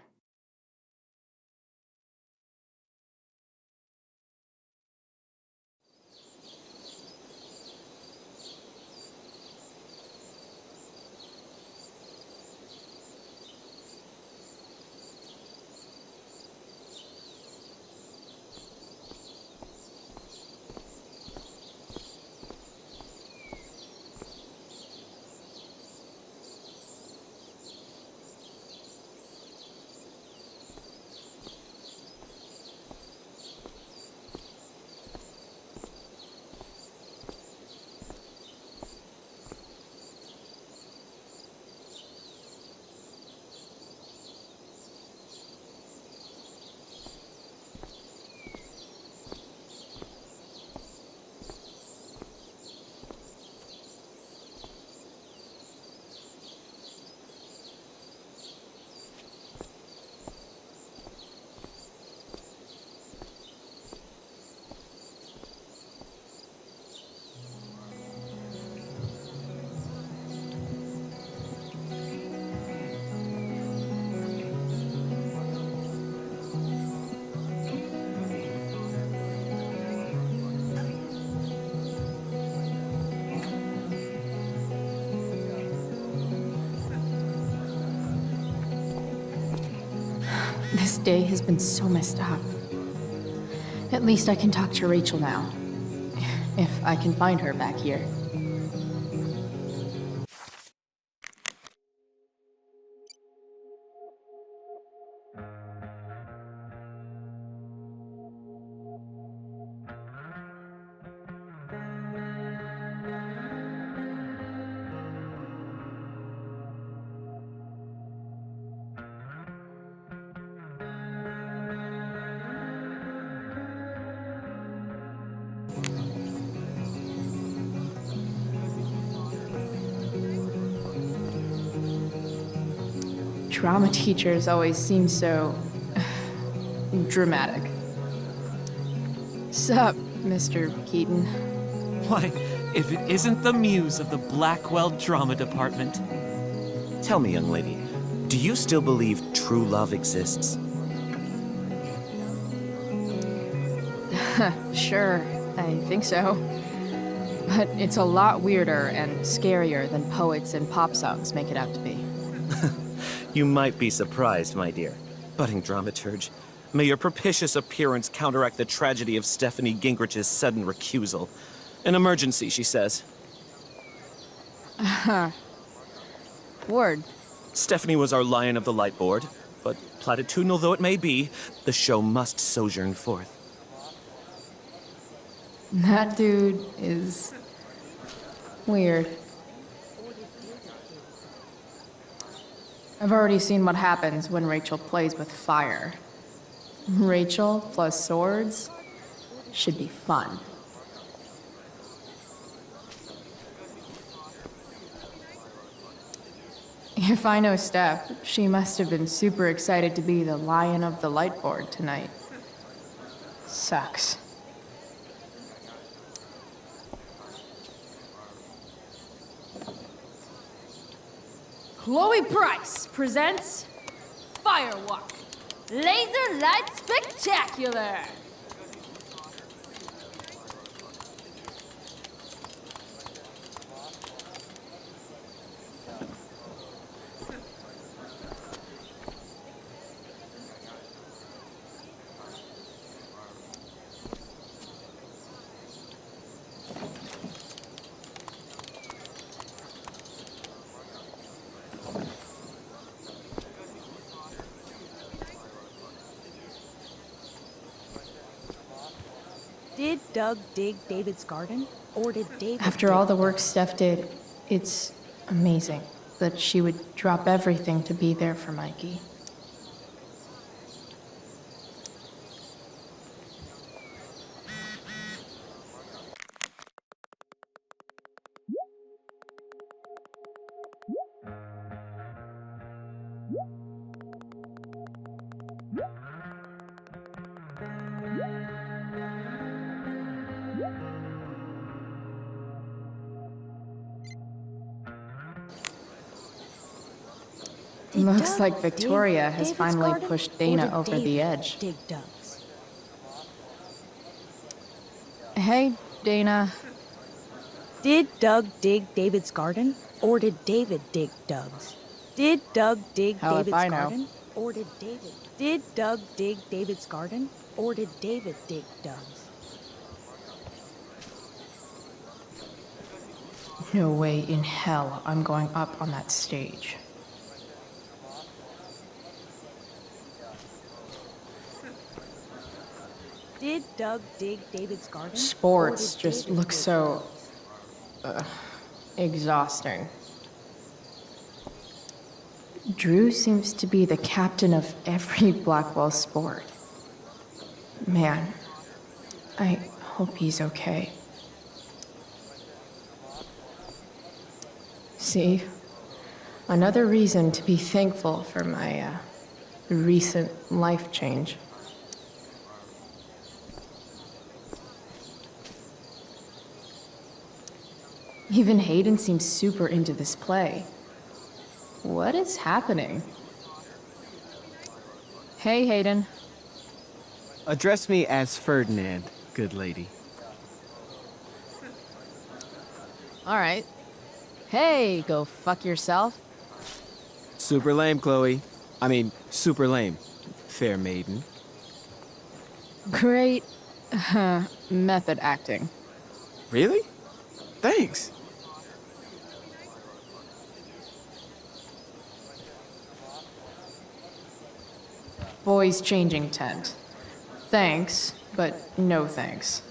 day has been so messed up. At least I can talk to Rachel now. If I can find her back here. Drama teachers always seem so dramatic. Sup, Mr. Keaton? Why, if it isn't the muse of the Blackwell Drama Department. Tell me, young lady, do you still believe true love exists? Sure, I think so. But it's a lot weirder and scarier than poets and pop songs make it out to be. You might be surprised, my dear. Budding dramaturge, may your propitious appearance counteract the tragedy of Stephanie Gingrich's sudden recusal. An emergency, she says. Word. Stephanie was our Lion of the Light Board, but platitudinal though it may be, the show must sojourn forth. That dude is weird. I've already seen what happens when Rachel plays with fire. Rachel plus swords should be fun. If I know Steph, she must have been super excited to be the Lion of the Light Board tonight. Sucks. Chloe Price presents Firewalk, Laser Light Spectacular. Did Doug dig David's garden? Or did David After all the work Steph did, it's amazing that she would drop everything to be there for Mikey. Looks like Victoria has finally pushed Dana over the edge. Dig Doug's? Hey, Dana. Did Doug dig David's garden? Or did David dig Doug's? Did Doug dig Hell if David's I know. garden? Or did David? Did Doug dig David's garden? Or did David dig Doug's? No way in hell I'm going up on that stage. Did Doug dig David's garden? Sports Or did just David look dig so Doug's? exhausting. Drew seems to be the captain of every Blackwell sport. Man, I hope he's okay. See, another reason to be thankful for my recent life change. Even Hayden seems super into this play. What is happening? Hey, Hayden. Address me as Ferdinand, good lady. All right. Hey, go fuck yourself. Super lame, Chloe. I mean, super lame. fair maiden. Great method acting. Really? Thanks. Boys changing tent. Thanks, but no thanks.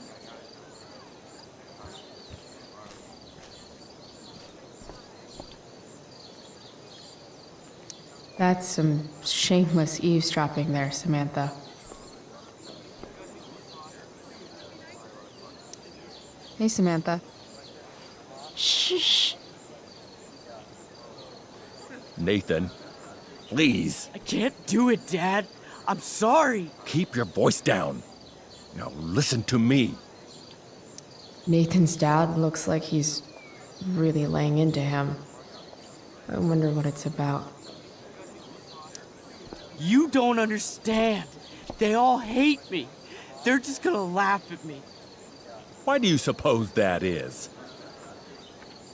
That's some shameless eavesdropping there, Samantha. Hey, Samantha. Shh. Nathan, please. I can't do it, Dad. I'm sorry. Keep your voice down. Now listen to me. Nathan's dad looks like he's really laying into him. I wonder what it's about. You don't understand. They all hate me. They're just gonna laugh at me. Why do you suppose that is?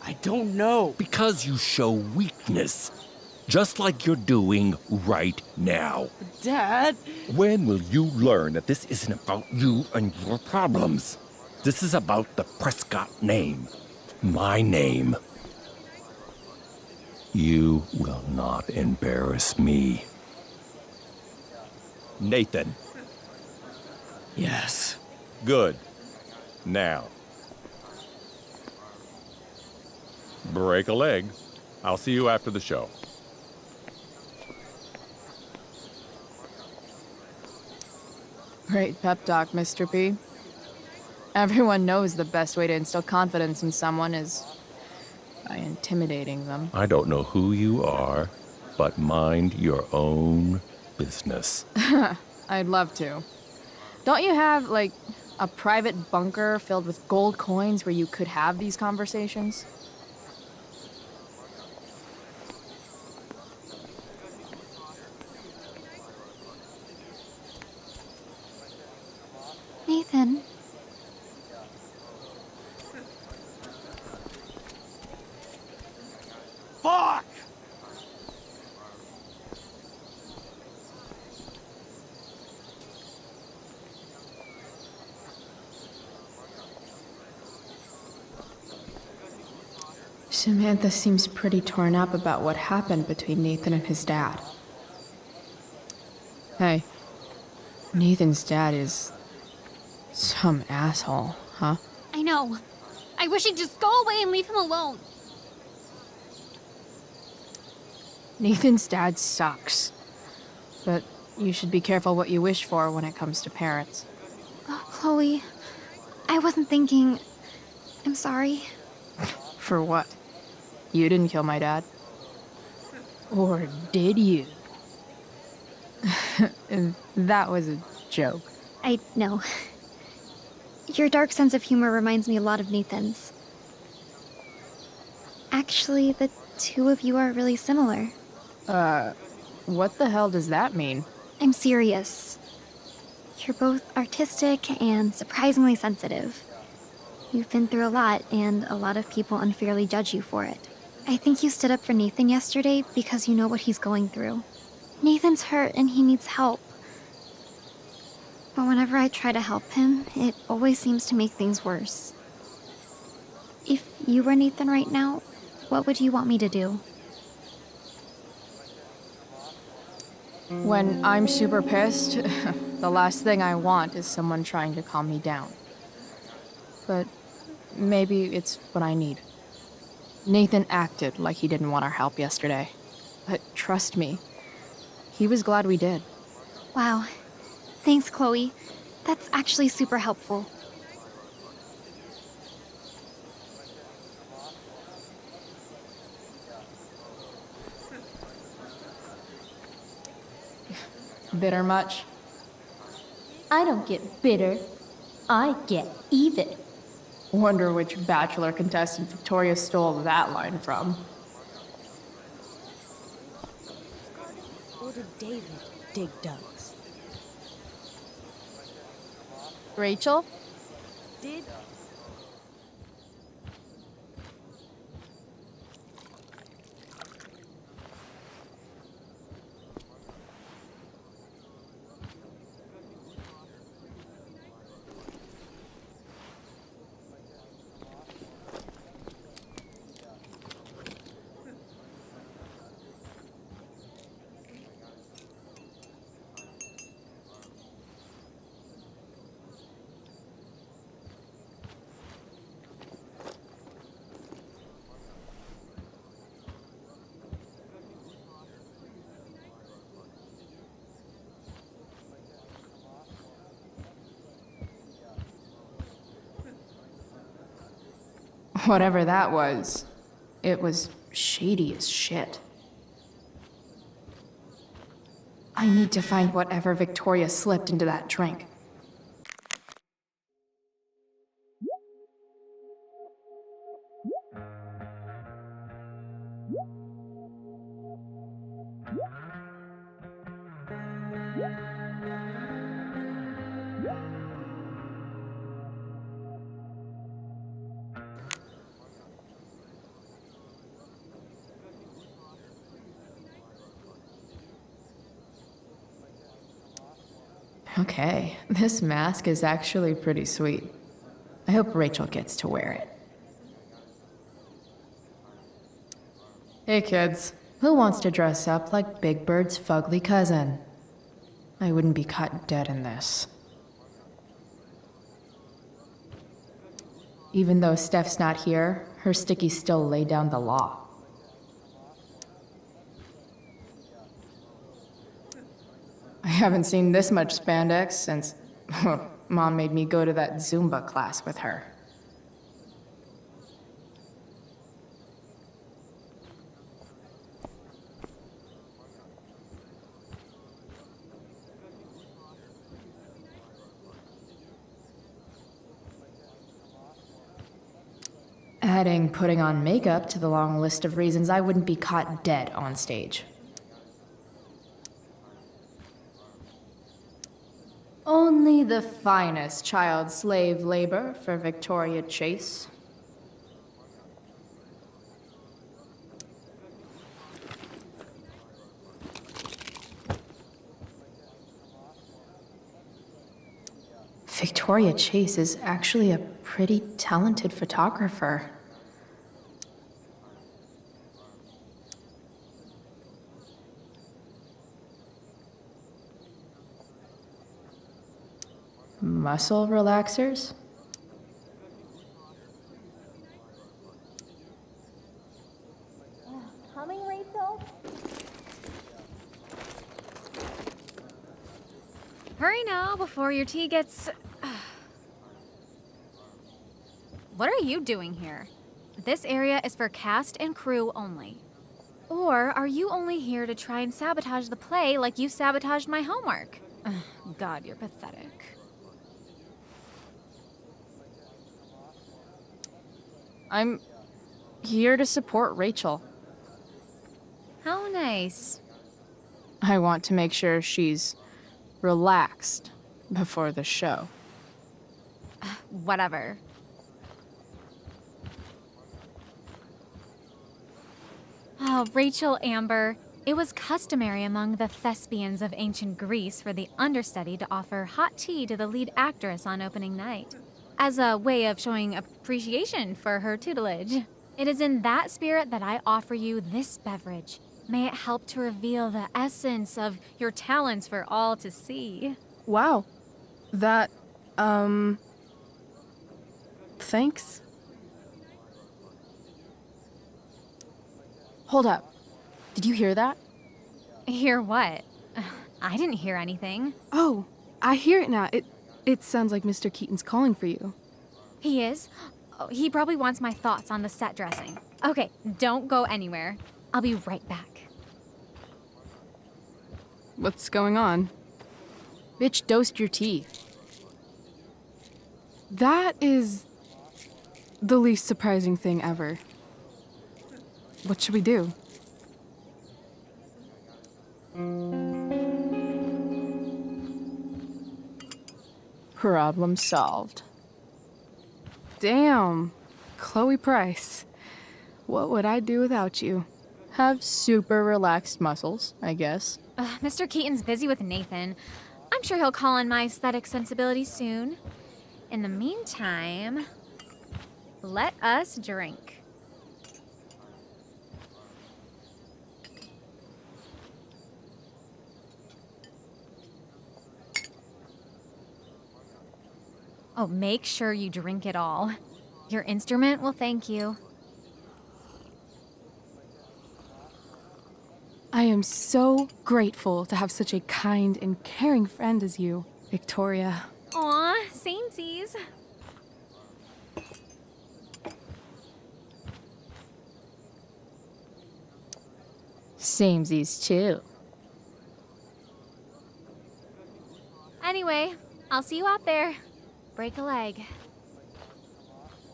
I don't know. Because you show weakness. Just like you're doing right now. Dad! When will you learn that this isn't about you and your problems? This is about the Prescott name. My name. You will not embarrass me. Nathan. Yes. Good. Now. Break a leg. I'll see you after the show. Great pep talk, Mr. P. Everyone knows the best way to instill confidence in someone is by intimidating them. I don't know who you are, but mind your own business. I'd love to. Don't you have, like, a private bunker filled with gold coins where you could have these conversations? Nathan. Fuck! Samantha seems pretty torn up about what happened between Nathan and his dad. Hey, Nathan's dad is some asshole, huh? I know. I wish he'd just go away and leave him alone. Nathan's dad sucks. But you should be careful what you wish for when it comes to parents. Oh, Chloe. I wasn't thinking. I'm sorry. For what? You didn't kill my dad. Or did you? That was a joke. I know. Your dark sense of humor reminds me a lot of Nathan's. Actually, the two of you are really similar. What the hell does that mean? I'm serious. You're both artistic and surprisingly sensitive. You've been through a lot, and a lot of people unfairly judge you for it. I think you stood up for Nathan yesterday because you know what he's going through. Nathan's hurt and he needs help. But whenever I try to help him, it always seems to make things worse. If you were Nathan right now, what would you want me to do? When I'm super pissed, the last thing I want is someone trying to calm me down. But maybe it's what I need. Nathan acted like he didn't want our help yesterday. But trust me, he was glad we did. Wow. Thanks, Chloe. That's actually super helpful. Bitter much? I don't get bitter. I get even. Wonder which Bachelor contestant Victoria stole that line from. Or did David dig Doug's? Rachel? Did Whatever that was, it was shady as shit. I need to find whatever Victoria slipped into that drink. Okay, this mask is actually pretty sweet. I hope Rachel gets to wear it. Hey kids, who wants to dress up like Big Bird's fugly cousin? I wouldn't be caught dead in this. Even though Steph's not here, her stickies still lay down the law. I haven't seen this much spandex since Mom made me go to that Zumba class with her. Adding putting on makeup to the long list of reasons I wouldn't be caught dead on stage. Only the finest child slave labor for Victoria Chase. Victoria Chase is actually a pretty talented photographer. Muscle relaxers? Coming, Rachel? Hurry now before your tea gets... What are you doing here? This area is for cast and crew only. Or are you only here to try and sabotage the play like you sabotaged my homework? God, you're pathetic. I'm here to support Rachel. How nice. I want to make sure she's relaxed before the show. Whatever. Oh, Rachel Amber. It was customary among the thespians of ancient Greece for the understudy to offer hot tea to the lead actress on opening night, as a way of showing appreciation for her tutelage. It is in that spirit that I offer you this beverage. May it help to reveal the essence of your talents for all to see. Wow. That, thanks. Hold up. Did you hear that? Hear what? I didn't hear anything. Oh, I hear it now. It sounds like Mr. Keaton's calling for you. He is? Oh, he probably wants my thoughts on the set dressing. Okay, don't go anywhere. I'll be right back. What's going on? Bitch, dosed your tea. That is the least surprising thing ever. What should we do? Problem solved. Damn, Chloe Price. What would I do without you? Have super relaxed muscles, I guess. Mr. Keaton's busy with Nathan. I'm sure he'll call on my aesthetic sensibility soon. In the meantime, let us drink. Oh, make sure you drink it all. Your instrument will thank you. I am so grateful to have such a kind and caring friend as you, Victoria. Aw, samesies. Samesies too. Anyway, I'll see you out there. Break a leg.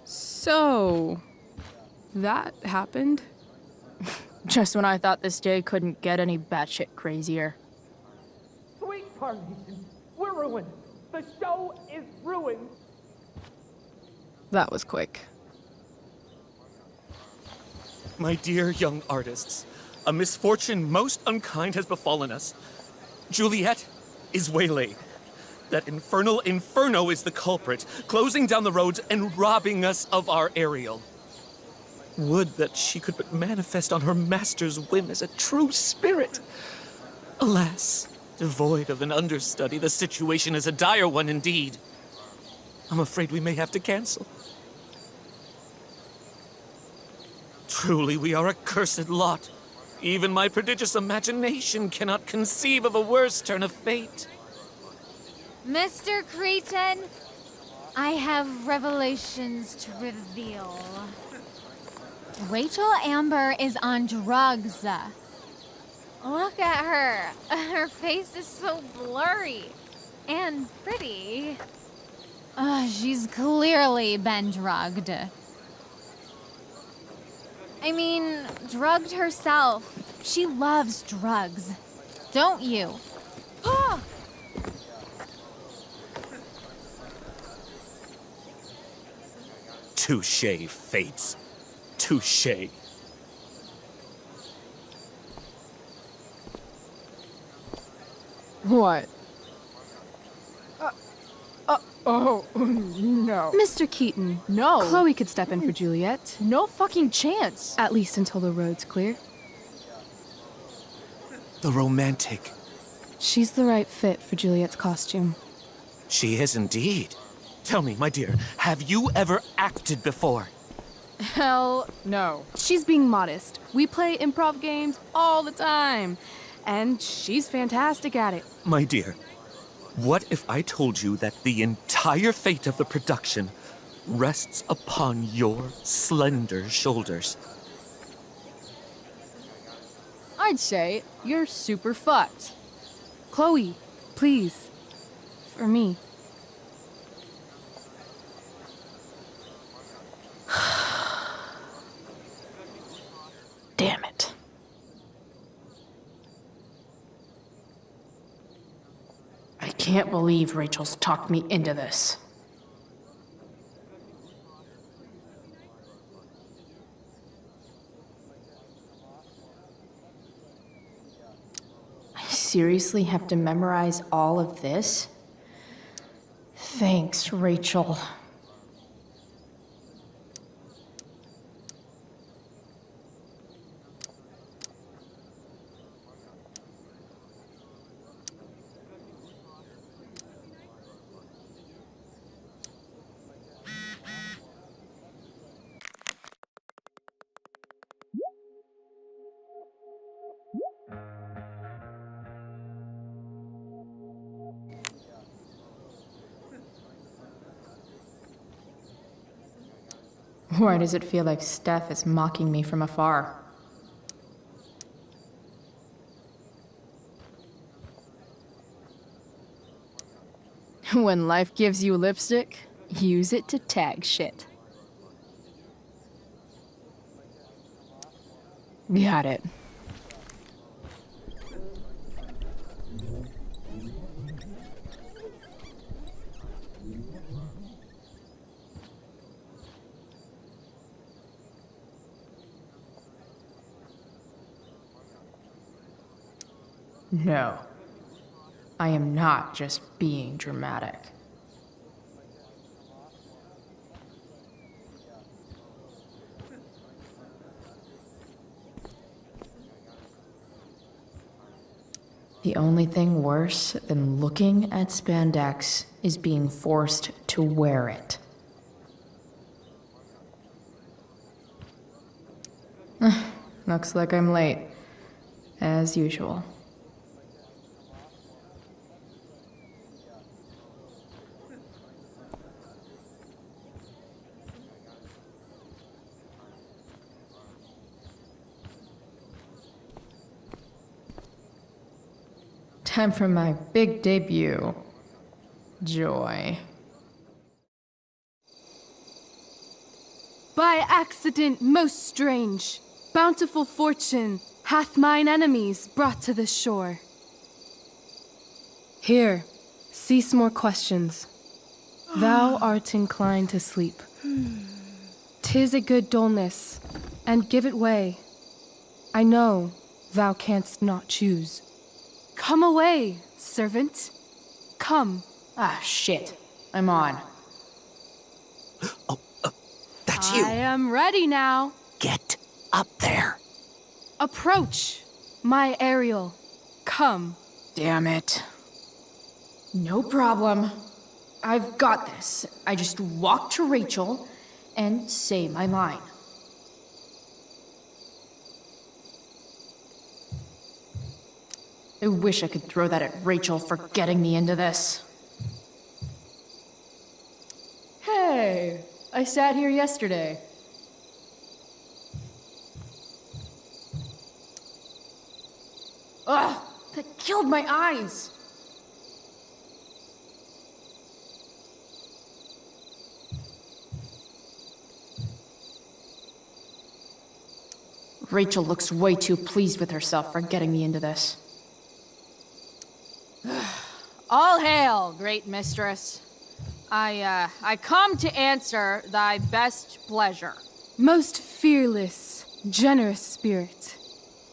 So, that happened? Just when I thought this day couldn't get any batshit crazier. Sweet Carnation, we're ruined. The show is ruined. That was quick. My dear young artists, a misfortune most unkind has befallen us. Juliet is waylaid. That infernal Inferno is the culprit, closing down the roads and robbing us of our Ariel. Would that she could but manifest on her master's whim as a true spirit. Alas, devoid of an understudy, the situation is a dire one indeed. I'm afraid we may have to cancel. Truly, we are a cursed lot. Even my prodigious imagination cannot conceive of a worse turn of fate. Mr. Cretan, I have revelations to reveal. Rachel Amber is on drugs. Look at her. Her face is so blurry and pretty. She's clearly been drugged. I mean, drugged herself. She loves drugs. Don't you? Ah! Touché, fates. Touché. What? Oh, no. Mr. Keaton. No. Chloe could step in for Juliet. No fucking chance. At least until the road's clear. The romantic. She's the right fit for Juliet's costume. She is indeed. Tell me, my dear, have you ever acted before? Hell no. She's being modest. We play improv games all the time. And she's fantastic at it. My dear, what if I told you that the entire fate of the production rests upon your slender shoulders? I'd say you're super fucked. Chloe, please. For me. Damn it. I can't believe Rachel's talked me into this. I seriously have to memorize all of this? Thanks, Rachel. Why does it feel like Steph is mocking me from afar? When life gives you lipstick, use it to tag shit. Got it. No. I am not just being dramatic. The only thing worse than looking at spandex is being forced to wear it. Looks like I'm late, as usual. Time for my big debut. Joy. By accident most strange, bountiful fortune hath mine enemies brought to this shore. Here, cease more questions. Thou art inclined to sleep. 'Tis a good dullness, and give it way. I know thou canst not choose. Come away, servant. Come. Ah, shit. I'm on. That's you. I am ready now. Get up there. Approach, my Ariel. Come. Damn it. No problem. I've got this. I just walk to Rachel and say my line. I wish I could throw that at Rachel for getting me into this. Hey, I sat here yesterday. Ugh, that killed my eyes. Rachel looks way too pleased with herself for getting me into this. All hail, great mistress. I come to answer thy best pleasure. Most fearless, generous spirit,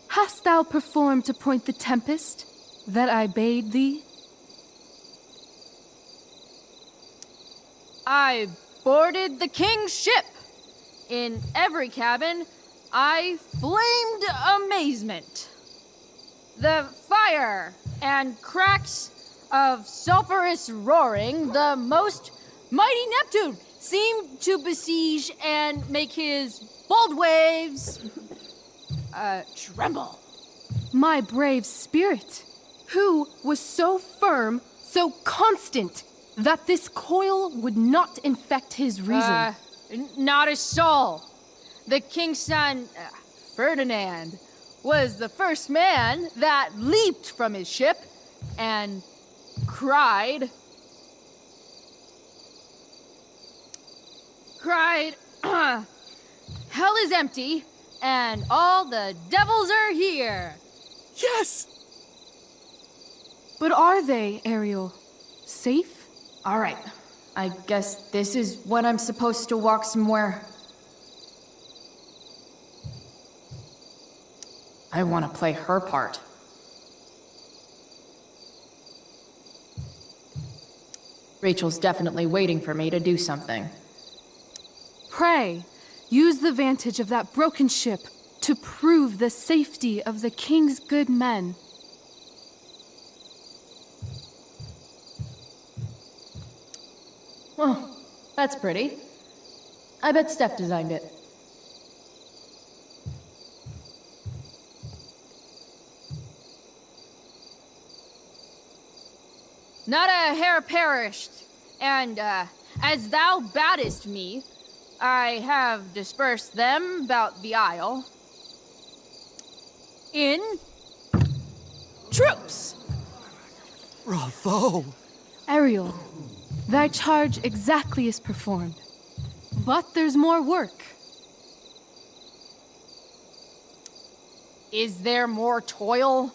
hast thou performed to point the tempest that I bade thee? I boarded the king's ship. In every cabin, I flamed amazement. The fire and cracks of sulphurous roaring, the most mighty Neptune seemed to besiege and make his bold waves tremble. My brave spirit, who was so firm, so constant, that this coil would not infect his reason. Not a soul. The king's son, Ferdinand, was the first man that leaped from his ship and cried, hell is empty and all the devils are here. Yes! But are they, Ariel? Safe? All right. I guess this is when I'm supposed to walk somewhere. I want to play her part. Rachel's definitely waiting for me to do something. Pray, use the vantage of that broken ship to prove the safety of the king's good men. Oh, that's pretty. I bet Steph designed it. Not a hair perished, and as thou baddest me, I have dispersed them about the isle in troops. Bravo! Ariel, thy charge exactly is performed. But there's more work. Is there more toil?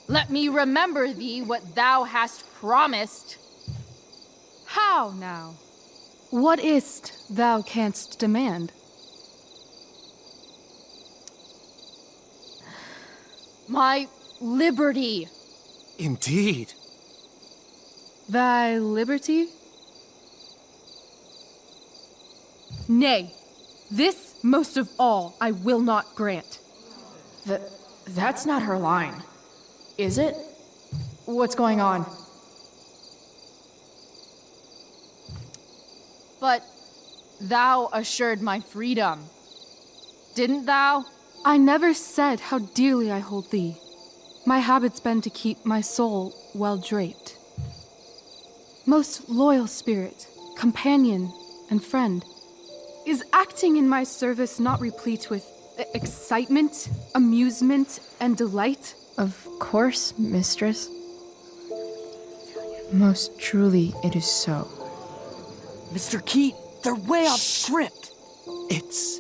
Let me remember thee what thou hast promised. How now? What is't thou canst demand? My liberty. Indeed. Thy liberty? Nay, this most of all I will not grant. That's not her line. Is it? What's going on? But thou assured my freedom, didn't thou? I never said how dearly I hold thee. My habit's been to keep my soul well draped. Most loyal spirit, companion, and friend, is acting in my service not replete with excitement, amusement, and delight? Of course, mistress. Most truly, it is so. Mr. Keat, they're way off script. It's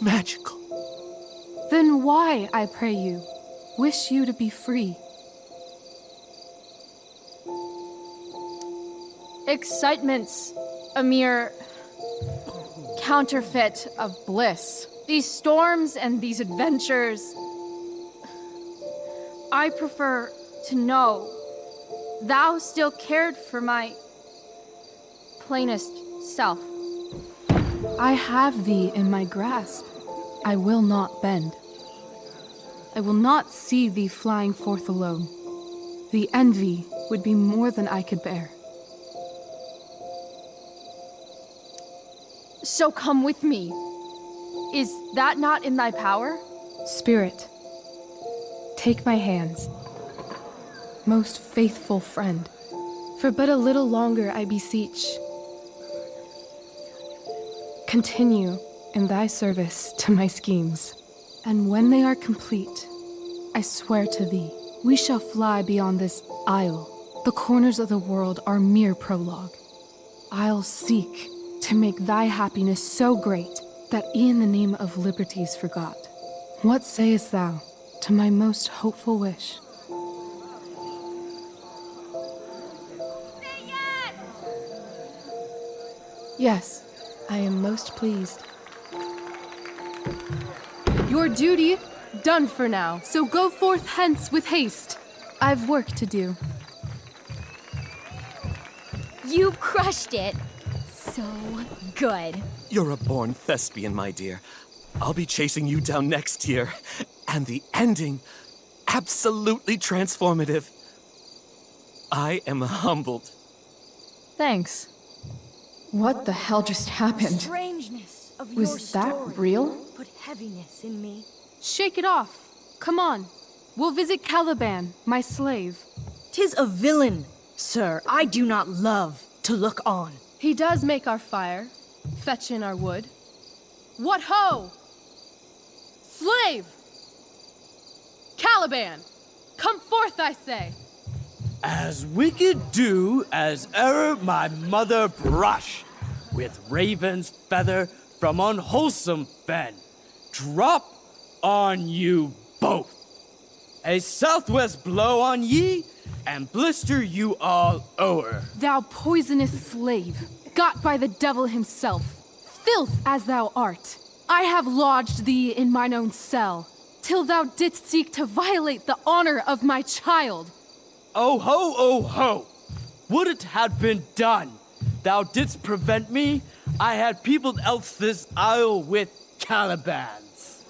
magical. Then why, I pray you, wish you to be free? Excitement's a mere counterfeit of bliss. These storms and these adventures. I prefer to know thou still cared for my plainest self. I have thee in my grasp. I will not bend. I will not see thee flying forth alone. The envy would be more than I could bear. So come with me. Is that not in thy power? Spirit, take my hands. Most faithful friend, for but a little longer I beseech. Continue in thy service to my schemes, and when they are complete, I swear to thee, we shall fly beyond this isle. The corners of the world are mere prologue. I'll seek to make thy happiness so great that e'en the name of liberty's forgot. What sayest thou to my most hopeful wish? Yes, I am most pleased. Your duty done for now, so go forth hence with haste. I've work to do. You crushed it. So good. You're a born thespian, my dear. I'll be chasing you down next year. And the ending, absolutely transformative. I am humbled. Thanks. What the hell just happened? Strangeness of your Was that story real? Put heaviness in me. Shake it off. Come on. We'll visit Caliban, my slave. 'Tis a villain, sir, I do not love to look on. He does make our fire, fetch in our wood. What ho! Slave! Caliban! Come forth, I say! As wicked do as e'er my mother brush, with raven's feather from unwholesome fen, drop on you both. A southwest blow on ye, and blister you all o'er. Thou poisonous slave, got by the devil himself, filth as thou art, I have lodged thee in mine own cell, till thou didst seek to violate the honor of my child. Oh ho, oh ho! Would it had been done! Thou didst prevent me, I had peopled else this isle with Calibans.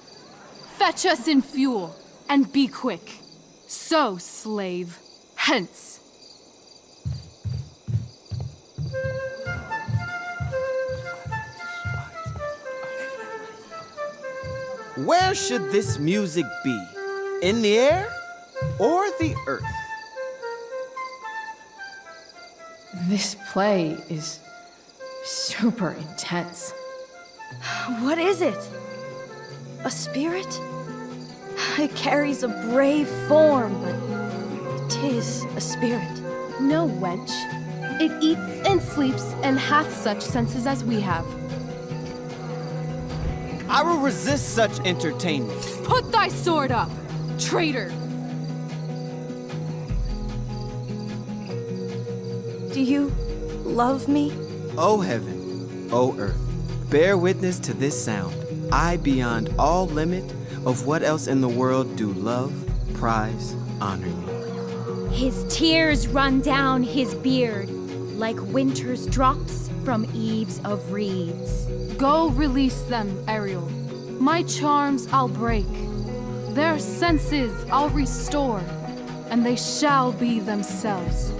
Fetch us in fuel, and be quick. So, slave, hence. Where should this music be? In the air or the earth? This play is super intense. What is it? A spirit? It carries a brave form, but 'tis a spirit. No, wench. It eats and sleeps and hath such senses as we have. I will resist such entertainment. Put thy sword up, traitor! Do you love me? O heaven, O earth, bear witness to this sound. I, beyond all limit of what else in the world do love, prize, honor me. His tears run down his beard like winter's drops from eaves of reeds. Go release them, Ariel. My charms I'll break. Their senses I'll restore, and they shall be themselves.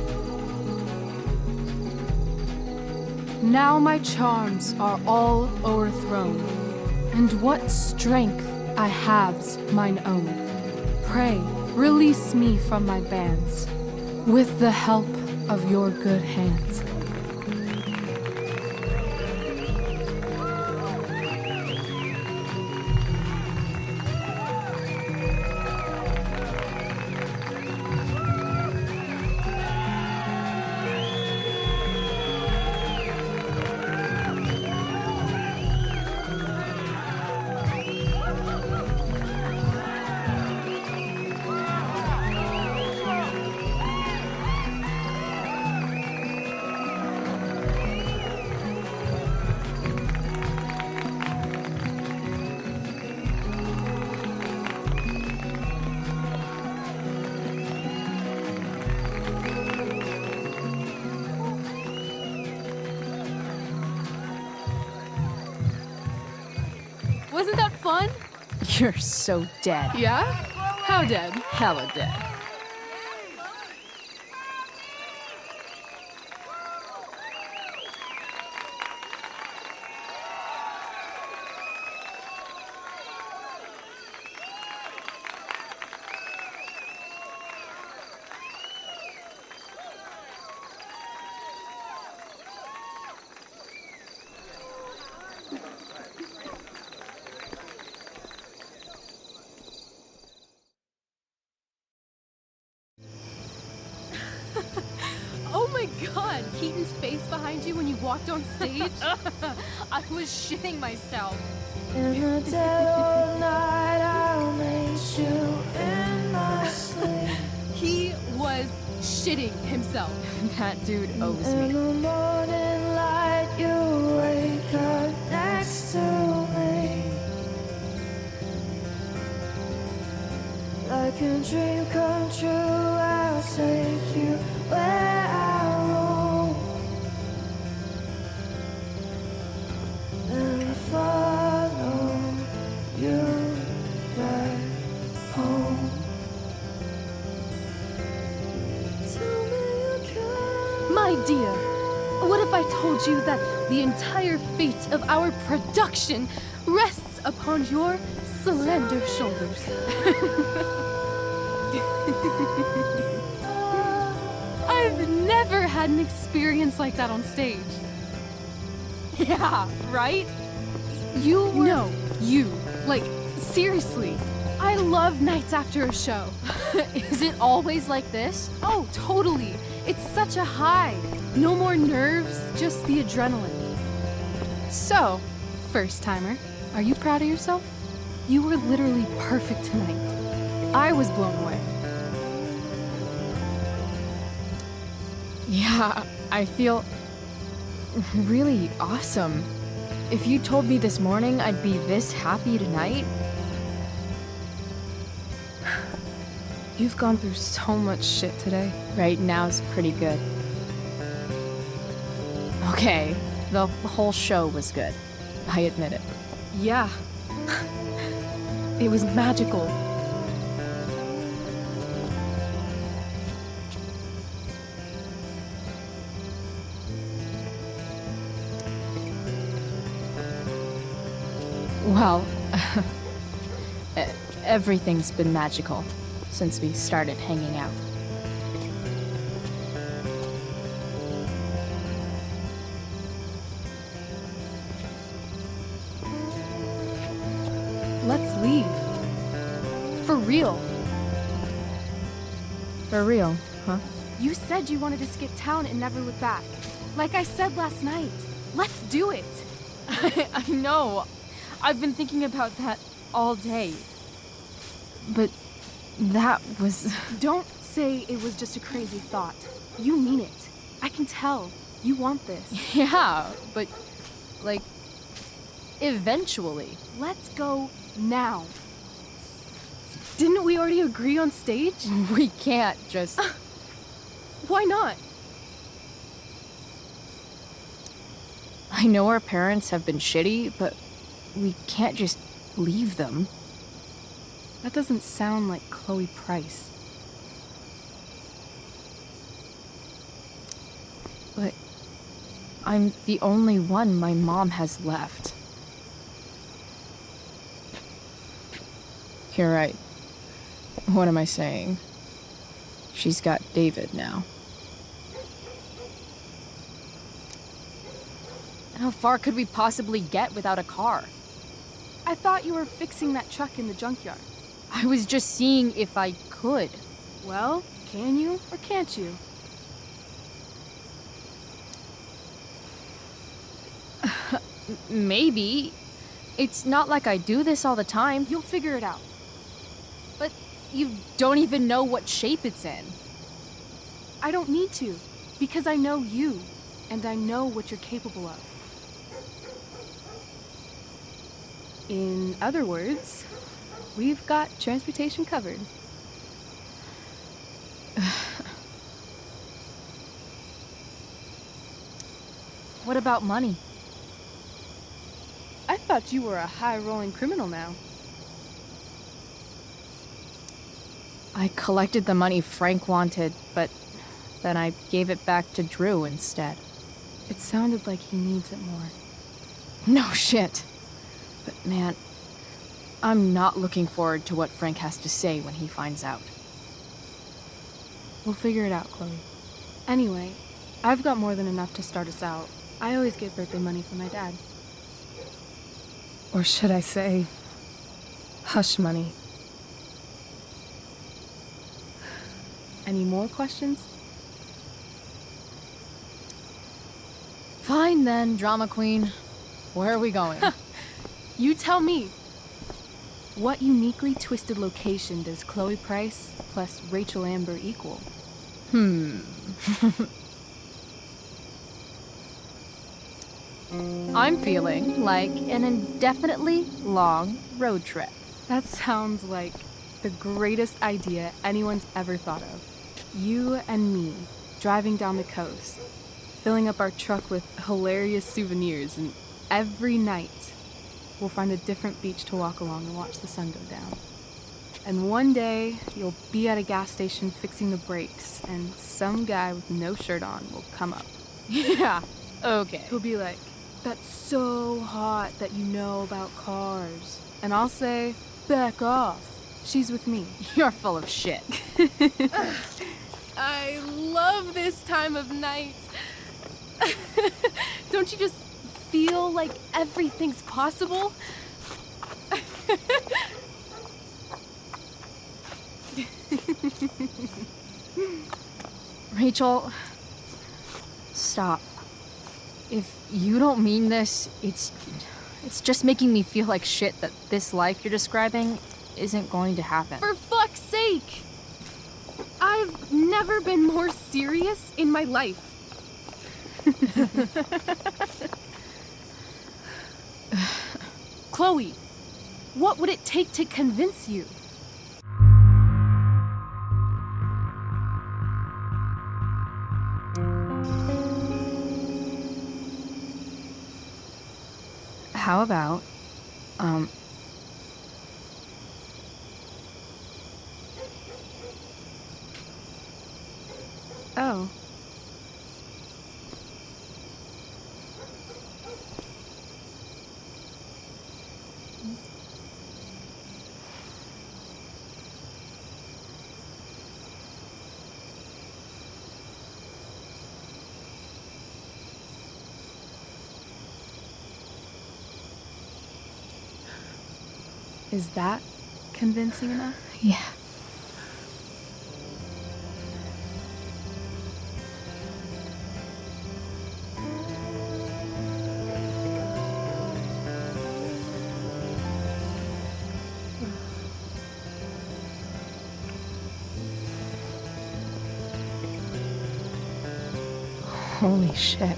Now my charms are all o'erthrown, and what strength I have's mine own. Pray, release me from my bands, with the help of your good hands. Wasn't that fun? You're so dead. Yeah? How dead? Hella dead. Oh my god, Keaton's face behind you when you walked on stage? I was shitting myself. In the dead of night, I'll meet you in my sleep. He was shitting himself. That dude owes In me. the morning light, you wake up next to me. Like a dream come true, I'll take you where I roam. And follow you back home. Tell me you can. My dear, what if I told you that the entire fate of our production rests upon your slender shoulders? I've never had an experience like that on stage. Yeah, right? You were... No, you. Like, seriously. I love nights after a show. Is it always like this? Oh, totally. It's such a high. No more nerves, just the adrenaline. So, first timer, are you proud of yourself? You were literally perfect tonight. I was blown away. Yeah, I feel really awesome. If you told me this morning I'd be this happy tonight. You've gone through so much shit today. Right now's pretty good. Okay, the whole show was good. I admit it. Yeah. It was magical. Well, everything's been magical since we started hanging out. Let's leave. For real. For real, huh? You said you wanted to skip town and never look back. Like I said last night. Let's do it. I know. I've been thinking about that all day. But that was... Don't say it was just a crazy thought. You mean it. I can tell. You want this. Yeah, but, like, eventually. Let's go now. Didn't we already agree on stage? We can't just... Why not? I know our parents have been shitty, but we can't just leave them. That doesn't sound like Chloe Price. But I'm the only one my mom has left. You're right. What am I saying? She's got David now. How far could we possibly get without a car? I thought you were fixing that truck in the junkyard. I was just seeing if I could. Well, can you or can't you? Maybe. It's not like I do this all the time. You'll figure it out. But you don't even know what shape it's in. I don't need to, because I know you, and I know what you're capable of. In other words, we've got transportation covered. What about money? I thought you were a high-rolling criminal now. I collected the money Frank wanted, but then I gave it back to Drew instead. It sounded like he needs it more. No shit. But man, I'm not looking forward to what Frank has to say when he finds out. We'll figure it out, Chloe. Anyway, I've got more than enough to start us out. I always get birthday money from my dad. Or should I say, hush money. Any more questions? Fine then, drama queen. Where are we going? You tell me. What uniquely twisted location does Chloe Price plus Rachel Amber equal? I'm feeling like an indefinitely long road trip. That sounds like the greatest idea anyone's ever thought of. You and me, driving down the coast, filling up our truck with hilarious souvenirs, and every night we'll find a different beach to walk along and watch the sun go down. And one day, you'll be at a gas station fixing the brakes, and some guy with no shirt on will come up. Yeah, okay. He'll be like, "That's so hot that you know about cars." And I'll say, "Back off. She's with me." You're full of shit. I love this time of night. Don't you just feel like everything's possible? Rachel, stop. If you don't mean this, it's just making me feel like shit that this life you're describing isn't going to happen. For fuck's sake! I've never been more serious in my life. Chloe, what would it take to convince you? How about, Oh. Is that convincing enough? Yeah. Holy shit.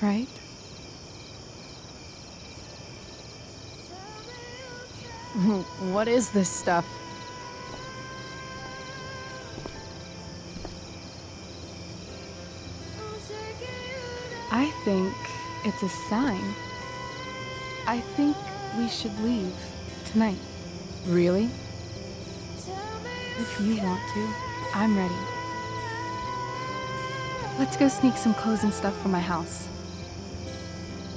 Right? What is this stuff? I think it's a sign. I think we should leave tonight. Really? If you want to, I'm ready. Let's go sneak some clothes and stuff from my house.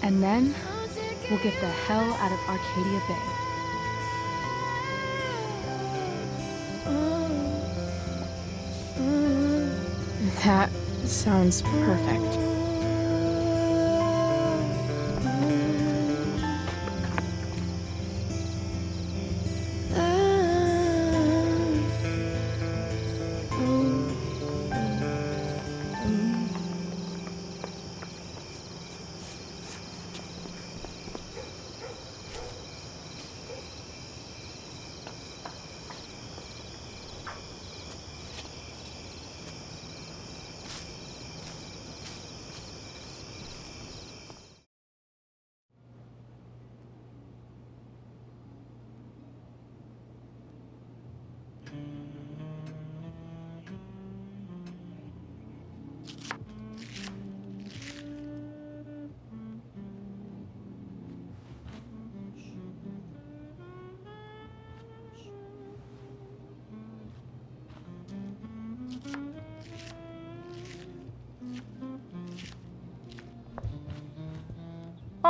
And then we'll get the hell out of Arcadia Bay. That sounds perfect.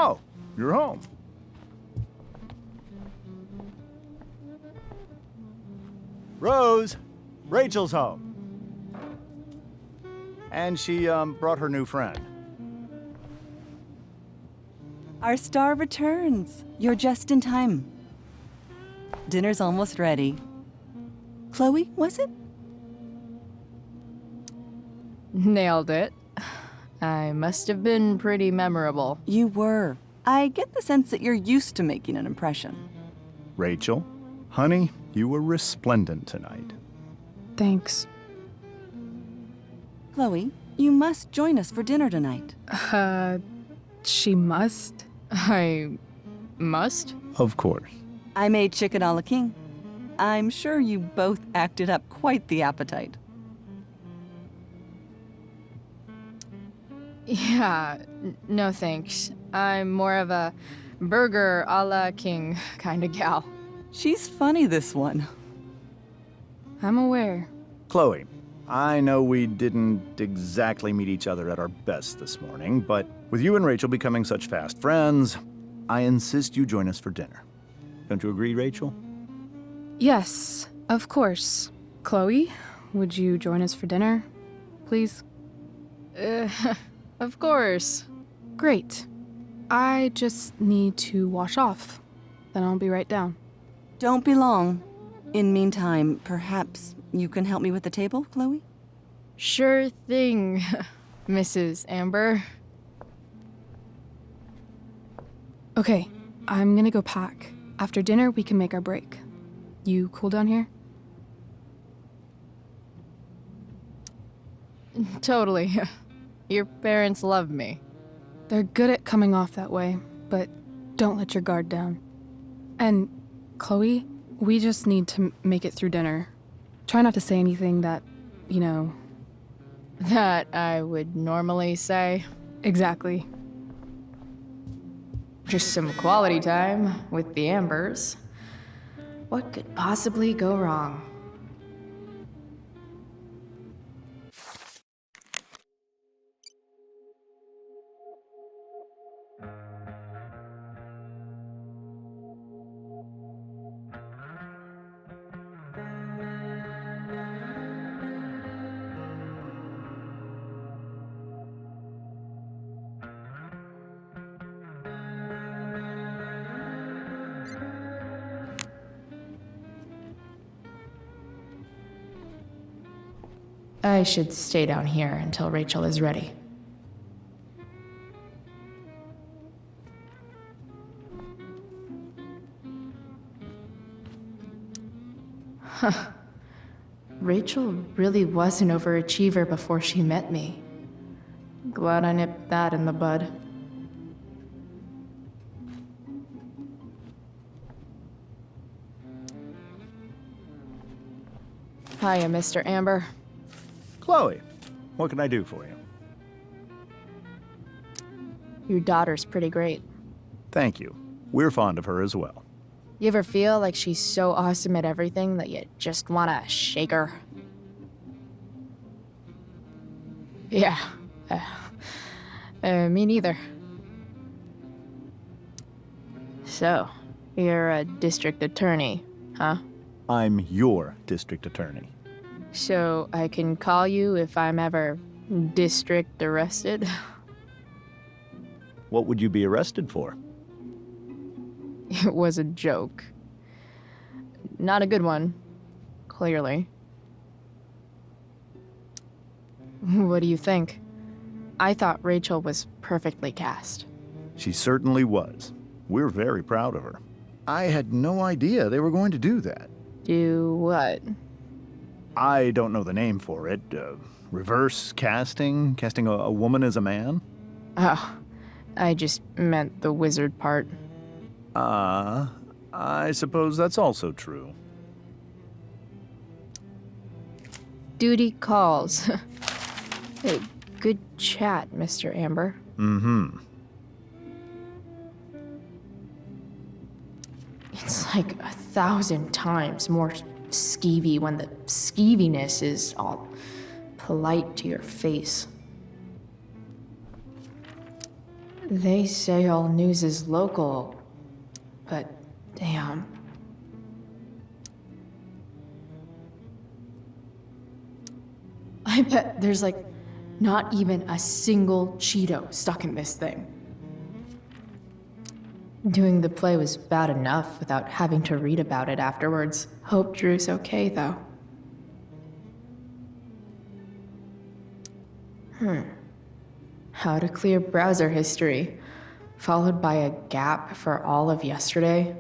Oh, you're home. Rose, Rachel's home. And she brought her new friend. Our star returns. You're just in time. Dinner's almost ready. Chloe, was it? Nailed it. I must have been pretty memorable. You were. I get the sense that you're used to making an impression. Rachel, honey, you were resplendent tonight. Thanks. Chloe, you must join us for dinner tonight. She must? I must? Of course. I made chicken a la king. I'm sure you both acted up quite the appetite. Yeah, no thanks. I'm more of a burger a la king kind of gal. She's funny, this one. I'm aware. Chloe, I know we didn't exactly meet each other at our best this morning, but with you and Rachel becoming such fast friends, I insist you join us for dinner. Don't you agree, Rachel? Yes, of course. Chloe, would you join us for dinner, please? Of course. Great. I just need to wash off. Then I'll be right down. Don't be long. In meantime, perhaps you can help me with the table, Chloe? Sure thing, Mrs. Amber. Okay, I'm gonna go pack. After dinner, we can make our break. You cool down here? Totally. Your parents love me. They're good at coming off that way, but don't let your guard down. And, Chloe, we just need to make it through dinner. Try not to say anything that, you know... That I would normally say. Exactly. Just some quality time with the Ambers. What could possibly go wrong? I should stay down here until Rachel is ready. Huh. Rachel really was an overachiever before she met me. Glad I nipped that in the bud. Hiya, Mr. Amber. Chloe, what can I do for you? Your daughter's pretty great. Thank you. We're fond of her as well. You ever feel like she's so awesome at everything that you just wanna shake her? Yeah. Me neither. So, you're a district attorney, huh? I'm your district attorney. So I can call you if I'm ever district arrested? What would you be arrested for? It was a joke. Not a good one, clearly. What do you think? I thought Rachel was perfectly cast. She certainly was. We're very proud of her. I had no idea they were going to do that. Do what? I don't know the name for it. Reverse casting? Casting a woman as a man? Oh, I just meant the wizard part. I suppose that's also true. Duty calls. Hey, good chat, Mr. Amber. Mm-hmm. It's like 1,000 times more skeevy when the skeeviness is all polite to your face. They say all news is local, but damn. I bet there's like not even a single Cheeto stuck in this thing. Doing the play was bad enough without having to read about it afterwards. Hope Drew's okay, though. How to clear browser history, followed by a gap for all of yesterday.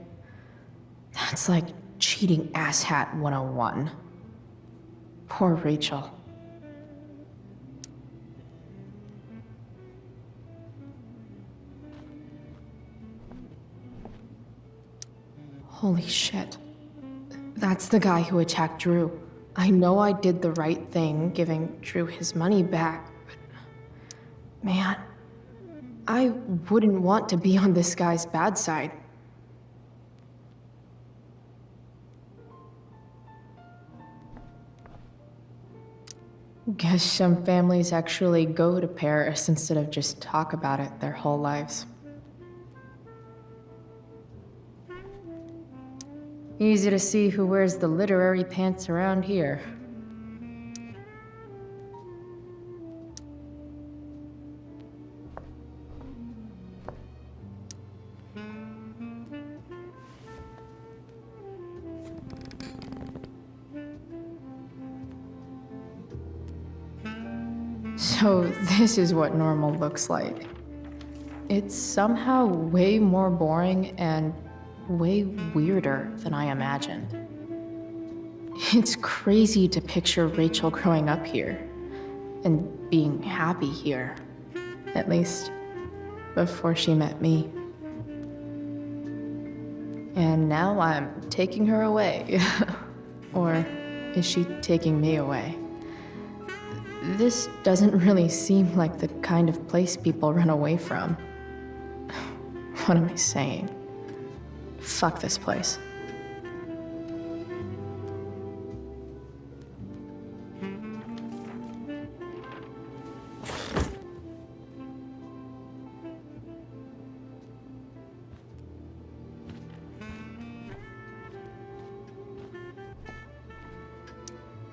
That's like cheating asshat 101. Poor Rachel. Holy shit. That's the guy who attacked Drew. I know I did the right thing giving Drew his money back, but man, I wouldn't want to be on this guy's bad side. Guess some families actually go to Paris instead of just talk about it their whole lives. Easy to see who wears the literary pants around here. So this is what normal looks like. It's somehow way more boring and way weirder than I imagined. It's crazy to picture Rachel growing up here and being happy here, at least before she met me. And now I'm taking her away. Or is she taking me away? This doesn't really seem like the kind of place people run away from. What am I saying? Fuck this place.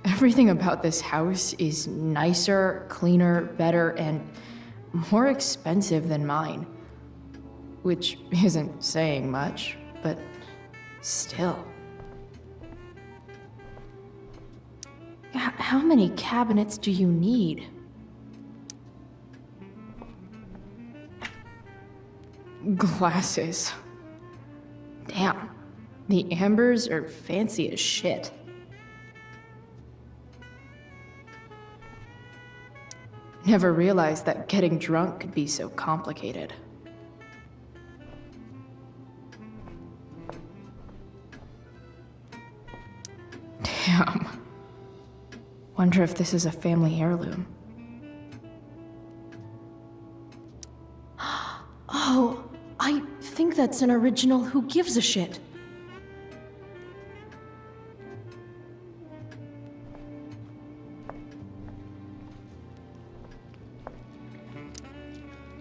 Everything about this house is nicer, cleaner, better, and more expensive than mine. Which isn't saying much, but still. How many cabinets do you need? Glasses. Damn, the ambers are fancy as shit. Never realized that getting drunk could be so complicated. Damn. Wonder if this is a family heirloom. Oh, I think that's an original Who Gives a Shit.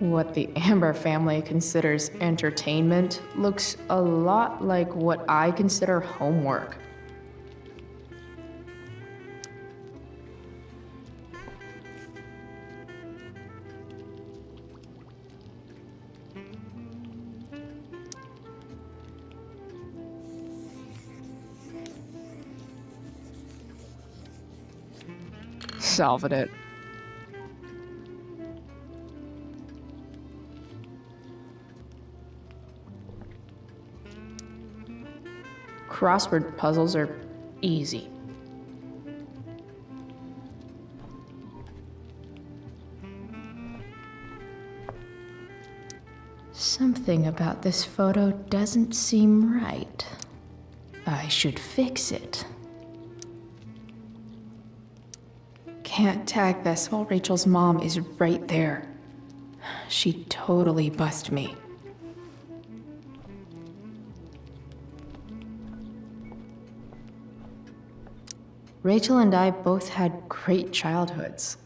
What the Amber family considers entertainment looks a lot like what I consider homework. Solved it. Crossword puzzles are easy. Something about this photo doesn't seem right. I should fix it. Can't tag this while Rachel's mom is right there. She'd totally bust me. Rachel and I both had great childhoods.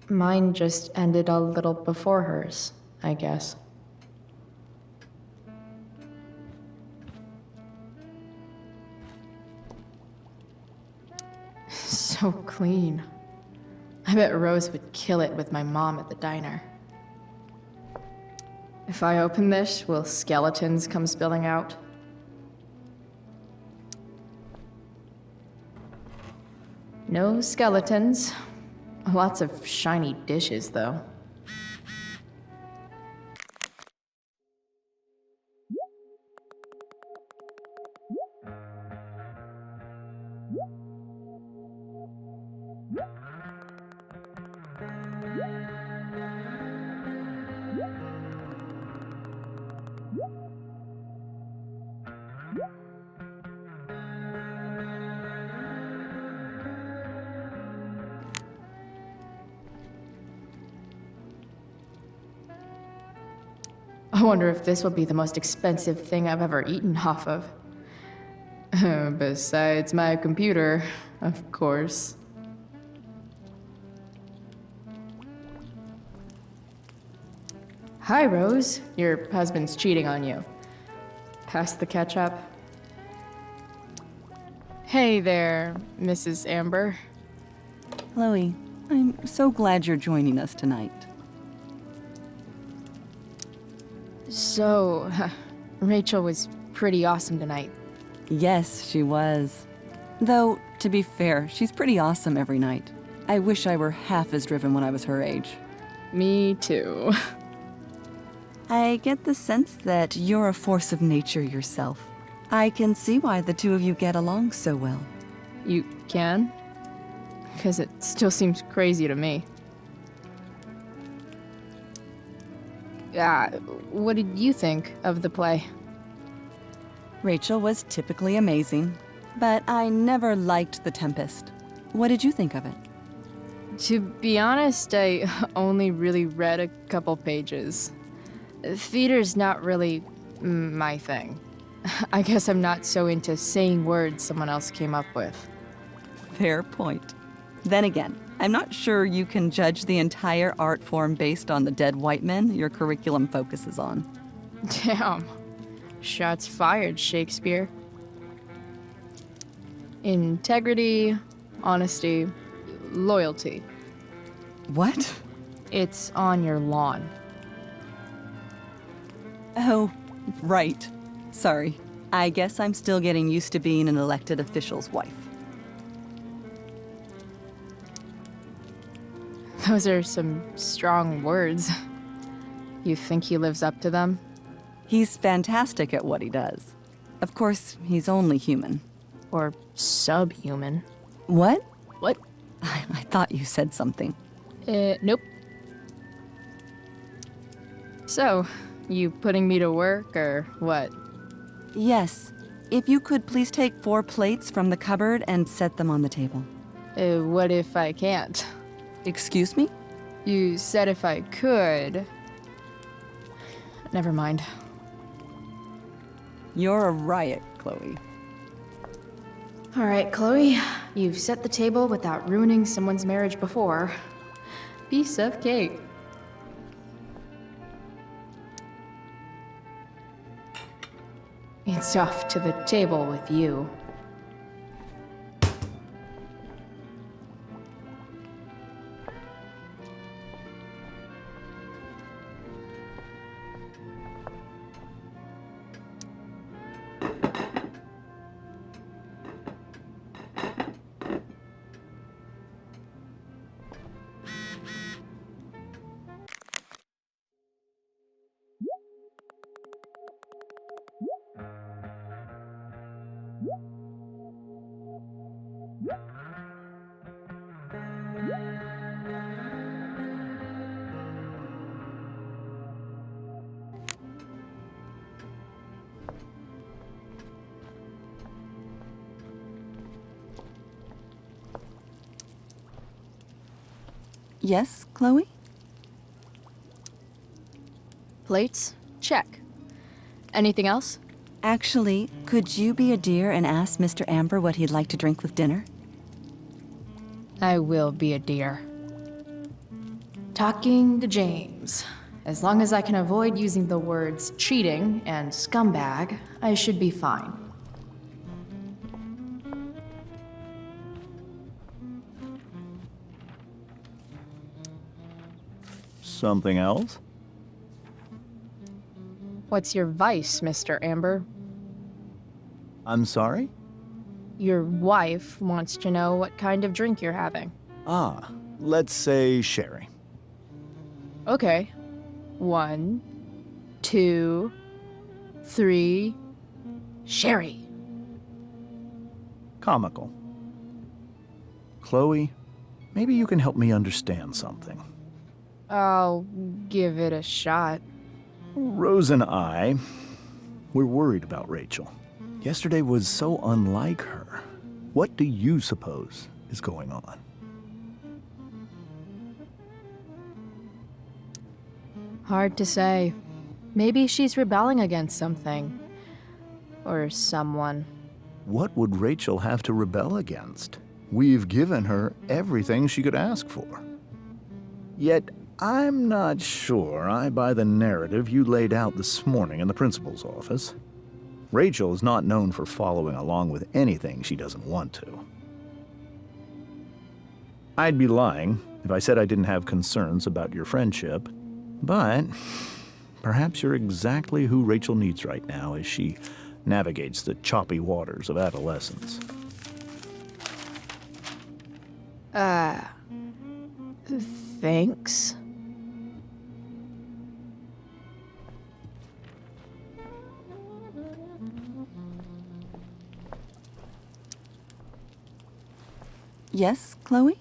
Mine just ended a little before hers, I guess. So clean. I bet Rose would kill it with my mom at the diner. If I open this, will skeletons come spilling out? No skeletons. Lots of shiny dishes, though. I wonder if this will be the most expensive thing I've ever eaten off of. Besides my computer, of course. Hi, Rose. Your husband's cheating on you. Pass the ketchup. Hey there, Mrs. Amber. Chloe, I'm so glad you're joining us tonight. So, Rachel was pretty awesome tonight. Yes, she was. Though, to be fair, she's pretty awesome every night. I wish I were half as driven when I was her age. Me too. I get the sense that you're a force of nature yourself. I can see why the two of you get along so well. You can? Because it still seems crazy to me. What did you think of the play? Rachel was typically amazing, but I never liked the Tempest. What did you think of it? To be honest, I only really read a couple pages. Theater's not really my thing. I guess I'm not so into saying words someone else came up with. Fair point. Then again, I'm not sure you can judge the entire art form based on the dead white men your curriculum focuses on. Damn. Shots fired, Shakespeare. Integrity, honesty, loyalty. What? It's on your lawn. Oh, right. Sorry. I guess I'm still getting used to being an elected official's wife. Those are some strong words. You think he lives up to them? He's fantastic at what he does. Of course, he's only human. Or subhuman. What? What? I thought you said something. Nope. So, you putting me to work, or what? Yes. If you could please take 4 plates from the cupboard and set them on the table. What if I can't? Excuse me? You said if I could. Never mind. You're a riot, Chloe. All right, Chloe. You've set the table without ruining someone's marriage before. Piece of cake. It's off to the table with you. Yes, Chloe? Plates? Check. Anything else? Actually, could you be a dear and ask Mr. Amber what he'd like to drink with dinner? I will be a dear. Talking to James. As long as I can avoid using the words cheating and scumbag, I should be fine. Something else? What's your vice, Mr. Amber? I'm sorry? Your wife wants to know what kind of drink you're having. Ah, let's say sherry. Okay. 1, 2, 3. Sherry. Comical. Chloe, maybe you can help me understand something. I'll give it a shot. Rose and I, we're worried about Rachel. Yesterday was so unlike her. What do you suppose is going on? Hard to say. Maybe she's rebelling against something. Or someone. What would Rachel have to rebel against? We've given her everything she could ask for. Yet, I'm not sure I buy the narrative you laid out this morning in the principal's office. Rachel is not known for following along with anything she doesn't want to. I'd be lying if I said I didn't have concerns about your friendship, but perhaps you're exactly who Rachel needs right now as she navigates the choppy waters of adolescence. Thanks. Yes, Chloe?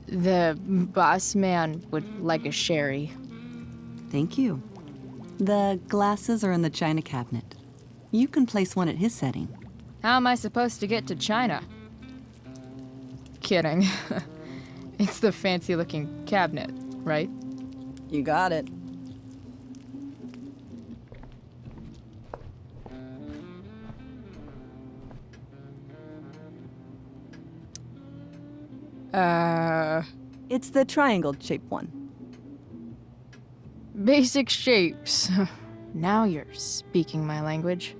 The boss man would like a sherry. Thank you. The glasses are in the china cabinet. You can place one at his setting. How am I supposed to get to China? Kidding. It's the fancy-looking cabinet, right? You got it. It's the triangle-shaped one. Basic shapes. Now you're speaking my language.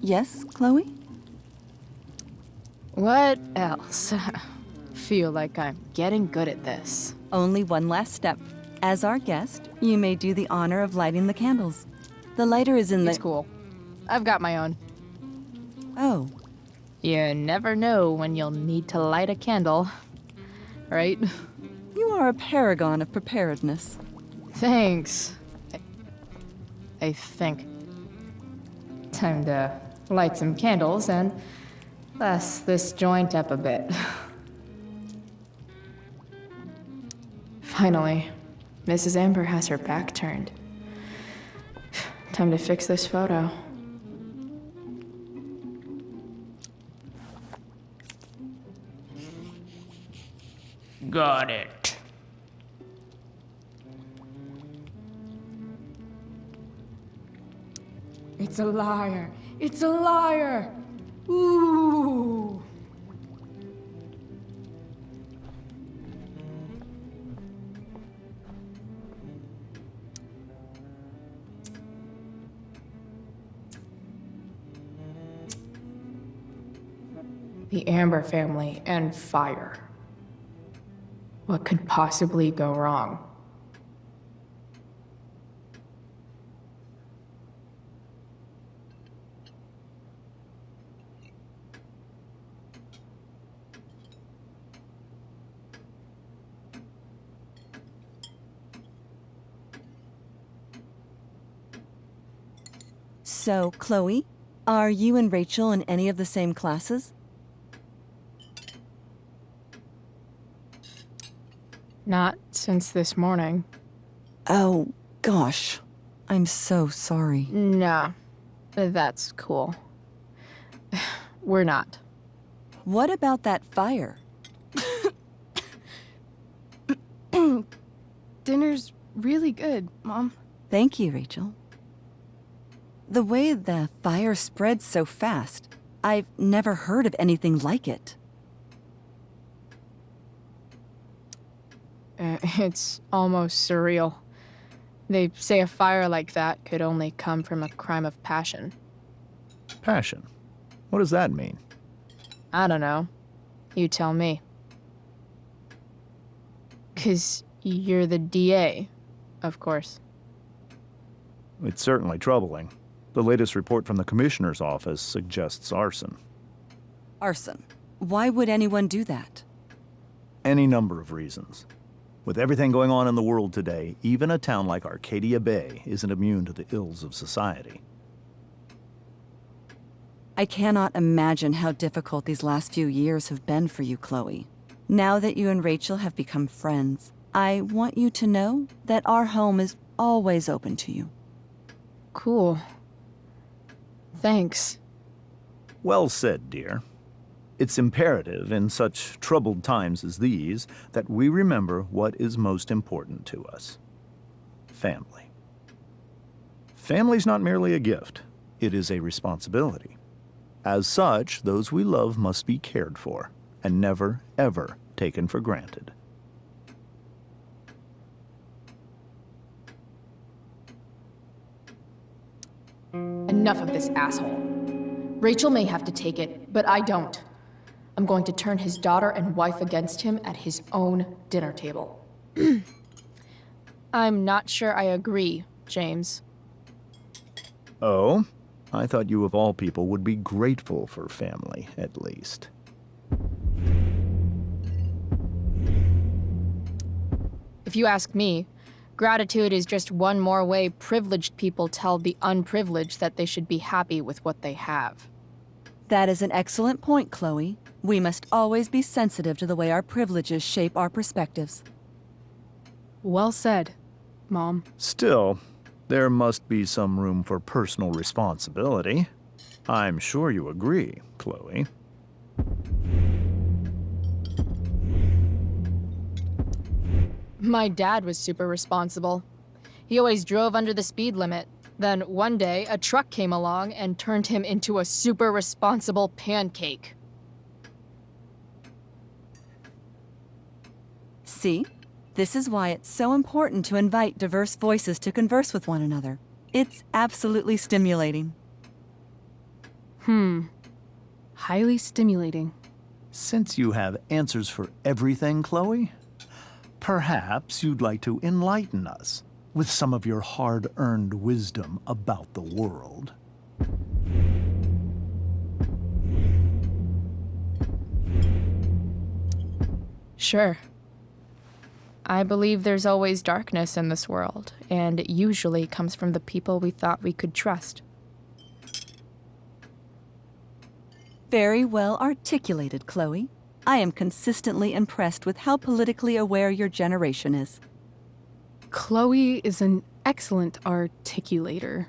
Yes, Chloe? What else? Feel like I'm getting good at this. Only one last step. As our guest, you may do the honor of lighting the candles. The lighter is in the... It's cool. I've got my own. Oh. You never know when you'll need to light a candle, right? You are a paragon of preparedness. Thanks. I think. Time to light some candles and bless this joint up a bit. Finally, Mrs. Amber has her back turned. Time to fix this photo. Got it. It's a liar. It's a liar. Ooh. The Amber family and fire. What could possibly go wrong? So, Chloe, are you and Rachel in any of the same classes? Not since this morning. Oh, gosh. I'm so sorry. Nah, that's cool. We're not. What about that fire? Dinner's really good, Mom. Thank you, Rachel. The way the fire spread so fast, I've never heard of anything like it. It's almost surreal. They say a fire like that could only come from a crime of passion. Passion? What does that mean? I don't know. You tell me. 'Cause you're the DA, of course. It's certainly troubling. The latest report from the Commissioner's office suggests arson. Arson. Why would anyone do that? Any number of reasons. With everything going on in the world today, even a town like Arcadia Bay isn't immune to the ills of society. I cannot imagine how difficult these last few years have been for you, Chloe. Now that you and Rachel have become friends, I want you to know that our home is always open to you. Cool. Thanks. Well said, dear. It's imperative in such troubled times as these that we remember what is most important to us. Family. Family's not merely a gift, it is a responsibility. As such, those we love must be cared for and never, ever taken for granted. Enough of this asshole. Rachel may have to take it, but I don't. I'm going to turn his daughter and wife against him at his own dinner table. I'm not sure I agree, James. Oh? I thought you of all people would be grateful for family, at least. If you ask me, gratitude is just one more way privileged people tell the unprivileged that they should be happy with what they have. That is an excellent point, Chloe. We must always be sensitive to the way our privileges shape our perspectives. Well said, Mom. Still, there must be some room for personal responsibility. I'm sure you agree, Chloe. My dad was super responsible. He always drove under the speed limit. Then one day, a truck came along and turned him into a super responsible pancake. See? This is why it's so important to invite diverse voices to converse with one another. It's absolutely stimulating. Highly stimulating. Since you have answers for everything, Chloe, perhaps you'd like to enlighten us with some of your hard-earned wisdom about the world. Sure. I believe there's always darkness in this world, and it usually comes from the people we thought we could trust. Very well articulated, Chloe. I am consistently impressed with how politically aware your generation is. Chloe is an excellent articulator.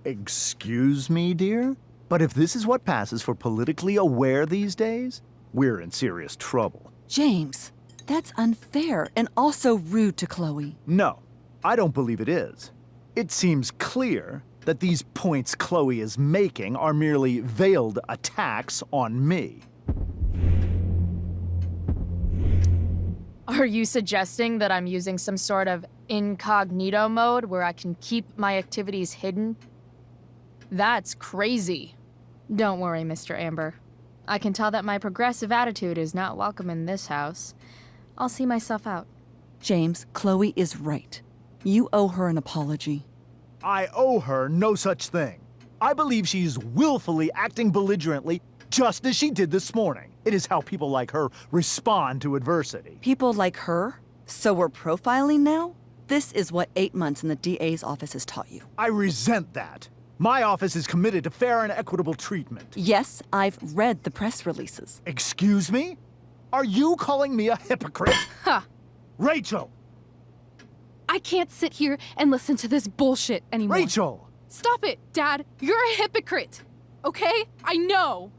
Excuse me, dear? But if this is what passes for politically aware these days, we're in serious trouble. James, that's unfair and also rude to Chloe. No, I don't believe it is. It seems clear that these points Chloe is making are merely veiled attacks on me. Are you suggesting that I'm using some sort of incognito mode where I can keep my activities hidden? That's crazy. Don't worry, Mr. Amber. I can tell that my progressive attitude is not welcome in this house. I'll see myself out. James, Chloe is right. You owe her an apology. I owe her no such thing. I believe she's willfully acting belligerently just as she did this morning. It is how people like her respond to adversity. People like her? So we're profiling now? This is what 8 months in the DA's office has taught you. I resent that. My office is committed to fair and equitable treatment. Yes, I've read the press releases. Excuse me? Are you calling me a hypocrite? Ha! Rachel! I can't sit here and listen to this bullshit anymore. Rachel! Stop it, Dad. You're a hypocrite. Okay? I know.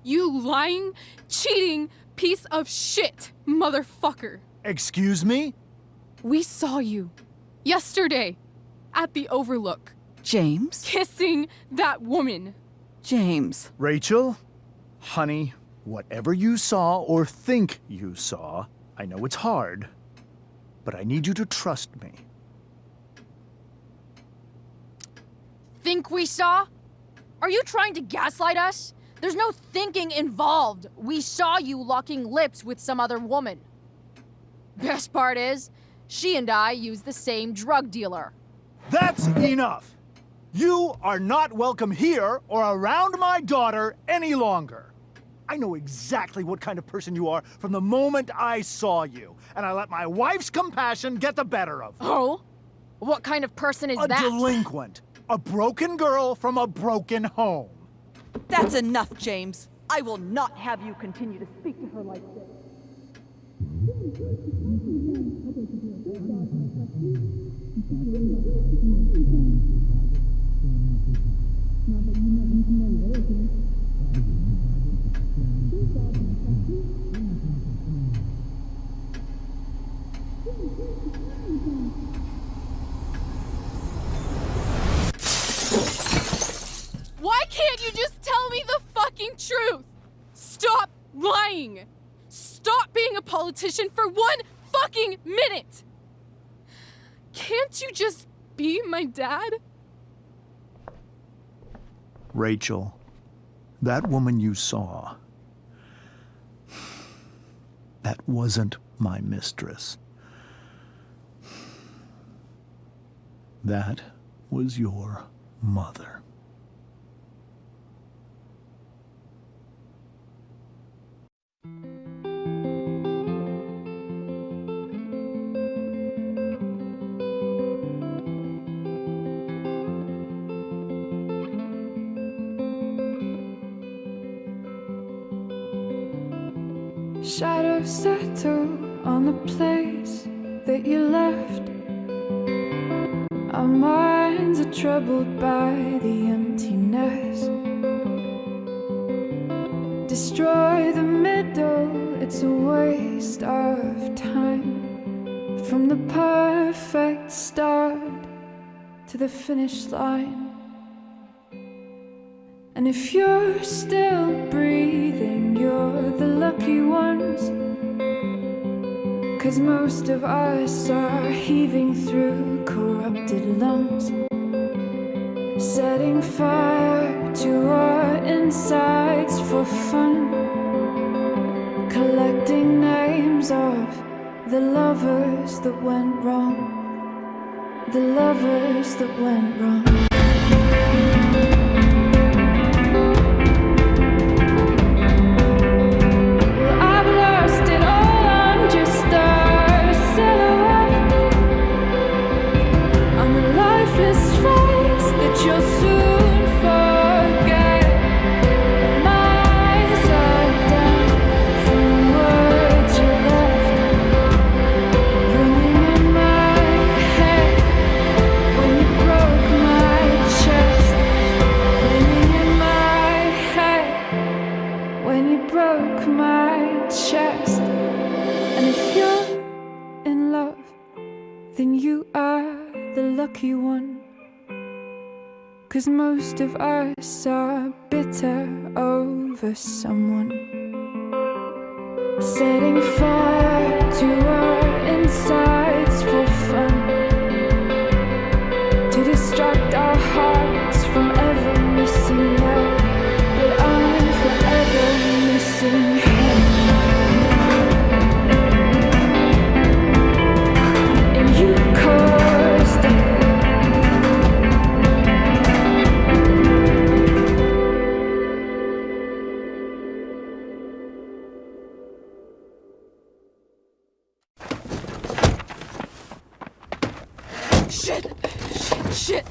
You lying, cheating piece of shit, motherfucker. Excuse me? We saw you yesterday at the Overlook. James? Kissing that woman. James. Rachel, honey, whatever you saw or think you saw, I know it's hard, but I need you to trust me. Think we saw? Are you trying to gaslight us? There's no thinking involved. We saw you locking lips with some other woman. Best part is, she and I use the same drug dealer. That's enough! You are not welcome here or around my daughter any longer. I know exactly what kind of person you are from the moment I saw you, and I let my wife's compassion get the better of me. Oh? What kind of person is that? A delinquent. A broken girl from a broken home. That's enough, James. I will not have you continue to speak to her like this. Why can't you just tell me the fucking truth? Stop lying. Stop being a politician for 1 fucking minute. Can't you just be my dad? Rachel, that woman you saw, that wasn't my mistress. That was your mother. Shadows settle on the place that you left. Our minds are troubled by the emptiness. Destroy the middle, it's a waste of time. From the perfect start to the finish line. And if you're still breathing, you're the lucky ones. 'Cause most of us are heaving through corrupted lungs, setting fire to our insides for fun, collecting names of the lovers that went wrong, the lovers that went wrong. Lucky one, 'cause most of us are bitter over someone, setting fire to our insides for fun, to distract our hearts from ever missing out. But I'm forever missing him. And you caused it. Shit!